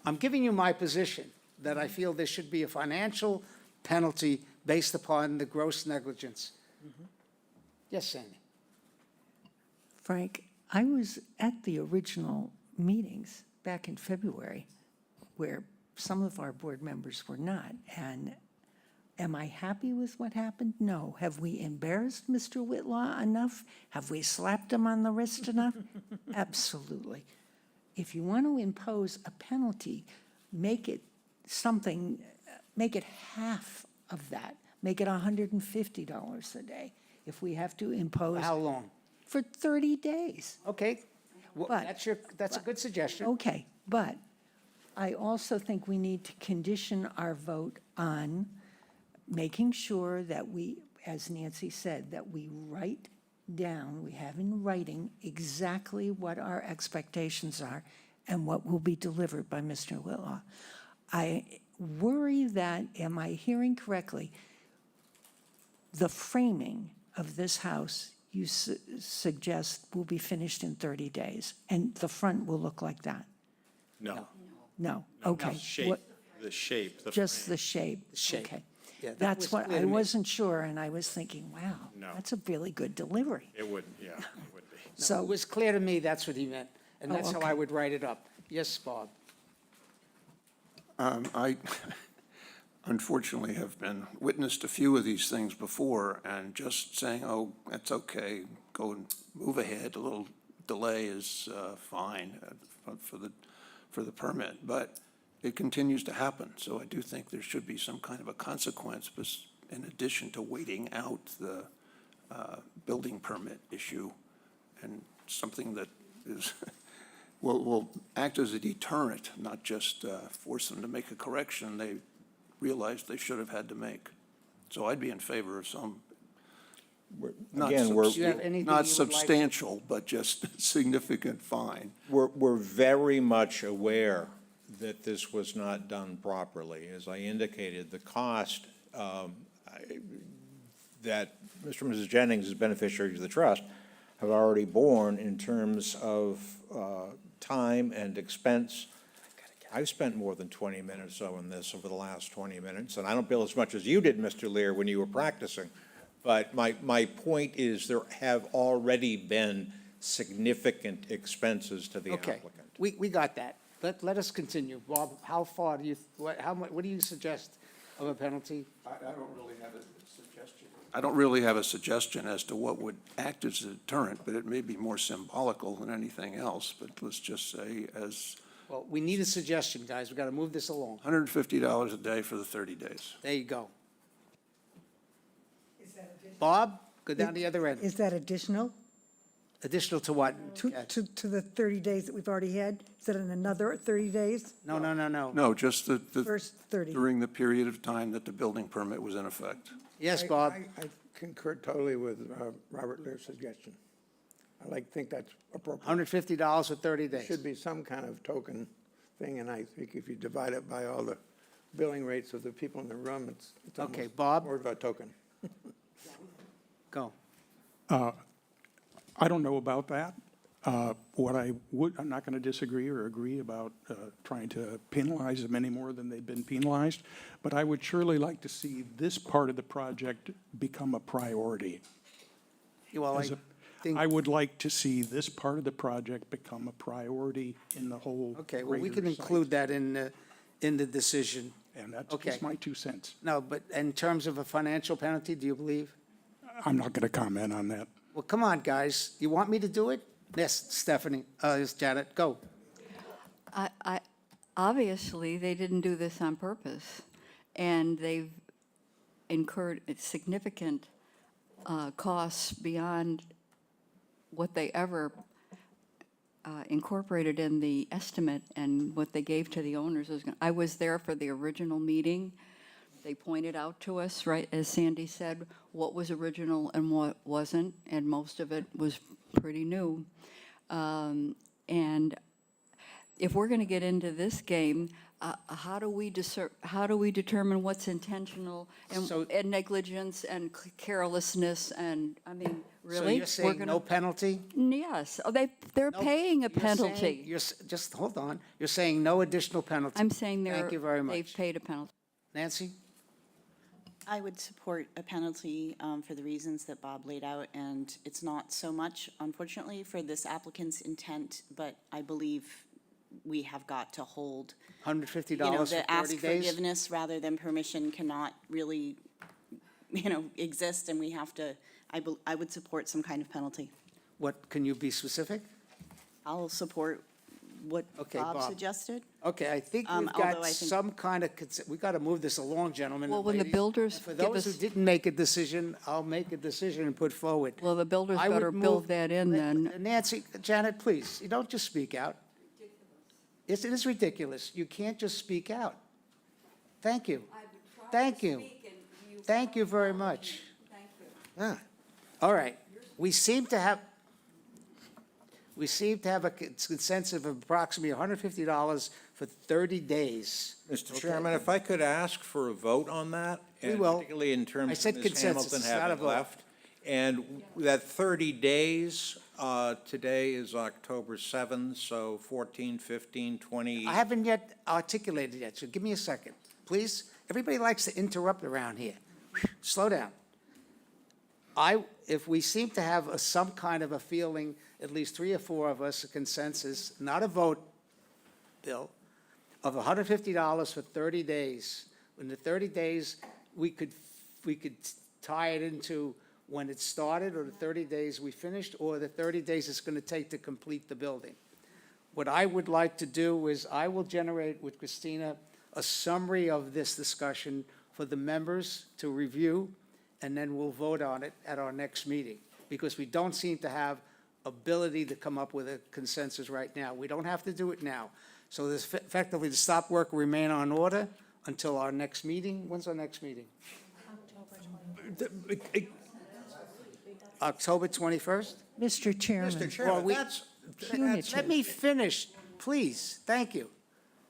I'm giving you my position, that I feel there should be a financial penalty based upon the gross negligence. Yes, Sandy?
Frank, I was at the original meetings back in February where some of our board members were not. And am I happy with what happened? No. Have we embarrassed Mr. Whitlaw enough? Have we slapped him on the wrist enough? Absolutely. If you want to impose a penalty, make it something, make it half of that. Make it $150 a day. If we have to impose.
How long?
For 30 days.
Okay, well,
But-
that's a good suggestion.
Okay, but I also think we need to condition our vote on making sure that we, as Nancy said, that we write down, we have in writing exactly what our expectations are and what will be delivered by Mr. Whitlaw. I worry that, am I hearing correctly, the framing of this house you suggest will be finished in 30 days, and the front will look like that?
No.
No,
No,
okay.
The shape,
What-
the shape.
Just the shape?
shape.
Okay.
Yeah, that
That's
was
what,
clear
I
to me.
wasn't sure, and I was thinking, wow,
No.
that's a really good delivery.
It wouldn't, yeah, it would be.
No,
So,
it was clear to me that's what he meant, and
Oh,
that's how
okay.
I would write it up. Yes, Bob?
I unfortunately have been witness to a few of these things before, and just saying, oh, that's okay, go and move ahead, a little delay is fine for the permit, but it continues to happen. So I do think there should be some kind of a consequence, in addition to waiting out the building permit issue, and something that is, will act as a deterrent, not just force them to make a correction they realized they should have had to make. So I'd be in favor of some, not
Again, we're-
Do you have anything you would like?
substantial, but just significant fine.
We're very much aware that this was not done properly. As I indicated, the cost that Mr. and Mrs. Jennings, as beneficiaries of the trust, have already borne in terms of time and expense. I've spent more than 20 minutes on this over the last 20 minutes, and I don't bill as much as you did, Mr. Lear, when you were practicing. But my point is there have already been significant expenses to the
Okay,
applicant.
we got that. Let us continue. Bob, how far do you, what do you suggest of a penalty?
I don't really have a suggestion. I don't really have a suggestion as to what would act as a deterrent, but it may be more symbolical than anything else. But let's just say as
Well, we need a suggestion, guys. We've got to move this along.
$150 a day for the 30 days.
There you go. Bob, go down the other end.
Is that additional
Additional to what?
to the 30 days that we've already had? Is that in another 30 days?
No.
No, just the,
First 30.
during the period of time that the building permit was in effect.
Yes, Bob?
I concur totally with Robert Lear's suggestion. I think that's appropriate.
$150 for 30
There
days.
should be some kind of token thing, and I think if you divide it by all the billing rates of the people in the room, it's
Okay,
almost
Bob?
more of a token.
Go.
I don't know about that. What I would, I'm not going to disagree or agree about trying to penalize them any more than they've been penalized, but I would surely like to see this part of the project become a priority.
Well, I
As a-
think,
I would like to see this part of the project become a priority in the whole
okay, well, we
greater
can
site.
include that in the decision.
And that's
Okay.
just my 2 cents.
No, but in terms of a financial penalty, do you believe?
I'm not going to comment on that.
Well, come on, guys. You want me to do it? Yes, Stephanie, yes, Janet, go.
Obviously, they didn't do this on purpose, and incurred significant costs beyond what they ever incorporated in the estimate, and what they gave to the owners I was there for the original meeting. They pointed out to us, right, as Sandy said, what was original and what wasn't, and most of it was pretty new. And if we're going to get into this game, how do we determine what's intentional
So-
and negligence and carelessness, and, I mean, really?
So you're
We're
saying
gonna-
no penalty?
Yes, oh, they're
No,
paying a
you're saying-
penalty.
Just hold on. You're saying no additional penalty?
I'm saying
Thank you very much.
they've paid a penalty.
Nancy?
I would support a penalty for the reasons that Bob laid out, and it's not so much, unfortunately, for this applicant's intent, but I believe we have got to hold,
$150 for
the
30
ask
days?
forgiveness rather than permission cannot really, exist, and we have to, I would support some kind of penalty.
What, can you be specific?
I'll support what
Okay,
Bob
Bob.
suggested.
Okay, I think we've
Although
got
I think-
some kind of, we got to move this along, gentlemen and
Well, when the
ladies.
builders
For
give
those who
us-
didn't make a decision, I'll make a decision and put forward.
Well, the builders
I would
better
move-
build that in then.
Nancy, Janet, please, you don't just speak out. Yes, it is ridiculous. You can't just speak out. Thank you. Thank you. Thank you very much. Yeah. All right. We seem to have a consensus of approximately $150 for 30 days.
Mr.
Okay.
Chairman, if I could ask for a vote on that?
We
and
will.
Particularly in terms
I
of
said
Ms.
consensus,
Hamilton
it's not a
having
vote.
left. And that 30 days, today is October 7th, so 14, 15, 20.
I haven't yet articulated yet, so give me a second, please. Everybody likes to interrupt around here. Slow down. If we seem to have some kind of a feeling, at least 3 or 4 of us, a consensus, not a vote, Bill, of $150 for 30 days. In the 30 days, we could tie it into when it started, or the 30 days we finished, or the 30 days it's going to take to complete the building. What I would like to do is I will generate with Christina a summary of this discussion for the members to review, and then we'll vote on it at our next meeting, because we don't seem to have ability to come up with a consensus right now. We don't have to do it now. So this effectively, the stop work will remain on order until our next meeting. When's our next meeting? October 21st?
Mr. Chairman.
Mr.
Well,
Chairman,
we-
that's,
Let me finish, please. Thank you.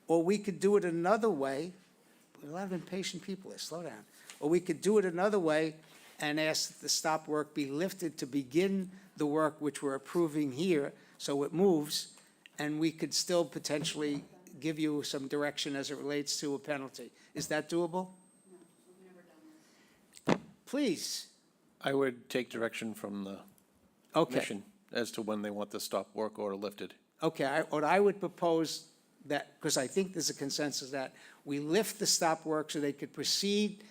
Or we could do it another way. A lot of impatient people here, slow down. Or we could do it another way and ask that the stop work be lifted to begin the work which we're approving here, so it moves, and we could still potentially give you some direction as it relates to a penalty. Is that doable? Please.
I would take direction from the
Okay.
commission as to when they want the stop work order lifted.
Okay, what I would propose that, because I think there's a consensus that we lift the stop work so they could proceed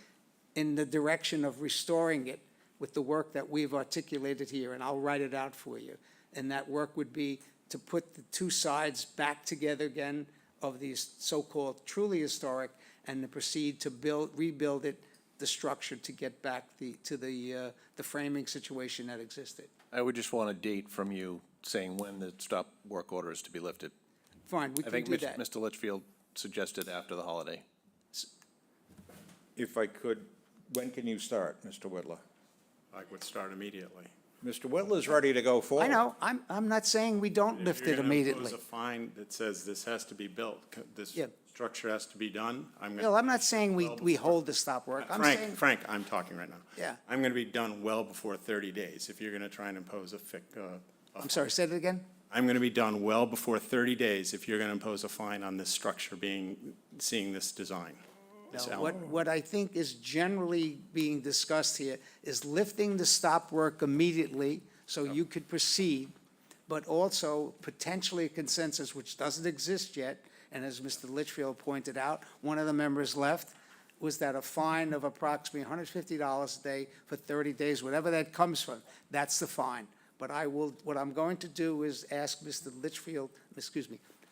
in the direction of restoring it with the work that we've articulated here, and I'll write it out for you. And that work would be to put the 2 sides back together again of these so-called truly historic, and to proceed to rebuild it, the structure, to get back to the framing situation that existed.
I would just want a date from you saying when the stop work order is to be lifted.
Fine, we
I
can
think
do that.
Mr. Litchfield suggested after the holiday.
if I could, when can you start, Mr. Whitler?
I would start immediately.
Mr. Whitler's ready to go forward.
I know, I'm not saying we don't lift it immediately.
If you're going to impose a fine that says this has to be built, this
Yeah.
structure has to be done, I'm going
Bill, I'm not saying we hold the stop work. I'm saying,
Frank, I'm talking right now.
Yeah.
I'm going to be done well before 30 days. If you're going to try and impose a
I'm sorry, say that again?
I'm going to be done well before 30 days if you're going to impose a fine on this structure seeing this design. this
No,
element.
what I think is generally being discussed here is lifting the stop work immediately so you could proceed, but also potentially a consensus, which doesn't exist yet, and as Mr. Litchfield pointed out, one of the members left, was that a fine of approximately $150 a day for 30 days, whatever that comes from, that's the fine. But what I'm going to do is ask Mr.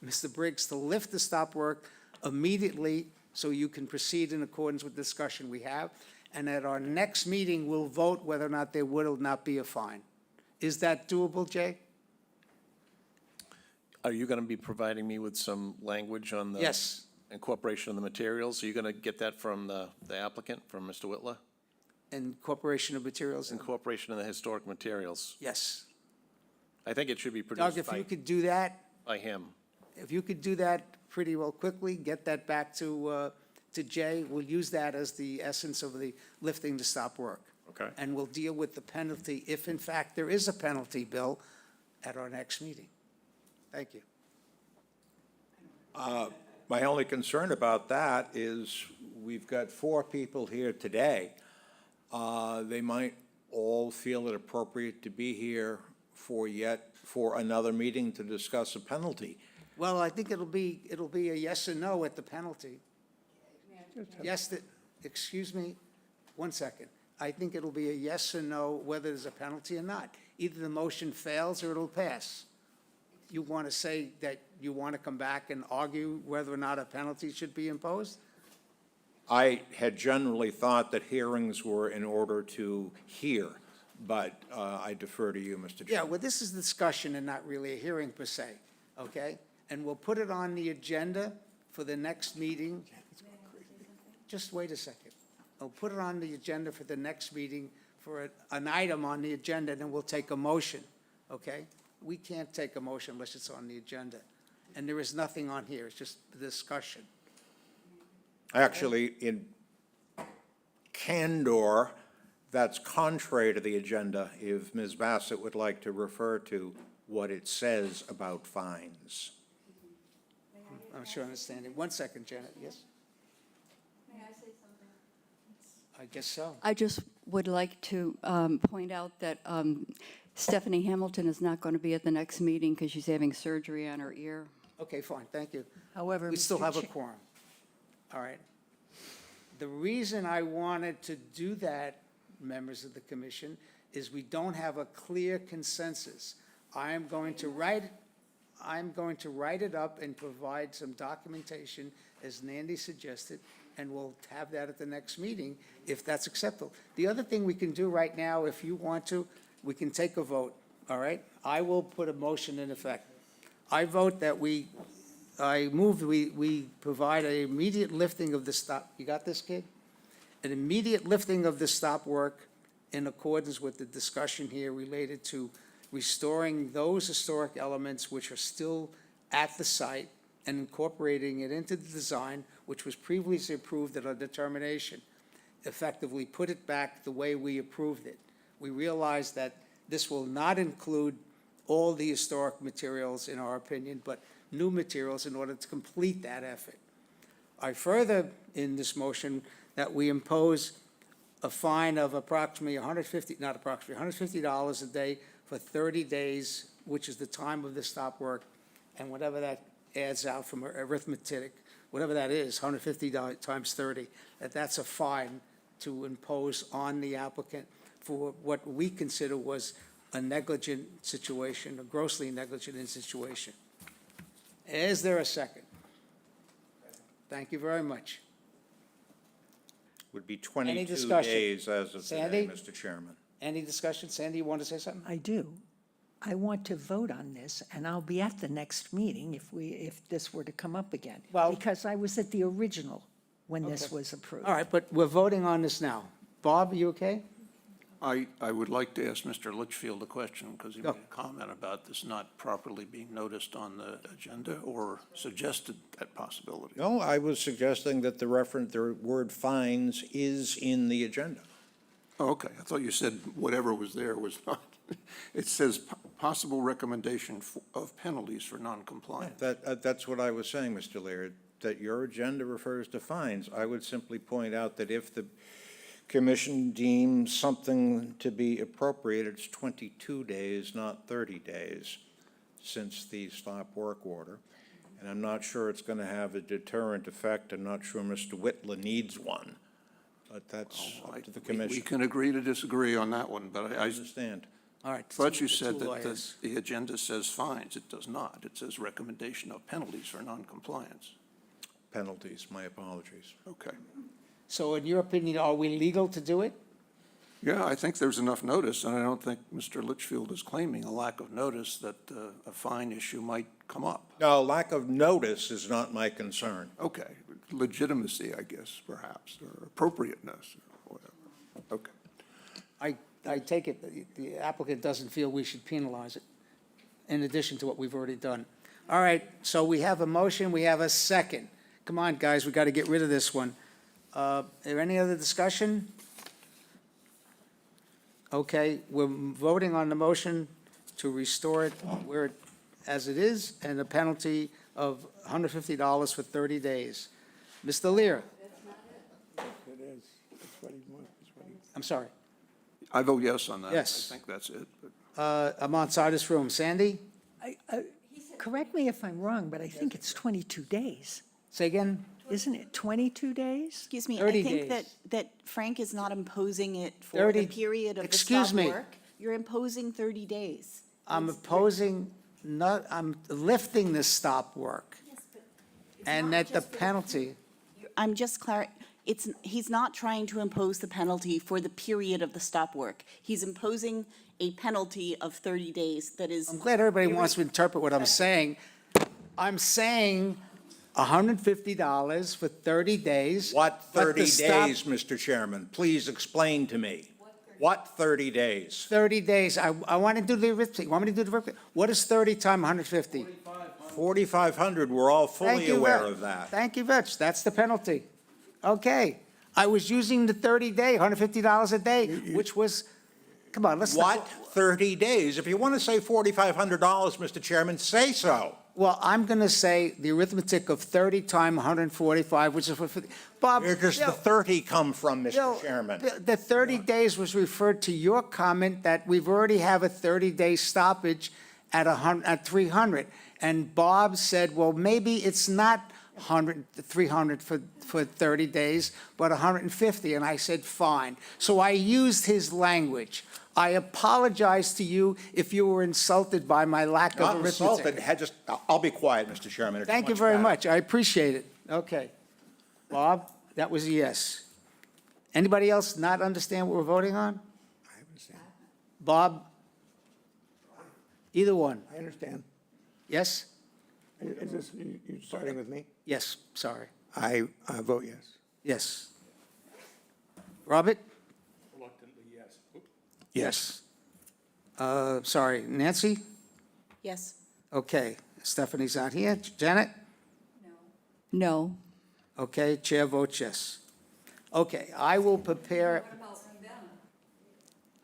Mr. Briggs to lift the stop work immediately so you can proceed in accordance with the discussion we have. and at our next meeting, we'll vote whether or not there would or not be a fine. Is that doable, Jay?
Are you going to be providing me with some language on the?
Yes.
Incorporation of the materials? Are you going to get that from the applicant, from Mr. Whitler?
Incorporation of materials?
Incorporation of the historic materials.
Yes.
I think it should be
Doug,
produced
if you could do that,
by him.
if you could do that pretty well quickly, get that back to Jay, we'll use that as the essence of the lifting to stop work.
Okay.
And we'll deal with the penalty, if in fact there is a penalty, Bill, at our next meeting. Thank you.
My only concern about that is we've got 4 people here today. They might all feel it appropriate to be here for another meeting to discuss a penalty.
Well, I think it'll be a yes or no at the penalty. Yes, excuse me, 1 second. I think it'll be a yes or no whether there's a penalty or not. Either the motion fails or it'll pass. You want to say that you want to come back and argue whether or not a penalty should be imposed?
I had generally thought that hearings were in order to hear, but I defer to you, Mr. Chairman.
Yeah, well, this is discussion and not really a hearing per se, okay? And we'll put it on the agenda for the next meeting. Just wait a second. I'll put it on the agenda for the next meeting for an item on the agenda, and then we'll take a motion, okay? We can't take a motion unless it's on the agenda. And there is nothing on here, it's just the discussion.
Actually, in candor, that's contrary to the agenda if Ms. Bassett would like to refer to what it says about fines.
I'm sure understanding. 1 second, Janet, yes?
May I say something?
I guess so.
I just would like to point out that Stephanie Hamilton is not going to be at the next meeting because she's having surgery on her ear.
Okay, fine, thank you.
However,
We still
Mr.
have a
Cha-
quorum. All right. The reason I wanted to do that, members of the commission, is we don't have a clear consensus. I'm going to write it up and provide some documentation, as Nandy suggested, and we'll have that at the next meeting, if that's acceptable. The other thing we can do right now, if you want to, we can take a vote, all right? I will put a motion in effect. I vote that I move we provide an immediate lifting of the stop. You got this, kid? An immediate lifting of the stop work in accordance with the discussion here related to restoring those historic elements which are still at the site and incorporating it into the design which was previously approved at our determination. Effectively put it back the way we approved it. We realize that this will not include all the historic materials, in our opinion, but new materials in order to complete that effort. I further, in this motion, that we impose a fine of approximately $150 a day for 30 days, which is the time of the stop work, and whatever that adds out from arithmetic, whatever that is, $150 times 30, that's a fine to impose on the applicant for what we consider was a negligent situation, a grossly negligent situation. Is there a second? Thank you very much.
Would be
Any
22
discussion?
days as of today,
Sandy?
Mr. Chairman.
Any discussion? Sandy, you want to say something?
I do. I want to vote on this, and I'll be at the next meeting if this were to come up again.
Well-
Because I was at the original when this
Okay.
was approved.
All right, but we're voting on this now. Bob, are you okay?
I would like to ask Mr. Litchfield a question, because he
Go.
made a comment about this not properly being noticed on the agenda, or suggested that possibility.
No, I was suggesting that the word fines is in the agenda.
Oh, okay, I thought you said whatever was there was not. It says possible recommendation of penalties for noncompliance.
That's what I was saying, Mr. Laird, that your agenda refers to fines. I would simply point out that if the commission deems something to be appropriate, it's 22 days, not 30 days, since the stop work order. And I'm not sure it's going to have a deterrent effect. I'm not sure Mr. Whitler needs one, but that's up to the
We
commission.
can agree to disagree on that one, but
I understand.
All right.
thought you
the
said
two
that
lawyers.
the agenda says fines. It does not. It says recommendation of penalties for noncompliance.
Penalties, my apologies.
Okay.
So in your opinion, are we legal to do it?
Yeah, I think there's enough notice, and I don't think Mr. Litchfield is claiming a lack of notice that a fine issue might come up.
No, lack of notice is not my concern.
Okay, legitimacy, I guess, perhaps, or appropriateness, or whatever. Okay.
I take it that the applicant doesn't feel we should penalize it, in addition to what we've already done. All right, so we have a motion, we have a second. Come on, guys, we got to get rid of this one. Is there any other discussion? Okay, we're voting on the motion to restore it as it is, and a penalty of $150 for 30 days. Mr. Lear?
It is. That's what he wants.
I'm sorry.
I vote yes on that.
Yes.
I think that's it. But
I'm outside this room. Sandy?
Correct me if I'm wrong, but I think it's 22 days.
Say again?
Isn't it 22 days?
Excuse me, I
30
think
days.
that Frank is not imposing it for
30
the period of the
excuse
stop
me.
work. You're imposing 30 days.
I'm opposing, I'm lifting the stop work. And that the penalty,
I'm just he's not trying to impose the penalty for the period of the stop work. He's imposing a penalty of 30 days that is.
I'm glad everybody wants to interpret what I'm saying. I'm saying $150 for 30 days.
What
but
30
the stop-
days, Mr. Chairman? Please explain to me. What 30 days?
30 days. I want to do the arithmetic. You want me to do the arithmetic? What is 30 times 150?
4,500, we're all fully
Thank you,
aware
Rich.
of that.
Thank you, Rich. That's the penalty. Okay. I was using the 30-day, $150 a day, which was, come on, let's.
What 30 days? If you want to say $4,500, Mr. Chairman, say so.
Well, I'm going to say the arithmetic of 30 times 145, which is for 50. Bob.
Where does the
Bill,
30 come from, Mr.
Bill,
Chairman?
The 30 days was referred to your comment that we've already have a 30-day stoppage at 300. And Bob said, well, maybe it's not 300 for 30 days, but 150. And I said, fine. So I used his language. I apologize to you if you were insulted by my lack of
Not
arithmetic.
insulted, I'll be quiet, Mr. Chairman. It's
Thank you
much
very
better.
much. I appreciate it. Okay. Bob, that was a yes. Anybody else not understand what we're voting on?
I understand.
Bob? Either one.
I understand.
Yes?
Is this, you starting with me?
Yes, sorry.
I vote yes.
Yes. Robert?
Reluctantly, yes.
Yes. Sorry, Nancy?
Yes.
Okay, Stephanie's not here. Janet?
No.
Okay, chair votes yes. Okay, I will prepare,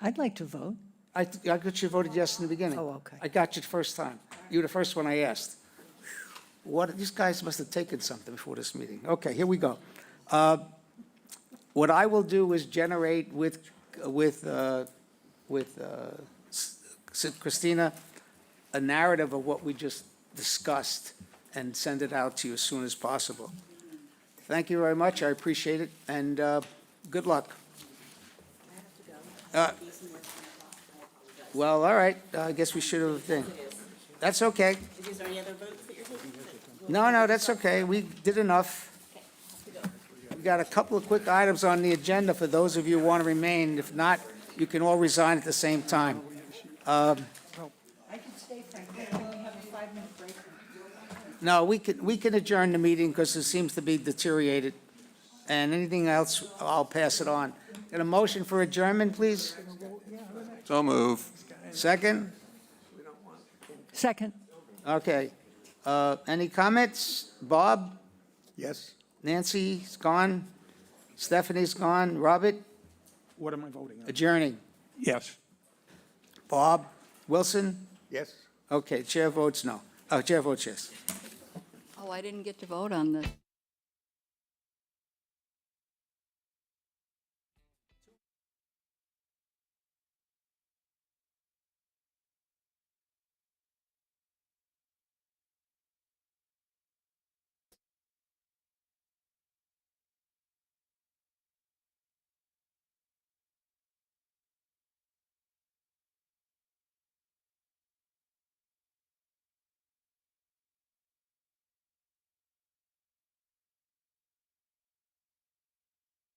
I'd like to vote.
I got you voted yes in the beginning.
Oh, okay.
I got you the first time. You were the first one I asked. What, these guys must have taken something before this meeting. Okay, here we go. What I will do is generate with Christina a narrative of what we just discussed and send it out to you as soon as possible. Thank you very much. I appreciate it, and good luck. Well, all right. I guess we should have been. That's okay.
Is there any other votes that you're taking?
No, that's okay. We did enough. We got a couple of quick items on the agenda for those of you who want to remain. If not, you can all resign at the same time.
I can stay, Frank. We only have a 5-minute break.
No, we can adjourn the meeting because it seems to be deteriorated. And anything else, I'll pass it on. Get a motion for adjournment, please?
So move.
Second?
Second.
Okay. Any comments? Bob?
Yes.
Nancy's gone? Stephanie's gone? Robert?
What am I voting on?
Adjourning.
Yes.
Bob? Wilson?
Yes.
Okay, chair votes no. Oh, chair votes yes.
Oh, I didn't get to vote on this.